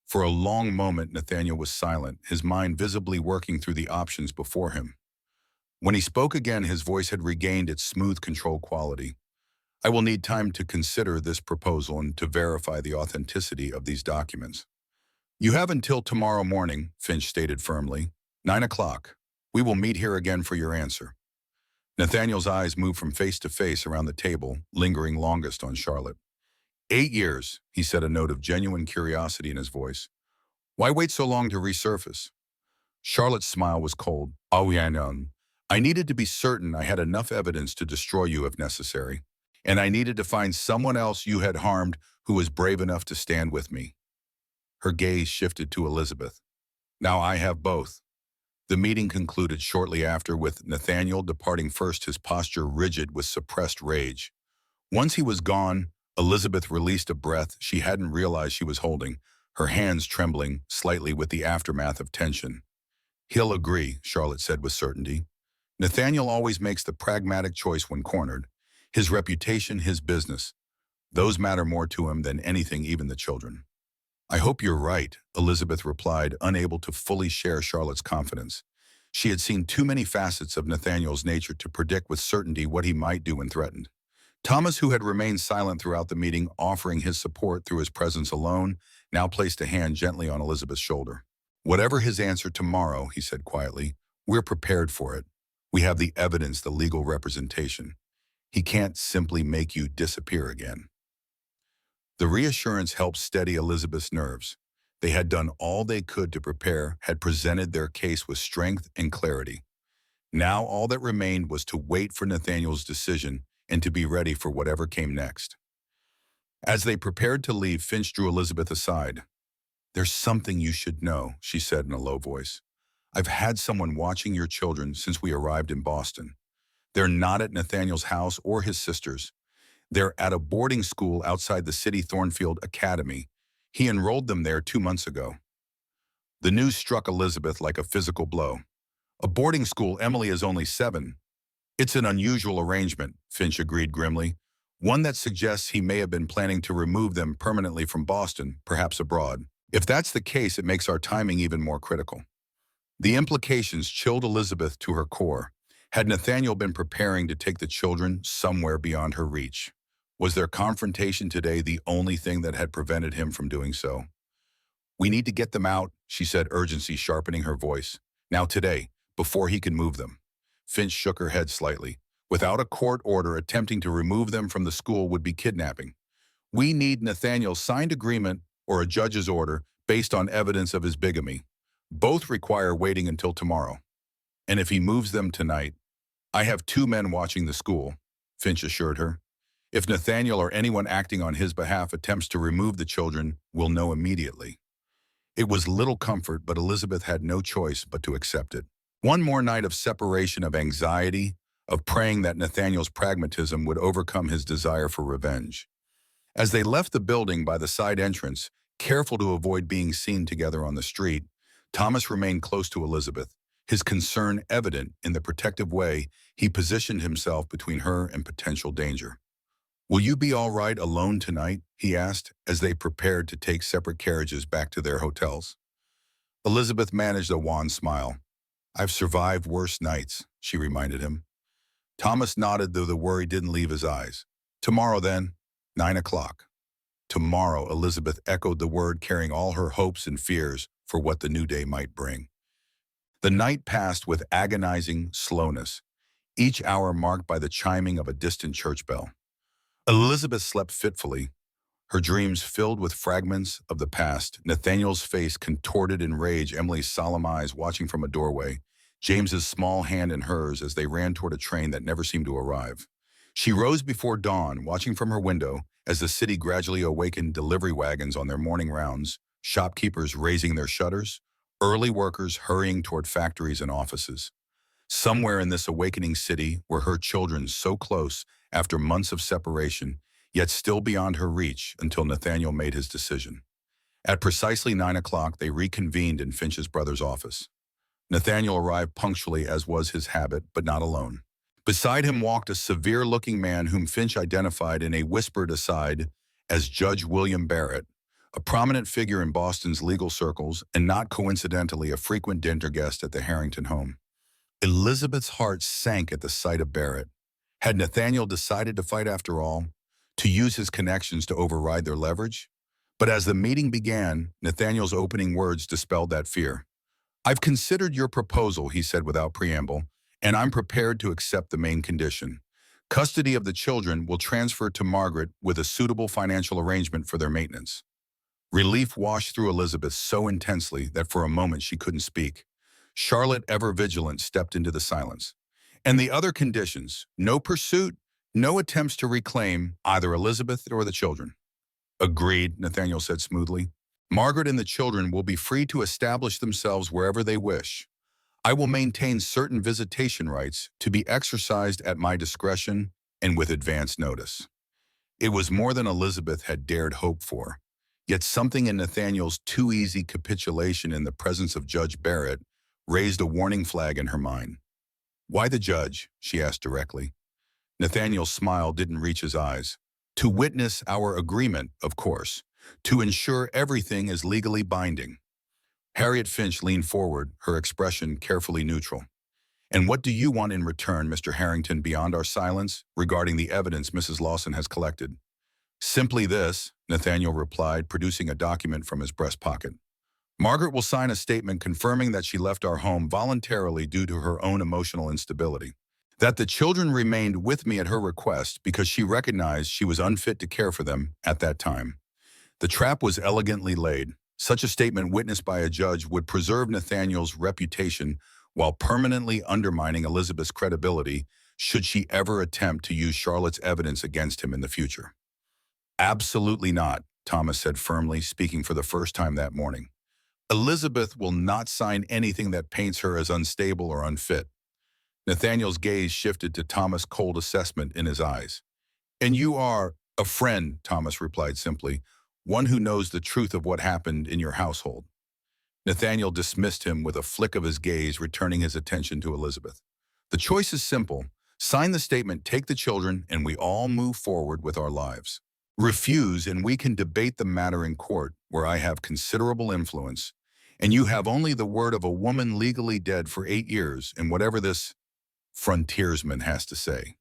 A: For a long moment, Nathaniel was silent, his mind visibly working through the options before him. When he spoke again, his voice had regained its smooth control quality. I will need time to consider this proposal and to verify the authenticity of these documents. You have until tomorrow morning, Finch stated firmly. 9 o'clock. We will meet here again for your answer. Nathaniel's eyes moved from face to face around the table, lingering longest on Charlotte. 8 years, he said, a note of genuine curiosity in his voice. Why wait so long to resurface? Charlotte's smile was cold. Oh, yeah, no. I needed to be certain I had enough evidence to destroy you if necessary. And I needed to find someone else you had harmed who was brave enough to stand with me. Her gaze shifted to Elizabeth. Now I have both. The meeting concluded shortly after, with Nathaniel departing first, his posture rigid with suppressed rage. Once he was gone, Elizabeth released a breath she hadn't realized she was holding, her hands trembling slightly with the aftermath of tension. He'll agree, Charlotte said with certainty. Nathaniel always makes the pragmatic choice when cornered. His reputation, his business. Those matter more to him than anything, even the children. I hope you're right, Elizabeth replied, unable to fully share Charlotte's confidence. She had seen too many facets of Nathaniel's nature to predict with certainty what he might do when threatened. Thomas, who had remained silent throughout the meeting, offering his support through his presence alone, now placed a hand gently on Elizabeth's shoulder. Whatever his answer tomorrow, he said quietly, we're prepared for it. We have the evidence, the legal representation. He can't simply make you disappear again. The reassurance helped steady Elizabeth's nerves. They had done all they could to prepare, had presented their case with strength and clarity. Now all that remained was to wait for Nathaniel's decision and to be ready for whatever came next. As they prepared to leave, Finch drew Elizabeth aside. There's something you should know, she said in a low voice. I've had someone watching your children since we arrived in Boston. They're not at Nathaniel's house or his sister's. They're at a boarding school outside the city Thornfield Academy. He enrolled them there 2 months ago. The news struck Elizabeth like a physical blow. A boarding school, Emily is only 7. It's an unusual arrangement, Finch agreed grimly. One that suggests he may have been planning to remove them permanently from Boston, perhaps abroad. If that's the case, it makes our timing even more critical. The implications chilled Elizabeth to her core. Had Nathaniel been preparing to take the children somewhere beyond her reach? Was their confrontation today the only thing that had prevented him from doing so? We need to get them out, she said, urgency sharpening her voice. Now today, before he can move them. Finch shook her head slightly. Without a court order, attempting to remove them from the school would be kidnapping. We need Nathaniel's signed agreement or a judge's order based on evidence of his bigamy. Both require waiting until tomorrow. And if he moves them tonight, I have 2 men watching the school, Finch assured her. If Nathaniel or anyone acting on his behalf attempts to remove the children, we'll know immediately. It was little comfort, but Elizabeth had no choice but to accept it. One more night of separation, of anxiety, of praying that Nathaniel's pragmatism would overcome his desire for revenge. As they left the building by the side entrance, careful to avoid being seen together on the street, Thomas remained close to Elizabeth, his concern evident in the protective way he positioned himself between her and potential danger. Will you be all right alone tonight? He asked, as they prepared to take separate carriages back to their hotels. Elizabeth managed a wan smile. I've survived worse nights, she reminded him. Thomas nodded, though the worry didn't leave his eyes. Tomorrow then, 9 o'clock. Tomorrow, Elizabeth echoed the word, carrying all her hopes and fears for what the new day might bring. The night passed with agonizing slowness, each hour marked by the chiming of a distant church bell. Elizabeth slept fitfully, her dreams filled with fragments of the past, Nathaniel's face contorted in rage, Emily's solemn eyes watching from a doorway, James's small hand in hers as they ran toward a train that never seemed to arrive. She rose before dawn, watching from her window as the city gradually awakened delivery wagons on their morning rounds, shopkeepers raising their shutters, early workers hurrying toward factories and offices. Somewhere in this awakening city were her children, so close after months of separation, yet still beyond her reach until Nathaniel made his decision. At precisely 9 o'clock, they reconvened in Finch's brother's office. Nathaniel arrived punctually, as was his habit, but not alone. Beside him walked a severe-looking man whom Finch identified in a whispered aside as Judge William Barrett, a prominent figure in Boston's legal circles and not coincidentally a frequent dinner guest at the Harrington home. Elizabeth's heart sank at the sight of Barrett. Had Nathaniel decided to fight after all, to use his connections to override their leverage? But as the meeting began, Nathaniel's opening words dispelled that fear. I've considered your proposal, he said without preamble, and I'm prepared to accept the main condition. Custody of the children will transfer to Margaret with a suitable financial arrangement for their maintenance. Relief washed through Elizabeth so intensely that for a moment she couldn't speak. Charlotte, ever vigilant, stepped into the silence. And the other conditions, no pursuit, no attempts to reclaim either Elizabeth or the children. Agreed, Nathaniel said smoothly. Margaret and the children will be free to establish themselves wherever they wish. I will maintain certain visitation rights to be exercised at my discretion and with advance notice. It was more than Elizabeth had dared hope for, yet something in Nathaniel's too easy capitulation in the presence of Judge Barrett raised a warning flag in her mind. Why the judge? She asked directly. Nathaniel's smile didn't reach his eyes. To witness our agreement, of course. to ensure everything is legally binding. Harriet Finch leaned forward, her expression carefully neutral. And what do you want in return, Mr. Harrington, beyond our silence regarding the evidence Mrs. Lawson has collected? Simply this, Nathaniel replied, producing a document from his breast pocket. Margaret will sign a statement confirming that she left our home voluntarily due to her own emotional instability. That the children remained with me at her request because she recognized she was unfit to care for them at that time. The trap was elegantly laid. Such a statement witnessed by a judge would preserve Nathaniel's reputation while permanently undermining Elizabeth's credibility should she ever attempt to use Charlotte's evidence against him in the future. Absolutely not, Thomas said firmly, speaking for the first time that morning. Elizabeth will not sign anything that paints her as unstable or unfit. Nathaniel's gaze shifted to Thomas' cold assessment in his eyes. And you are a friend, Thomas replied simply, one who knows the truth of what happened in your household. Nathaniel dismissed him with a flick of his gaze, returning his attention to Elizabeth. The choice is simple. Sign the statement, take the children, and we all move forward with our lives. Refuse, and we can debate the matter in court, where I have considerable influence, and you have only the word of a woman legally dead for 8 years, and whatever this frontiersman has to say.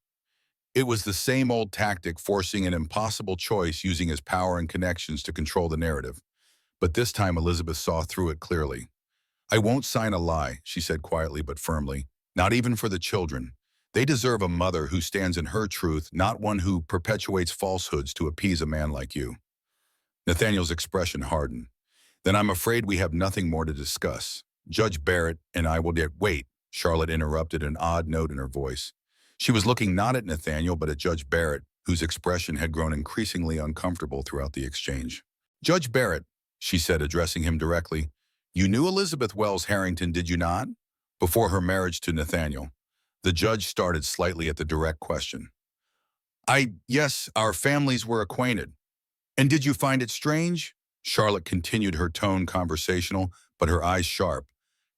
A: It was the same old tactic, forcing an impossible choice using his power and connections to control the narrative. But this time Elizabeth saw through it clearly. I won't sign a lie, she said quietly but firmly, not even for the children. They deserve a mother who stands in her truth, not one who perpetuates falsehoods to appease a man like you. Nathaniel's expression hardened. Then I'm afraid we have nothing more to discuss. Judge Barrett and I will wait, Charlotte interrupted, an odd note in her voice. She was looking not at Nathaniel but at Judge Barrett, whose expression had grown increasingly uncomfortable throughout the exchange. Judge Barrett, she said, addressing him directly, you knew Elizabeth Wells Harrington, did you not? Before her marriage to Nathaniel. The judge started slightly at the direct question. Yes, our families were acquainted. And did you find it strange? Charlotte continued, her tone conversational, but her eyes sharp.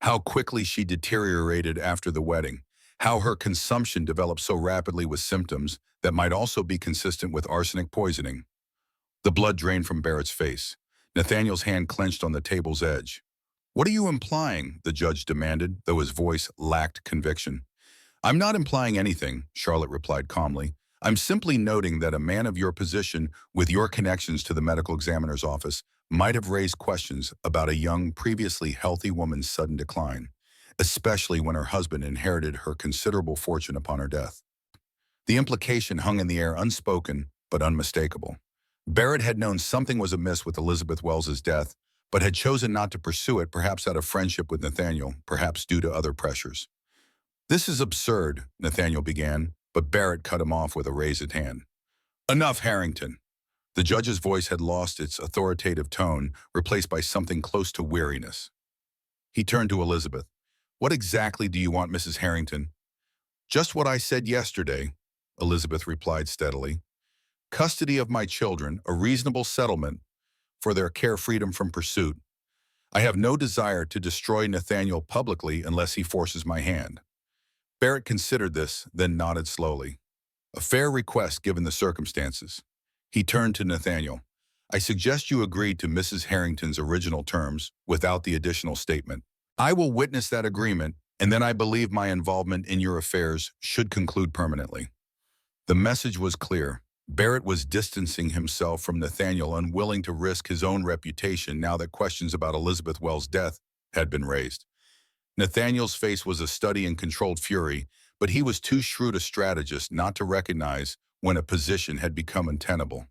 A: How quickly she deteriorated after the wedding. How her consumption developed so rapidly with symptoms that might also be consistent with arsenic poisoning. The blood drained from Barrett's face. Nathaniel's hand clenched on the table's edge. What are you implying? The judge demanded, though his voice lacked conviction. I'm not implying anything, Charlotte replied calmly. I'm simply noting that a man of your position, with your connections to the medical examiner's office, might have raised questions about a young, previously healthy woman's sudden decline, especially when her husband inherited her considerable fortune upon her death. The implication hung in the air, unspoken but unmistakable. Barrett had known something was amiss with Elizabeth Wells's death, but had chosen not to pursue it, perhaps out of friendship with Nathaniel, perhaps due to other pressures. This is absurd, Nathaniel began, but Barrett cut him off with a raised hand. Enough, Harrington. The judge's voice had lost its authoritative tone, replaced by something close to weariness. He turned to Elizabeth. What exactly do you want, Mrs. Harrington? Just what I said yesterday, Elizabeth replied steadily. Custody of my children, a reasonable settlement for their care, freedom from pursuit. I have no desire to destroy Nathaniel publicly unless he forces my hand. Barrett considered this, then nodded slowly. A fair request given the circumstances. He turned to Nathaniel. I suggest you agree to Mrs. Harrington's original terms without the additional statement. I will witness that agreement, and then I believe my involvement in your affairs should conclude permanently. The message was clear. Barrett was distancing himself from Nathaniel, unwilling to risk his own reputation now that questions about Elizabeth Wells' death had been raised. Nathaniel's face was a study in controlled fury, but he was too shrewd a strategist not to recognize when a position had become untenable.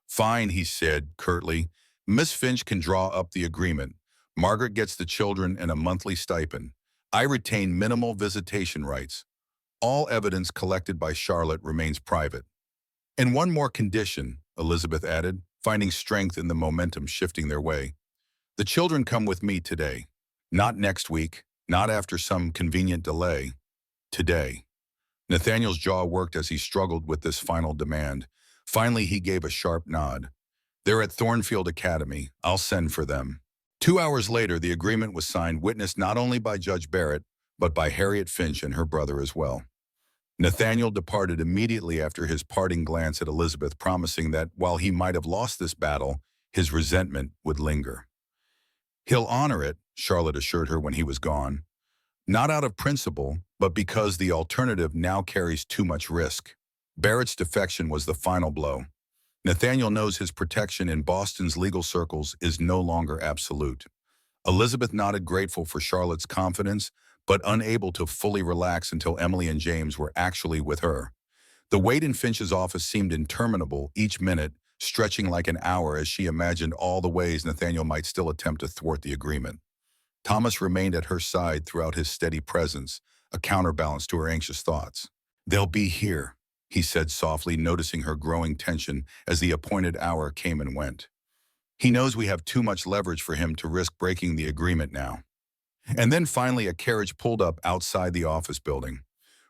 A: Fine, he said curtly. Miss Finch can draw up the agreement. Margaret gets the children and a monthly stipend. I retain minimal visitation rights. All evidence collected by Charlotte remains private. And one more condition, Elizabeth added, finding strength in the momentum shifting their way. The children come with me today. Not next week, not after some convenient delay. Today. Nathaniel's jaw worked as he struggled with this final demand. Finally, he gave a sharp nod. They're at Thornfield Academy. I'll send for them. 2 hours later, the agreement was signed, witnessed not only by Judge Barrett, but by Harriet Finch and her brother as well. Nathaniel departed immediately after his parting glance at Elizabeth, promising that while he might have lost this battle, his resentment would linger. He'll honor it, Charlotte assured her when he was gone. Not out of principle, but because the alternative now carries too much risk. Barrett's defection was the final blow. Nathaniel knows his protection in Boston's legal circles is no longer absolute. Elizabeth nodded, grateful for Charlotte's confidence, but unable to fully relax until Emily and James were actually with her. The wait in Finch's office seemed interminable, each minute stretching like an hour as she imagined all the ways Nathaniel might still attempt to thwart the agreement. Thomas remained at her side throughout his steady presence, a counterbalance to her anxious thoughts. "They'll be here," he said softly, noticing her growing tension as the appointed hour came and went. "He knows we have too much leverage for him to risk breaking the agreement now." And then finally a carriage pulled up outside the office building.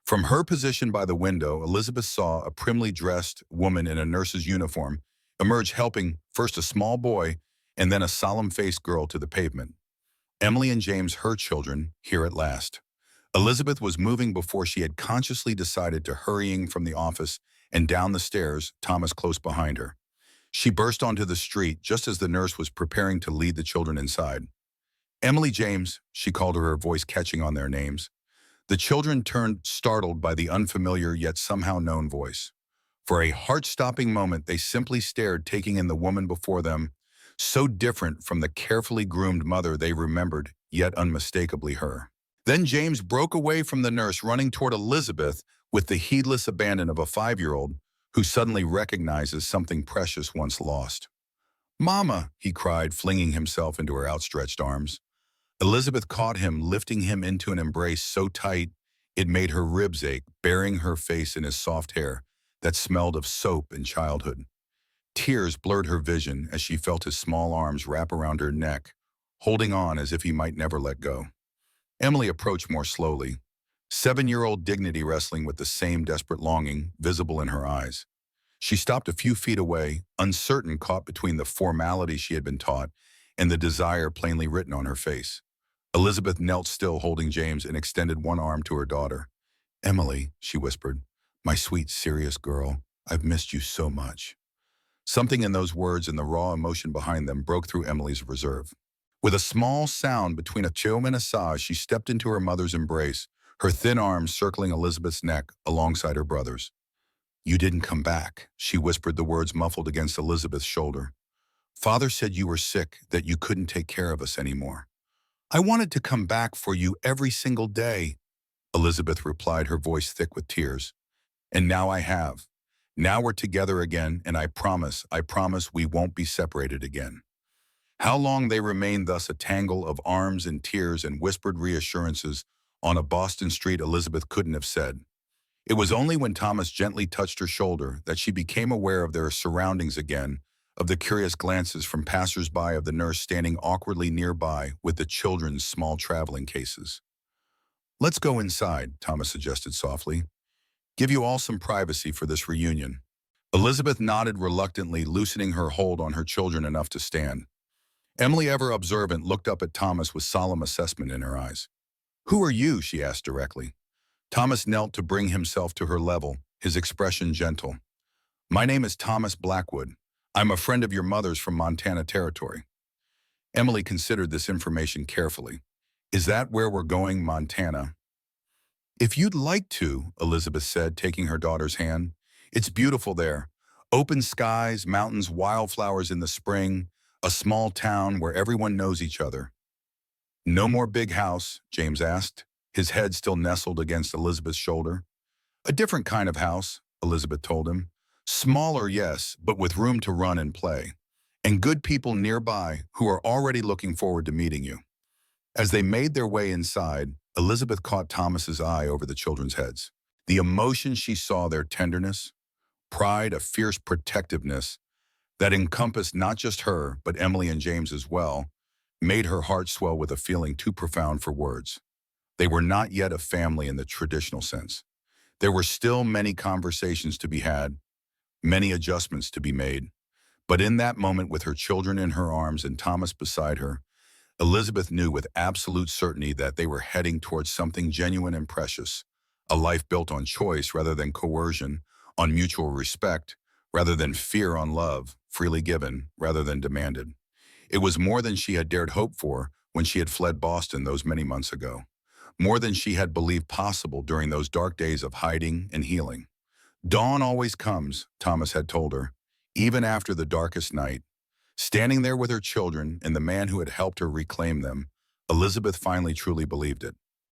A: From her position by the window, Elizabeth saw a primly dressed woman in a nurse's uniform emerge, helping first a small boy and then a solemn-faced girl to the pavement. Emily and James, her children, here at last. Elizabeth was moving before she had consciously decided to, hurrying from the office and down the stairs, Thomas close behind her. She burst onto the street just as the nurse was preparing to lead the children inside. "Emily, James," she called to her, voice catching on their names. The children turned, startled by the unfamiliar yet somehow known voice. For a heart-stopping moment, they simply stared, taking in the woman before them, so different from the carefully groomed mother they remembered, yet unmistakably her. Then James broke away from the nurse, running toward Elizabeth with the heedless abandon of a 5-year-old who suddenly recognizes something precious once lost. "Mama," he cried, flinging himself into her outstretched arms. Elizabeth caught him, lifting him into an embrace so tight it made her ribs ache, burying her face in his soft hair that smelled of soap and childhood. Tears blurred her vision as she felt his small arms wrap around her neck, holding on as if he might never let go. Emily approached more slowly, 7-year-old dignity wrestling with the same desperate longing visible in her eyes. She stopped a few feet away, uncertain, caught between the formality she had been taught and the desire plainly written on her face. Elizabeth knelt still, holding James, and extended one arm to her daughter. "Emily," she whispered, "my sweet, serious girl, I've missed you so much." Something in those words and the raw emotion behind them broke through Emily's reserve. With a small sound between a chew and a sigh, she stepped into her mother's embrace, her thin arms circling Elizabeth's neck alongside her brother's. "You didn't come back," she whispered, the words muffled against Elizabeth's shoulder. "Father said you were sick, that you couldn't take care of us anymore." "I wanted to come back for you every single day," Elizabeth replied, her voice thick with tears. "And now I have. Now we're together again, and I promise we won't be separated again." How long they remained thus, a tangle of arms and tears and whispered reassurances on a Boston street, Elizabeth couldn't have said. It was only when Thomas gently touched her shoulder that she became aware of their surroundings again, of the curious glances from passers-by, of the nurse standing awkwardly nearby with the children's small traveling cases. "Let's go inside," Thomas suggested softly. "Give you all some privacy for this reunion." Elizabeth nodded reluctantly, loosening her hold on her children enough to stand. Emily, ever observant, looked up at Thomas with solemn assessment in her eyes. "Who are you?" she asked directly. Thomas knelt to bring himself to her level, his expression gentle. "My name is Thomas Blackwood. I'm a friend of your mother's from Montana Territory." Emily considered this information carefully. "Is that where we're going, Montana?" "If you'd like to," Elizabeth said, taking her daughter's hand. "It's beautiful there. Open skies, mountains, wildflowers in the spring, a small town where everyone knows each other." "No more big house?" James asked, his head still nestled against Elizabeth's shoulder. "A different kind of house," Elizabeth told him. "Smaller, yes, but with room to run and play. And good people nearby who are already looking forward to meeting you." As they made their way inside, Elizabeth caught Thomas's eye over the children's heads. The emotion she saw, their tenderness, pride, a fierce protectiveness that encompassed not just her, but Emily and James as well, made her heart swell with a feeling too profound for words. They were not yet a family in the traditional sense. There were still many conversations to be had, many adjustments to be made. But in that moment, with her children in her arms and Thomas beside her, Elizabeth knew with absolute certainty that they were heading towards something genuine and precious, a life built on choice rather than coercion, on mutual respect rather than fear on love, freely given rather than demanded. It was more than she had dared hope for when she had fled Boston those many months ago, more than she had believed possible during those dark days of hiding and healing. Dawn always comes, Thomas had told her, even after the darkest night. Standing there with her children and the man who had helped her reclaim them, Elizabeth finally truly believed it.